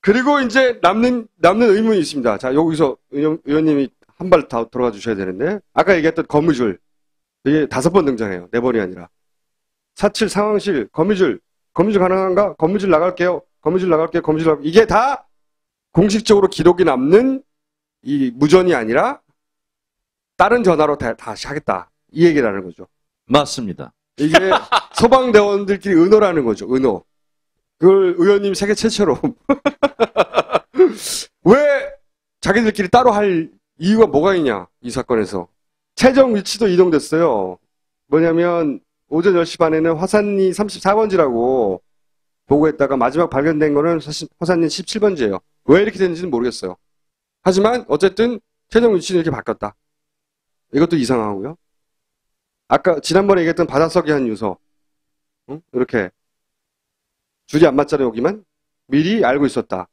그리고 이제 남는 의문이 있습니다. 자, 여기서 의원님이 한 발 더 들어가 주셔야 되는데, 아까 얘기했던 거미줄. 이게 5번 등장해요. 4번이 아니라. 4.7 상황실, 거미줄 가능한가? 거미줄 나갈게요. 이게 다 공식적으로 기록이 남는 이 무전이 아니라 다른 전화로 다시 하겠다. 이 얘기라는 거죠. 맞습니다. 이게 소방대원들끼리 은어라는 거죠. 은어. 그걸 의원님 세계 최초로. 왜 자기들끼리 따로 할 이유가 뭐가 있냐, 이 사건에서. 최종 위치도 이동됐어요. 뭐냐면 오전 10시 반에는 화산리 34번지라고 보고했다가 마지막 발견된 거는 사실 화산리 17번지예요. 왜 이렇게 됐는지는 모르겠어요. 하지만 어쨌든 최종 위치는 이렇게 바뀌었다. 이것도 이상하고요. 아까 지난번에 얘기했던 바닷속의 한 유서, 응? 이렇게 줄이 안 맞잖아요. 여기만 미리 알고 있었다.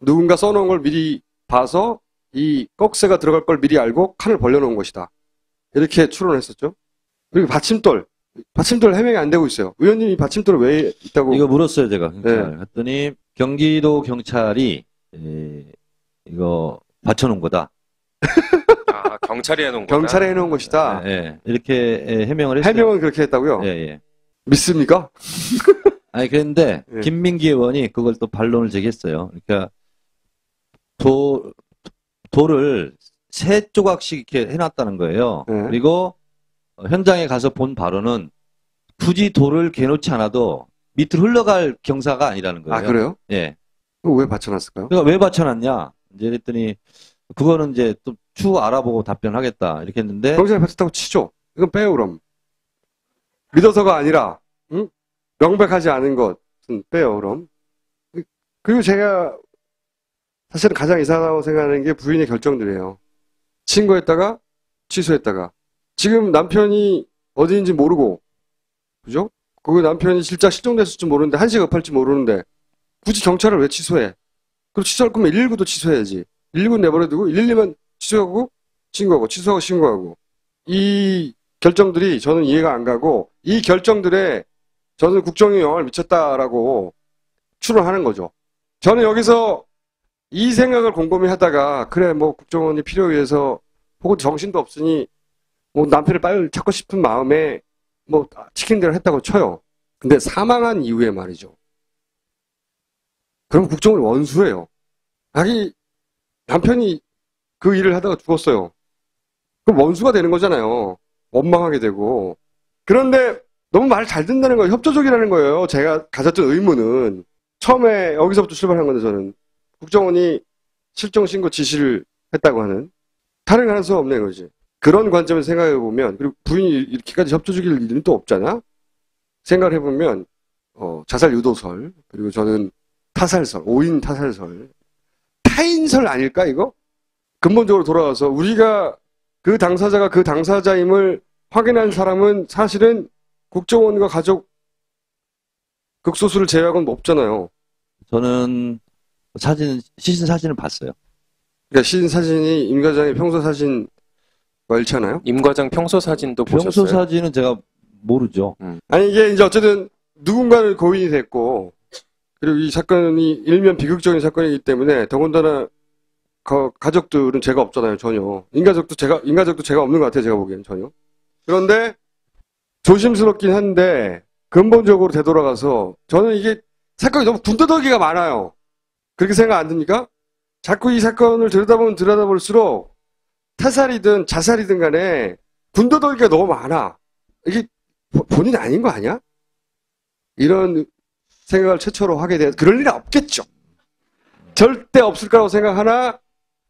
누군가 써놓은 걸 미리 봐서 이 꺽쇠가 들어갈 걸 미리 알고 칸을 벌려놓은 것이다. 이렇게 추론했었죠. 그리고 받침돌 해명이 안 되고 있어요. 의원님이 받침돌을 왜 있다고? 이거 물었어요, 제가. 네. 했더니 경기도 경찰이 이거 받쳐놓은 거다. 아, 경찰이 해놓은 거다. 경찰에 해놓은 것이다. 이렇게 해명을 했어요. 해명은 그렇게 했다고요? 예. 믿습니까? 아니 그런데 예. 김민기 의원이 그걸 또 반론을 제기했어요. 그러니까 돌을 3조각씩 이렇게 해놨다는 거예요. 예. 그리고 현장에 가서 본 바로는 굳이 돌을 개놓지 않아도 밑으로 흘러갈 경사가 아니라는 거예요. 아, 그래요? 예. 그거 왜 받쳐놨을까요? 그러니까 왜 받쳐놨냐? 이제 그랬더니 그거는 이제 또 추후 알아보고 답변하겠다 이렇게 했는데 경찰이 받쳤다고 치죠. 이건 빼요, 그럼. 믿어서가 아니라, 응? 명백하지 않은 것은 빼요, 그럼. 그리고 제가 사실은 가장 이상하다고 생각하는 게 부인의 결정들이에요. 신고했다가 취소했다가. 지금 남편이 어디인지 모르고, 그죠? 그 남편이 진짜 실종됐을지 모르는데, 한시가 급할지 모르는데, 굳이 경찰을 왜 취소해? 그럼 취소할 거면 119도 취소해야지. 119는 내버려두고, 112만 취소하고, 신고하고, 취소하고, 신고하고. 이 결정들이 저는 이해가 안 가고, 이 결정들에 저는 국정에 영향을 미쳤다라고 추론하는 거죠. 저는 여기서 이 생각을 곰곰이 하다가, 그래, 뭐, 국정원이 필요에 의해서, 혹은 정신도 없으니, 뭐, 남편을 빨리 찾고 싶은 마음에, 뭐, 시킨 대로 했다고 쳐요. 근데 사망한 이후에 말이죠. 그럼 국정원이 원수예요. 자기 남편이 그 일을 하다가 죽었어요. 그럼 원수가 되는 거잖아요. 원망하게 되고. 그런데 너무 말 잘 듣는다는 거예요. 협조적이라는 거예요. 제가 가졌던 의문은. 처음에 여기서부터 출발한 건데 저는. 국정원이 실종 신고 지시를 했다고 하는. 다른 가능성 없는 거지. 그런 관점에서 생각해 보면, 그리고 부인이 이렇게까지 협조적일 일은 또 없잖아? 생각을 해보면, 자살 유도설, 그리고 저는 타살설, 5인 타살설. 타인설 아닐까, 이거? 근본적으로 돌아와서 우리가 그 당사자가 그 당사자임을 확인한 사람은 사실은 국정원과 가족 극소수를 제외하고는 없잖아요. 저는 시신 사진을 봤어요. 그러니까 시신 사진이 임 과장의 평소 사진과 일치하나요? 임 과장 평소 사진도 평소 보셨어요? 사진은 제가 모르죠. 아니 이게 이제 어쨌든 누군가는 고인이 됐고 그리고 이 사건이 일면 비극적인 사건이기 때문에 더군다나 가족들은 죄가 없잖아요, 전혀. 인가족도 죄가 없는 것 같아요, 제가 보기엔 전혀. 그런데 조심스럽긴 한데 근본적으로 되돌아가서 저는 이게 사건이 너무 군더더기가 많아요. 그렇게 생각 안 듭니까? 자꾸 이 사건을 들여다볼수록 타살이든 자살이든 간에 군더더기가 너무 많아. 이게 본인 아닌 거 아니야? 이런 생각을 최초로 하게 돼. 그럴 일은 없겠죠. 절대 없을 거라고 생각하나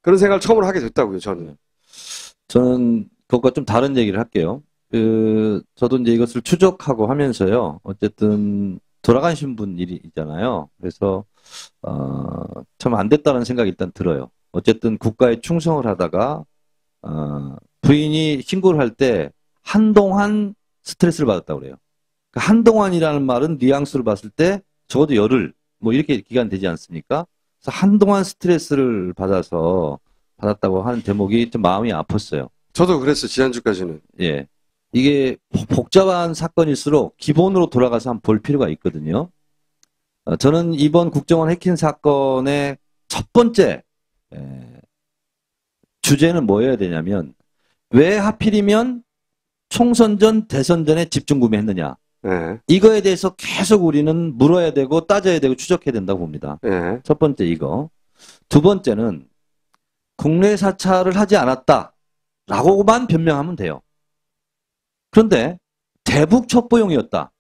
그런 생각을 처음으로 하게 됐다고요, 저는. 저는 그것과 좀 다른 얘기를 할게요. 저도 이제 이것을 추적하고 하면서요. 어쨌든 돌아가신 분 일이 있잖아요. 그래서 참 안 됐다는 생각이 일단 들어요. 어쨌든 국가에 충성을 하다가 부인이 신고를 할 때 한동안 스트레스를 받았다고 그래요. 그러니까 한동안이라는 말은 뉘앙스를 봤을 때 적어도 열흘 뭐 이렇게 기간 되지 않습니까? 그래서 한동안 스트레스를 받았다고 하는 대목이 좀 마음이 아팠어요. 저도 그랬어요, 지난주까지는. 예. 이게 복잡한 사건일수록 기본으로 돌아가서 한번 볼 필요가 있거든요. 저는 이번 국정원 해킹 사건의 첫 번째 주제는 뭐여야 되냐면 왜 하필이면 총선 전 대선 전에 집중 구매했느냐. 예. 이거에 대해서 계속 우리는 물어야 되고 따져야 되고 추적해야 된다고 봅니다. 예. 첫 번째 이거. 두 번째는 국내 사찰을 하지 않았다라고만 변명하면 돼요. 그런데 대북 첩보용이었다.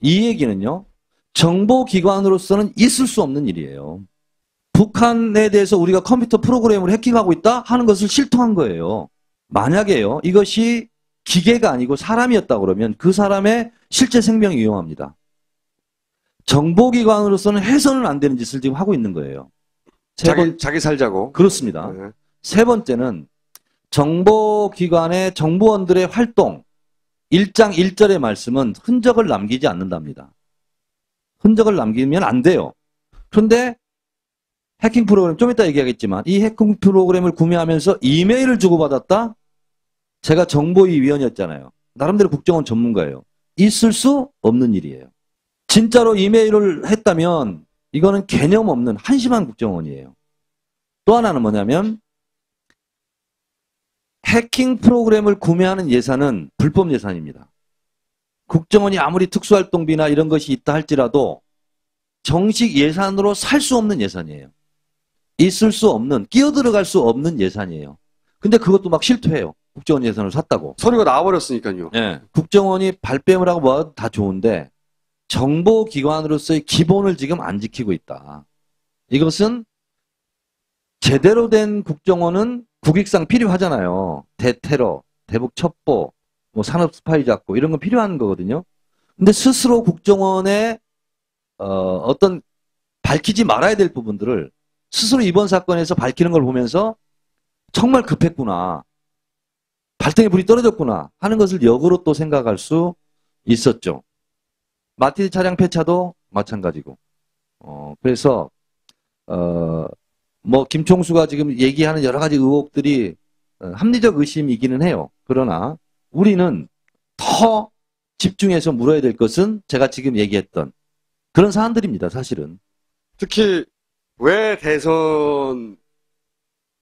이 얘기는요. 정보기관으로서는 있을 수 없는 일이에요. 북한에 대해서 우리가 컴퓨터 프로그램을 해킹하고 있다 하는 것을 실토한 거예요. 만약에요. 이것이 기계가 아니고 사람이었다 그러면 그 사람의 실제 생명이 위험합니다. 정보기관으로서는 해서는 안 되는 짓을 지금 하고 있는 거예요. 자기 살자고. 그렇습니다. 예. 세 번째는 정보기관의 정보원들의 활동 1장 1절의 말씀은 흔적을 남기지 않는답니다. 흔적을 남기면 안 돼요. 그런데 해킹 프로그램 좀 이따 얘기하겠지만 이 해킹 프로그램을 구매하면서 이메일을 주고받았다? 제가 정보위 위원이었잖아요. 나름대로 국정원 전문가예요. 있을 수 없는 일이에요. 진짜로 이메일을 했다면 이거는 개념 없는 한심한 국정원이에요. 또 하나는 뭐냐면 해킹 프로그램을 구매하는 예산은 불법 예산입니다. 국정원이 아무리 특수활동비나 이런 것이 있다 할지라도 정식 예산으로 살 수 없는 예산이에요. 있을 수 없는, 끼어들어갈 수 없는 예산이에요. 근데 그것도 막 실토해요. 국정원 예산을 샀다고. 서류가 나와버렸으니까요. 예. 국정원이 발뺌을 하고 뭐 다 좋은데 정보기관으로서의 기본을 지금 안 지키고 있다. 이것은 제대로 된 국정원은 국익상 필요하잖아요. 대테러, 대북 첩보, 뭐 산업 스파이 잡고 이런 건 필요한 거거든요. 근데 스스로 국정원의 어떤 밝히지 말아야 될 부분들을 스스로 이번 사건에서 밝히는 걸 보면서 정말 급했구나. 발등에 불이 떨어졌구나 하는 것을 역으로 또 생각할 수 있었죠. 마티즈 차량 폐차도 마찬가지고. 그래서 뭐 김총수가 지금 얘기하는 여러 가지 의혹들이 합리적 의심이기는 해요. 그러나 우리는 더 집중해서 물어야 될 것은 제가 지금 얘기했던 그런 사안들입니다. 사실은. 특히 왜 대선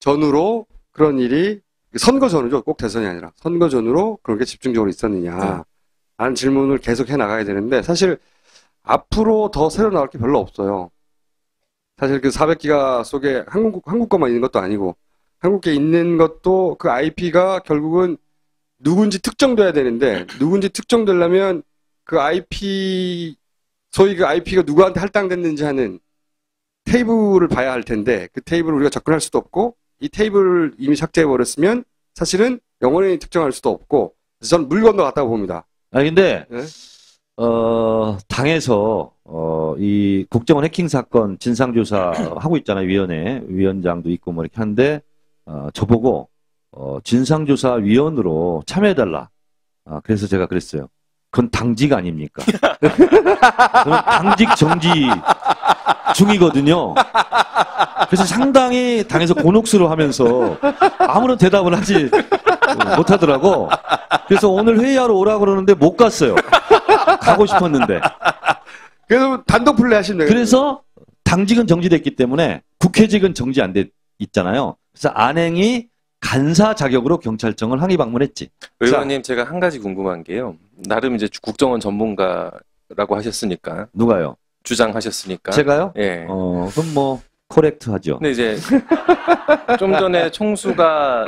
전후로 그런 일이 선거 전후죠. 꼭 대선이 아니라 선거 전후로 그런 게 집중적으로 있었느냐 라는 질문을 계속 해 나가야 되는데 사실 앞으로 더 새로 나올 게 별로 없어요. 사실 그 400기가 속에 한국 것만 있는 것도 아니고 한국에 있는 것도 그 IP가 결국은 누군지 특정돼야 되는데 누군지 특정되려면 그 IP 소위 그 IP가 누구한테 할당됐는지 하는 테이블을 봐야 할 텐데 그 테이블을 우리가 접근할 수도 없고 이 테이블을 이미 삭제해버렸으면 사실은 영원히 특정할 수도 없고 그래서 저는 물 건너갔다고 봅니다. 근데 네? 당에서 이 국정원 해킹 사건 진상조사 하고 있잖아요. 위원장도 있고 뭐 이렇게 하는데 저보고 진상조사위원으로 참여해달라. 그래서 제가 그랬어요. 그건 당직 아닙니까? 저는 당직 정지 중이거든요. 그래서 상당히 당에서 곤혹스러워하면서 아무런 대답을 하지 못하더라고. 그래서 오늘 회의하러 오라고 그러는데 못 갔어요. 가고 싶었는데. 그래서 단독 플레이 하시면 되겠네요. 그래서 당직은 정지됐기 때문에 국회직은 정지 안 돼 있잖아요. 그래서 안행이 간사 자격으로 경찰청을 항의 방문했지. 의원님 제가 한 가지 궁금한 게요. 나름 이제 국정원 전문가라고 하셨으니까. 누가요? 주장하셨으니까. 제가요? 예. 그럼 뭐 코렉트하죠. 근데 이제 좀 전에 총수가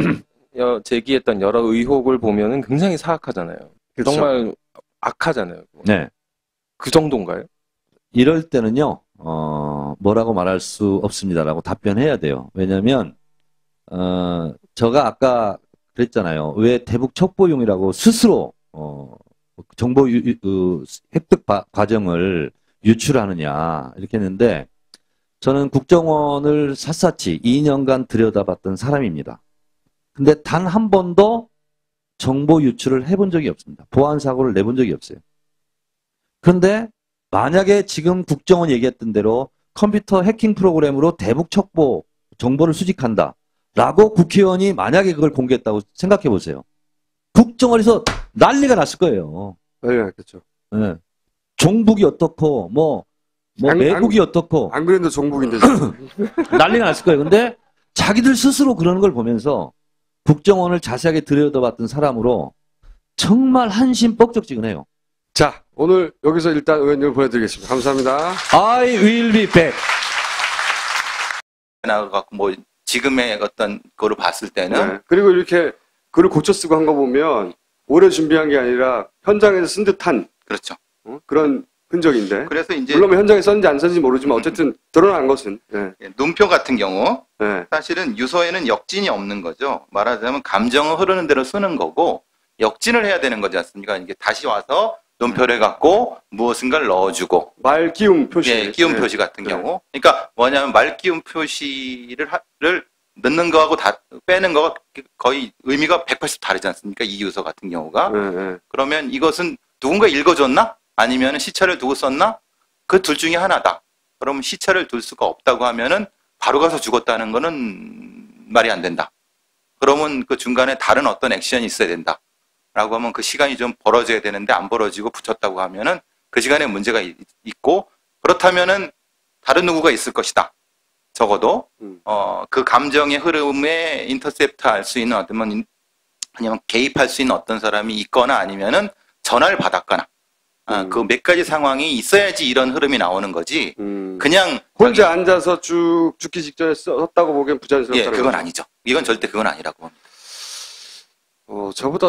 제기했던 여러 의혹을 보면은 굉장히 사악하잖아요. 그렇죠. 정말 악하잖아요. 네. 그 정도인가요? 이럴 때는요, 뭐라고 말할 수 없습니다라고 답변해야 돼요. 왜냐면, 제가 아까 그랬잖아요. 왜 대북 첩보용이라고 스스로, 정보 획득 과정을 유출하느냐, 이렇게 했는데, 저는 국정원을 샅샅이 2년간 들여다봤던 사람입니다. 근데 단 한 번도 정보 유출을 해본 적이 없습니다. 보안 사고를 내본 적이 없어요. 그런데 만약에 지금 국정원 얘기했던 대로 컴퓨터 해킹 프로그램으로 대북 첩보 정보를 수집한다 라고 국회의원이 만약에 그걸 공개했다고 생각해 보세요. 국정원에서 난리가 났을 거예요. 네, 그렇죠. 네. 종북이 어떻고 뭐 뭐 매국이 어떻고 안 그래도 종북인데. 지금. 난리가 났을 거예요. 근데 자기들 스스로 그러는 걸 보면서 국정원을 자세하게 들여다봤던 사람으로 정말 한심 뻑적지근해요. 자, 오늘 여기서 일단 의원님을 보내드리겠습니다. 감사합니다. I will be back. 나가고 뭐 지금의 어떤 거를 봤을 때는 네. 그리고 이렇게 글을 고쳐 쓰고 한 거 보면 오래 준비한 게 아니라 현장에서 쓴 듯한 그렇죠. 그런 흔적인데. 그래서 이제 물론 현장에 썼는지 안 썼는지 모르지만 어쨌든 드러난 것은. 네. 눈표 같은 경우 네. 사실은 유서에는 역진이 없는 거죠. 말하자면 감정은 흐르는 대로 쓰는 거고 역진을 해야 되는 거지 않습니까? 이게 다시 와서 눈표를 갖고 무엇인가를 넣어주고 말기움 표시. 예, 끼움 네. 표시 같은 네. 경우. 그러니까 뭐냐면 말기움 표시를 넣는 거하고 다 빼는 거가 거의 의미가 180 다르지 않습니까? 이 유서 같은 경우가. 네, 네. 그러면 이것은 누군가 읽어줬나? 아니면 시차를 두고 썼나? 그 둘 중에 하나다. 그러면 시차를 둘 수가 없다고 하면은 바로 가서 죽었다는 거는 말이 안 된다. 그러면 그 중간에 다른 어떤 액션이 있어야 된다. 라고 하면 그 시간이 좀 벌어져야 되는데 안 벌어지고 붙였다고 하면은 그 시간에 문제가 있고 그렇다면은 다른 누구가 있을 것이다. 적어도 그 감정의 흐름에 인터셉트 할 수 있는 어떤 아니면 개입할 수 있는 어떤 사람이 있거나 아니면은 전화를 받았거나 그 몇 가지 상황이 있어야지 이런 흐름이 나오는 거지. 그냥 혼자 앉아서 쭉 죽기 직전에 썼다고 보기엔 부자연스럽다. 예, 그건 아니죠. 이건 절대 그건 아니라고 봅니다. 저보다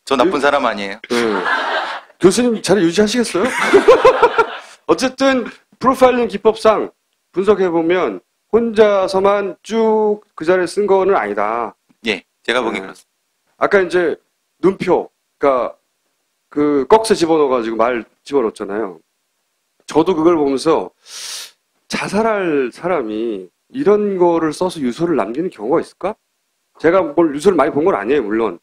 저 나쁜 사람 아니에요. 네. 교수님 자리 유지하시겠어요? 어쨌든 프로파일링 기법상 분석해보면 혼자서만 쭉 그 자리에 쓴 거는 아니다. 예, 제가 보기엔 네. 그렇습니다. 아까 이제 눈표, 그러니까 그 꺽쇠 집어넣어가지고 말 집어넣었잖아요. 저도 그걸 보면서 자살할 사람이 이런 거를 써서 유서를 남기는 경우가 있을까? 제가 뭘 유서를 많이 본 건 아니에요, 물론.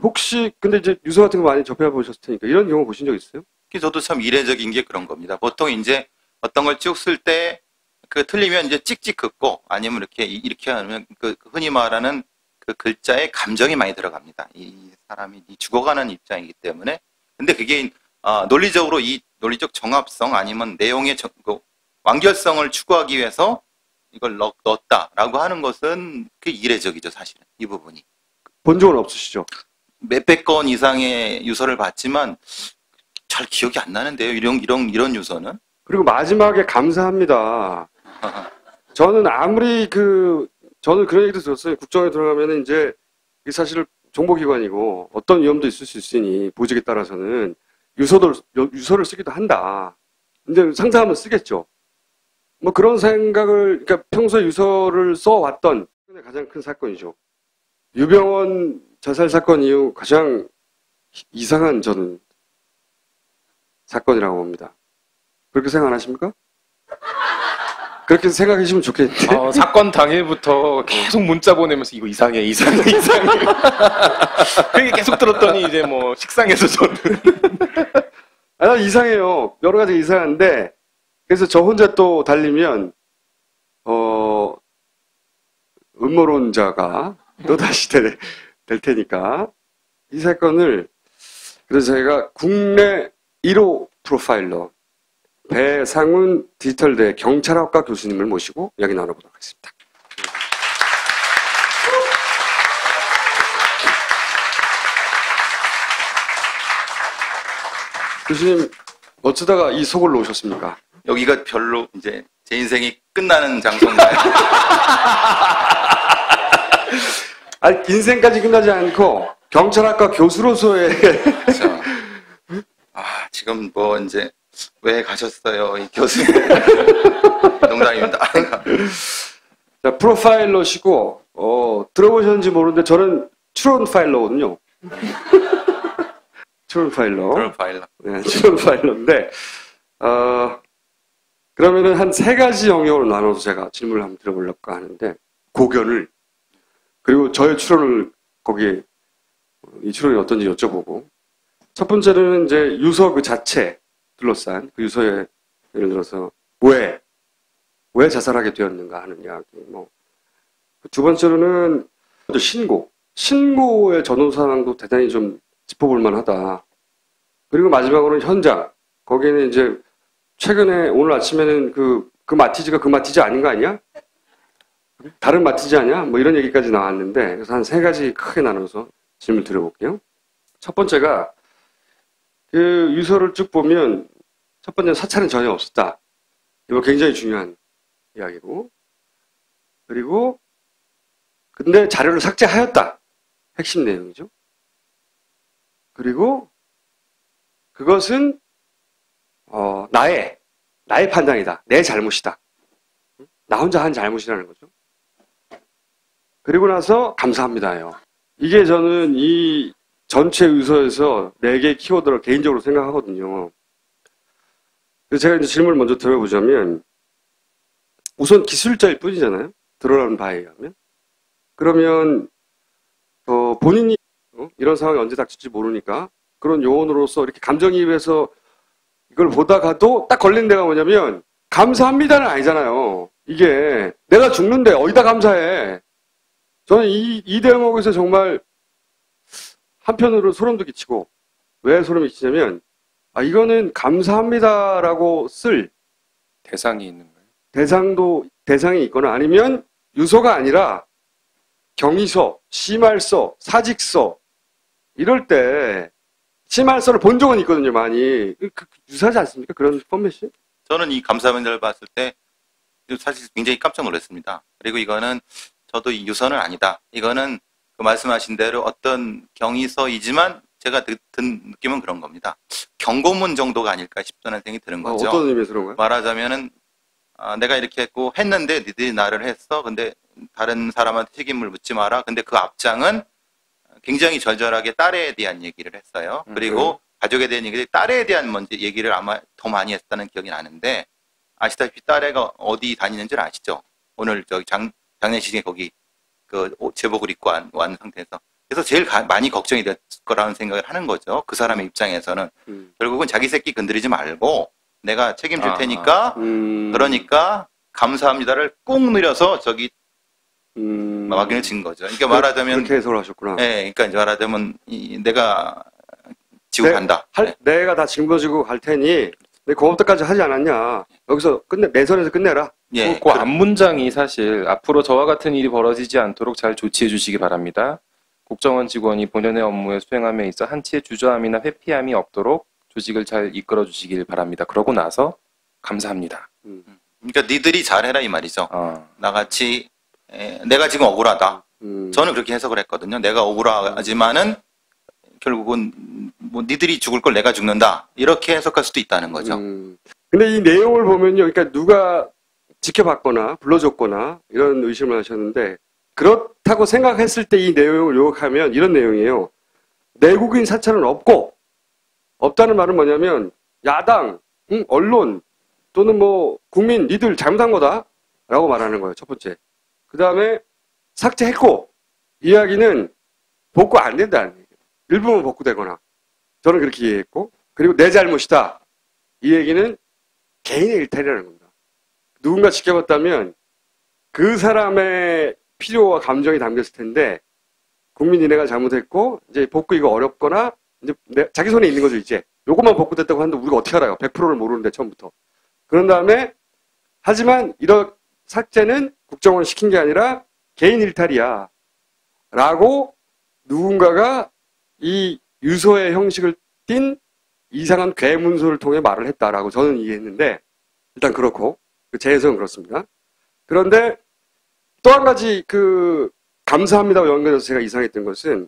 혹시 근데 이제 유서 같은 거 많이 접해 보셨을 테니까 이런 경우 보신 적 있어요? 저도 참 이례적인 게 그런 겁니다. 보통 이제 어떤 걸 쭉 쓸 때 그 틀리면 이제 찍찍 긋고 아니면 이렇게 하면 그 흔히 말하는 그 글자에 감정이 많이 들어갑니다. 이 사람이 죽어가는 입장이기 때문에. 근데 그게 논리적으로 이 논리적 정합성 아니면 내용의 그 완결성을 추구하기 위해서 이걸 넣었다라고 하는 것은 그 이례적이죠, 사실은 이 부분이. 본 적은 없으시죠? 몇백 건 이상의 유서를 봤지만 잘 기억이 안 나는데요. 이런 유서는. 그리고 마지막에 감사합니다. 저는 저는 그런 얘기도 들었어요. 국정에 들어가면은 이제 이게 사실 정보기관이고 어떤 위험도 있을 수 있으니 보직에 따라서는 유서를 쓰기도 한다. 근데 상상하면 쓰겠죠. 뭐 그런 생각을, 그러니까 평소에 유서를 써왔던 가장 큰 사건이죠. 유병원 자살 사건 이후 가장 이상한 저는 사건이라고 봅니다. 그렇게 생각 안 하십니까? 그렇게 생각하시면 좋겠는데. 사건 당일부터 계속 문자 보내면서 이거 이상해. 그게 계속 들었더니 이제 뭐 식상해서 저는. 난 이상해요. 여러 가지 이상한데, 그래서 저 혼자 또 달리면, 음모론자가 또다시 될 테니까, 이 사건을, 그래서 저희가 국내 1호 프로파일러, 배상훈 디지털대 경찰학과 교수님을 모시고 이야기 나눠보도록 하겠습니다. 교수님, 어쩌다가 이 소굴로 오셨습니까? 여기가 별로 이제 제 인생이 끝나는 장소인가요? 인생까지 끝나지 않고 경찰학과 교수로서의 그렇죠. 지금 뭐 이제 왜 가셨어요, 이 교수님? 농담입니다. 자, 프로파일러시고 들어보셨는지 모르는데 저는 추론 파일러거든요. 추론 파일러. 프로파일러. 네, 추론 파일러인데 그러면은 한 세 가지 영역으로 나눠서 제가 질문을 한번 드려보려고 하는데 고견을 그리고 저의 추론을 거기에 이 추론이 어떤지 여쭤보고 첫 번째로는 이제 유서 그 자체 둘러싼 그 유서에 예를 들어서 왜 자살하게 되었는가 하는 이야기 두 번째로는 신고의 전후 상황도 대단히 좀 짚어볼 만하다. 그리고 마지막으로는 현장 거기는 이제 최근에 오늘 아침에는 그 마티즈가 그 마티즈 아닌 거 아니야? 다른 마티즈 아니야? 뭐 이런 얘기까지 나왔는데 그래서 한 세 가지 크게 나눠서 질문 드려볼게요. 첫 번째가 그 유서를 쭉 보면 첫 번째 사찰은 전혀 없었다. 이거 굉장히 중요한 이야기고 그리고 근데 자료를 삭제하였다. 핵심 내용이죠. 그리고 그것은 나의 판단이다. 내 잘못이다. 나 혼자 한 잘못이라는 거죠. 그리고 나서 감사합니다예요. 이게 저는 이 전체 유서에서 4개의 키워드를 개인적으로 생각하거든요. 그래서 제가 이제 질문을 먼저 드려보자면 우선 기술자일 뿐이잖아요. 드러나는 바에 의하면. 그러면 본인이 이런 상황이 언제 닥칠지 모르니까 그런 요원으로서 이렇게 감정이입해서 이걸 보다가도 딱 걸린 데가 뭐냐면 감사합니다는 아니잖아요. 이게 내가 죽는데 어디다 감사해. 저는 이 대목에서 정말 한편으로 소름도 끼치고 왜 소름이 끼치냐면 이거는 감사합니다라고 쓸 대상이 있는 거예요. 대상이 있거나 아니면 유서가 아니라 경위서, 심할서, 사직서 이럴 때 심할서를 본 적은 있거든요. 많이. 유사하지 않습니까? 그런 포맷이? 저는 이 감사합니다를 봤을 때 사실 굉장히 깜짝 놀랐습니다. 그리고 이거는 저도 이 유서는 아니다. 이거는 그 말씀하신 대로 어떤 경위서이지만 제가 든 느낌은 그런 겁니다. 경고문 정도가 아닐까 싶다는 생각이 드는 거죠. 어떤 의미에서 그런 거예요? 말하자면은 내가 이렇게 했고 했는데 니들이 나를 했어. 근데 다른 사람한테 책임을 묻지 마라. 근데 그 앞장은 굉장히 절절하게 딸에 대한 얘기를 했어요. 그리고 가족에 대한 얘기를 딸에 대한 먼저 얘기를 아마 더 많이 했다는 기억이 나는데 아시다시피 딸애가 어디 다니는 줄 아시죠? 오늘 저기 장례식에 거기 그 제복을 입고 왔는 상태에서. 그래서 제일 많이 걱정이 될 거라는 생각을 하는 거죠. 그 사람의 입장에서는. 결국은 자기 새끼 건드리지 말고 내가 책임질 테니까 그러니까 감사합니다를 꼭 늘려서 저기 막인을 진 거죠. 그러니까 말하자면 그렇게 해석을 하셨구나. 네, 그러니까 이제 말하자면 내가 지고 간다. 내가 다 짊어지고 갈 테니 내 고맙다까지 하지 않았냐. 여기서 내 선에서 끝내라. 예, 그 앞문장이 사실 앞으로 저와 같은 일이 벌어지지 않도록 잘 조치해 주시기 바랍니다. 국정원 직원이 본연의 업무에 수행함에 있어 한치의 주저함이나 회피함이 없도록 조직을 잘 이끌어 주시길 바랍니다. 그러고 나서 감사합니다. 그러니까 니들이 잘해라 이 말이죠. 나같이 내가 지금 억울하다. 저는 그렇게 해석을 했거든요. 내가 억울하지만은 결국은 뭐 니들이 죽을 걸 내가 죽는다. 이렇게 해석할 수도 있다는 거죠. 근데 이 내용을 보면요. 그러니까 누가 지켜봤거나 불러줬거나 이런 의심을 하셨는데 그렇다고 생각했을 때 이 내용을 요약하면 이런 내용이에요. 내국인 사찰은 없다는 말은 뭐냐면 야당, 언론 또는 뭐 국민 니들 잘못한 거다 라고 말하는 거예요. 첫 번째. 그 다음에 삭제했고 이야기는 복구 안 된다는 얘기예요. 일부분 복구되거나 저는 그렇게 이해했고 그리고 내 잘못이다. 이 얘기는 개인의 일탈이라는 겁니다. 누군가 지켜봤다면 그 사람의 필요와 감정이 담겼을 텐데 국민이 내가 잘못했고 이제 복구 이거 어렵거나 이제 자기 손에 있는 거죠. 이제 요것만 복구됐다고 하는데 우리가 어떻게 알아요? 100%를 모르는데 처음부터. 그런 다음에 하지만 이런 삭제는 국정원 시킨 게 아니라 개인 일탈이야 라고 누군가가 이 유서의 형식을 띤 이상한 괴문서를 통해 말을 했다라고 저는 이해했는데 일단 그렇고 제 해석은 그렇습니다. 그런데 또 한 가지 그 감사합니다와 연결해서 제가 이상했던 것은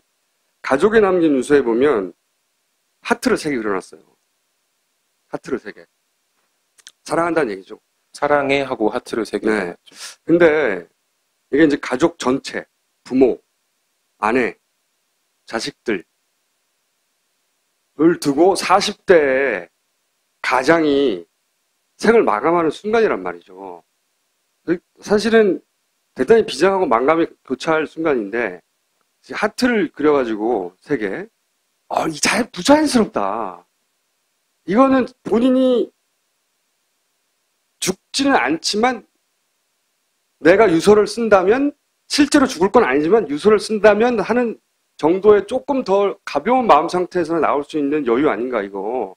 가족에 남긴 유서에 보면 하트를 3개 그려놨어요. 하트를 3개. 사랑한다는 얘기죠. 사랑해 하고 하트를 3개. 네. 근데 이게 이제 가족 전체, 부모, 아내, 자식들을 두고 40대에 가장이 생을 마감하는 순간이란 말이죠. 사실은 대단히 비장하고 만감이 교차할 순간인데 하트를 그려가지고 3개. 이 부자연스럽다. 이거는 본인이 죽지는 않지만 내가 유서를 쓴다면 실제로 죽을 건 아니지만 유서를 쓴다면 하는 정도의 조금 더 가벼운 마음 상태에서 나올 수 있는 여유 아닌가 이거.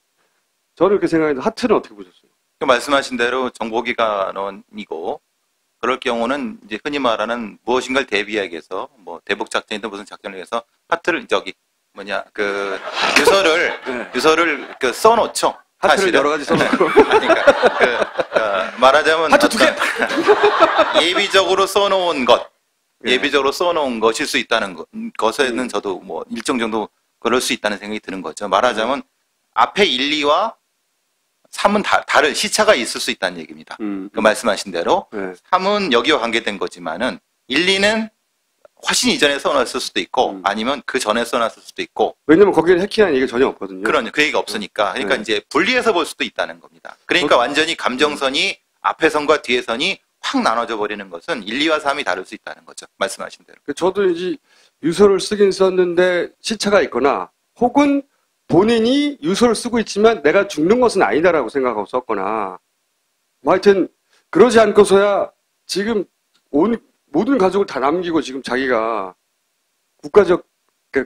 저는 이렇게 생각했는데 하트는 어떻게 보셨어요? 그 말씀하신 대로 정보기관원이고 그럴 경우는 이제 흔히 말하는 무엇인가를 대비하기 위해서 뭐 대북 작전이든 무슨 작전을 위해서 하트를 그 유서를 그 써놓죠. 하트를 사실은. 여러 가지 써놓고. 그러니까 말하자면 하트 2개! 예비적으로 써놓은 것, 예. 예비적으로 써놓은 것일 수 있다는 것에는 저도 뭐 일정 정도 그럴 수 있다는 생각이 드는 거죠. 말하자면 앞에 1, 2와 3은 다른 시차가 있을 수 있다는 얘기입니다. 그 말씀하신 대로 네. 3은 여기와 관계된 거지만은 1, 2는 훨씬 이전에 써놨을 수도 있고 아니면 그 전에 써놨을 수도 있고. 왜냐면 거기는 해킹하는 얘기가 전혀 없거든요. 그러니 그 얘기가 없으니까. 그러니까 네. 이제 분리해서 볼 수도 있다는 겁니다. 그러니까 완전히 감정선이 앞에 선과 뒤에 선이 확 나눠져 버리는 것은 1, 2와 3이 다를 수 있다는 거죠. 말씀하신 대로. 저도 이제 유서를 쓰긴 썼는데 시차가 있거나 혹은 본인이 유서를 쓰고 있지만 내가 죽는 것은 아니다라고 생각하고 썼거나 뭐 하여튼 그러지 않고서야 지금 모든 가족을 다 남기고 지금 자기가 그러니까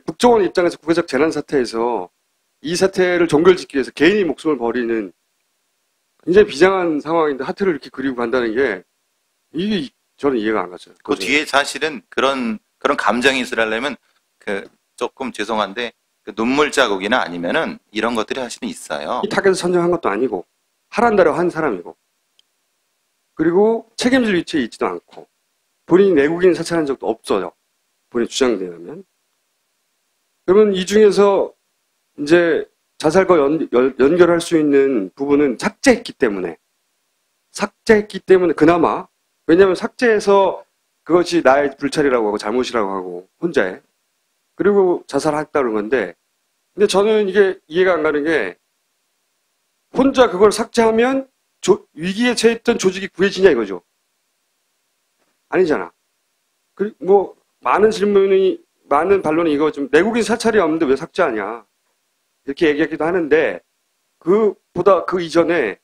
국정원 입장에서 국가적 재난 사태에서 이 사태를 종결짓기 위해서 개인이 목숨을 버리는 굉장히 비장한 상황인데 하트를 이렇게 그리고 간다는 게 이게 저는 이해가 안 갔어요. 그 뒤에 사실은 그런 감정이 있으려면 조금 죄송한데 그 눈물 자국이나 아니면은 이런 것들이 사실은 있어요. 이 타겟을 선정한 것도 아니고 하란다고 한 사람이고 그리고 책임질 위치에 있지도 않고 본인이 내국인 사찰한 적도 없어요. 본인이 주장되면. 그러면 이 중에서 이제 자살과 연결할 수 있는 부분은 삭제했기 때문에 그나마 왜냐하면 삭제해서 그것이 나의 불찰이라고 하고 잘못이라고 하고 혼자의 그리고 자살했다는 건데 근데 저는 이게 이해가 안 가는 게 혼자 그걸 삭제하면 위기에 처했던 조직이 구해지냐 이거죠. 아니잖아. 뭐 많은 반론이 이거 좀 내국인 사찰이 없는데 왜 삭제하냐 이렇게 얘기하기도 하는데 그보다 그 이전에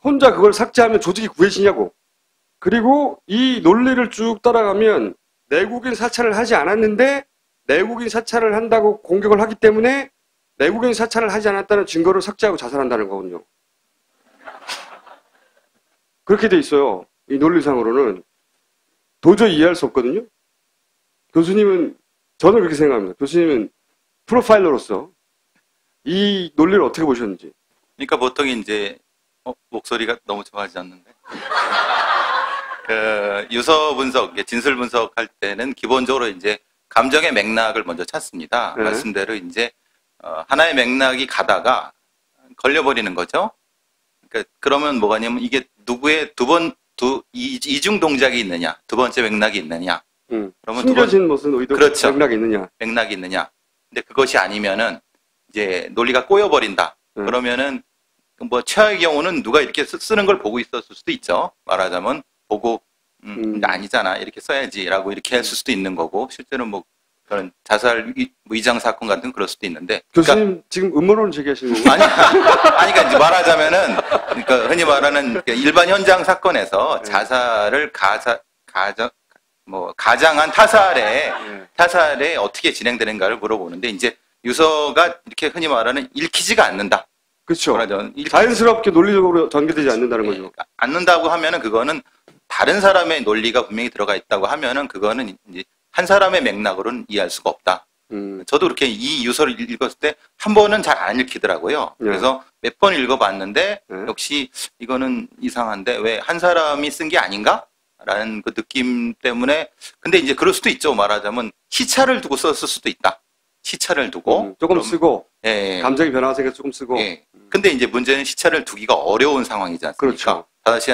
혼자 그걸 삭제하면 조직이 구해지냐고. 그리고 이 논리를 쭉 따라가면 내국인 사찰을 하지 않았는데 내국인 사찰을 한다고 공격을 하기 때문에 내국인 사찰을 하지 않았다는 증거를 삭제하고 자살한다는 거거든요. 그렇게 돼 있어요. 이 논리상으로는 도저히 이해할 수 없거든요. 교수님은 저는 그렇게 생각합니다. 교수님은 프로파일러로서 이 논리를 어떻게 보셨는지. 그러니까 보통 이제 목소리가 너무 좋아하지 않는데 그 유서 분석, 진술 분석할 때는 기본적으로 이제 감정의 맥락을 먼저 찾습니다. 네. 말씀대로 이제 하나의 맥락이 가다가 걸려버리는 거죠. 그러니까 그러면 뭐가 있냐면 이게 누구의 이중 동작이 있느냐, 두 번째 맥락이 있느냐. 그러면 숨겨진 무슨 의도 그렇죠. 맥락이 있느냐. 맥락이 있느냐. 근데 그것이 아니면은 이제 논리가 꼬여버린다. 그러면은 뭐 최악의 경우는 누가 이렇게 쓰는 걸 보고 있었을 수도 있죠. 말하자면 보고 아니잖아 이렇게 써야지라고 이렇게 했을 수도 있는 거고 실제로 뭐 그런 자살 위장 사건 같은 그럴 수도 있는데. 교수님 그러니까, 지금 음모론을 제기하시는 건가요? 아니 그러니까 이제 말하자면은 그러니까 흔히 말하는 일반 현장 사건에서 자살을 가장한 타살에 어떻게 진행되는가를 물어보는데 이제 유서가 이렇게 흔히 말하는 읽히지가 않는다. 그렇죠. 자연스럽게 논리적으로 전개되지 않는다는 거죠. 않는다고 하면은 그거는 다른 사람의 논리가 분명히 들어가 있다고 하면은 그거는 이제 한 사람의 맥락으로는 이해할 수가 없다. 저도 그렇게 이 유서를 읽었을 때 한 번은 잘 안 읽히더라고요. 그래서 몇 번 읽어봤는데 역시 이거는 이상한데 왜 한 사람이 쓴 게 아닌가? 라는 그 느낌 때문에 근데 이제 그럴 수도 있죠. 말하자면 시차를 두고 썼을 수도 있다. 시차를 두고 조금 쓰고 감정이 변화가 생겨 조금 쓰고 근데 이제 문제는 시차를 두기가 어려운 상황이지 않습니까? 그렇죠. 다시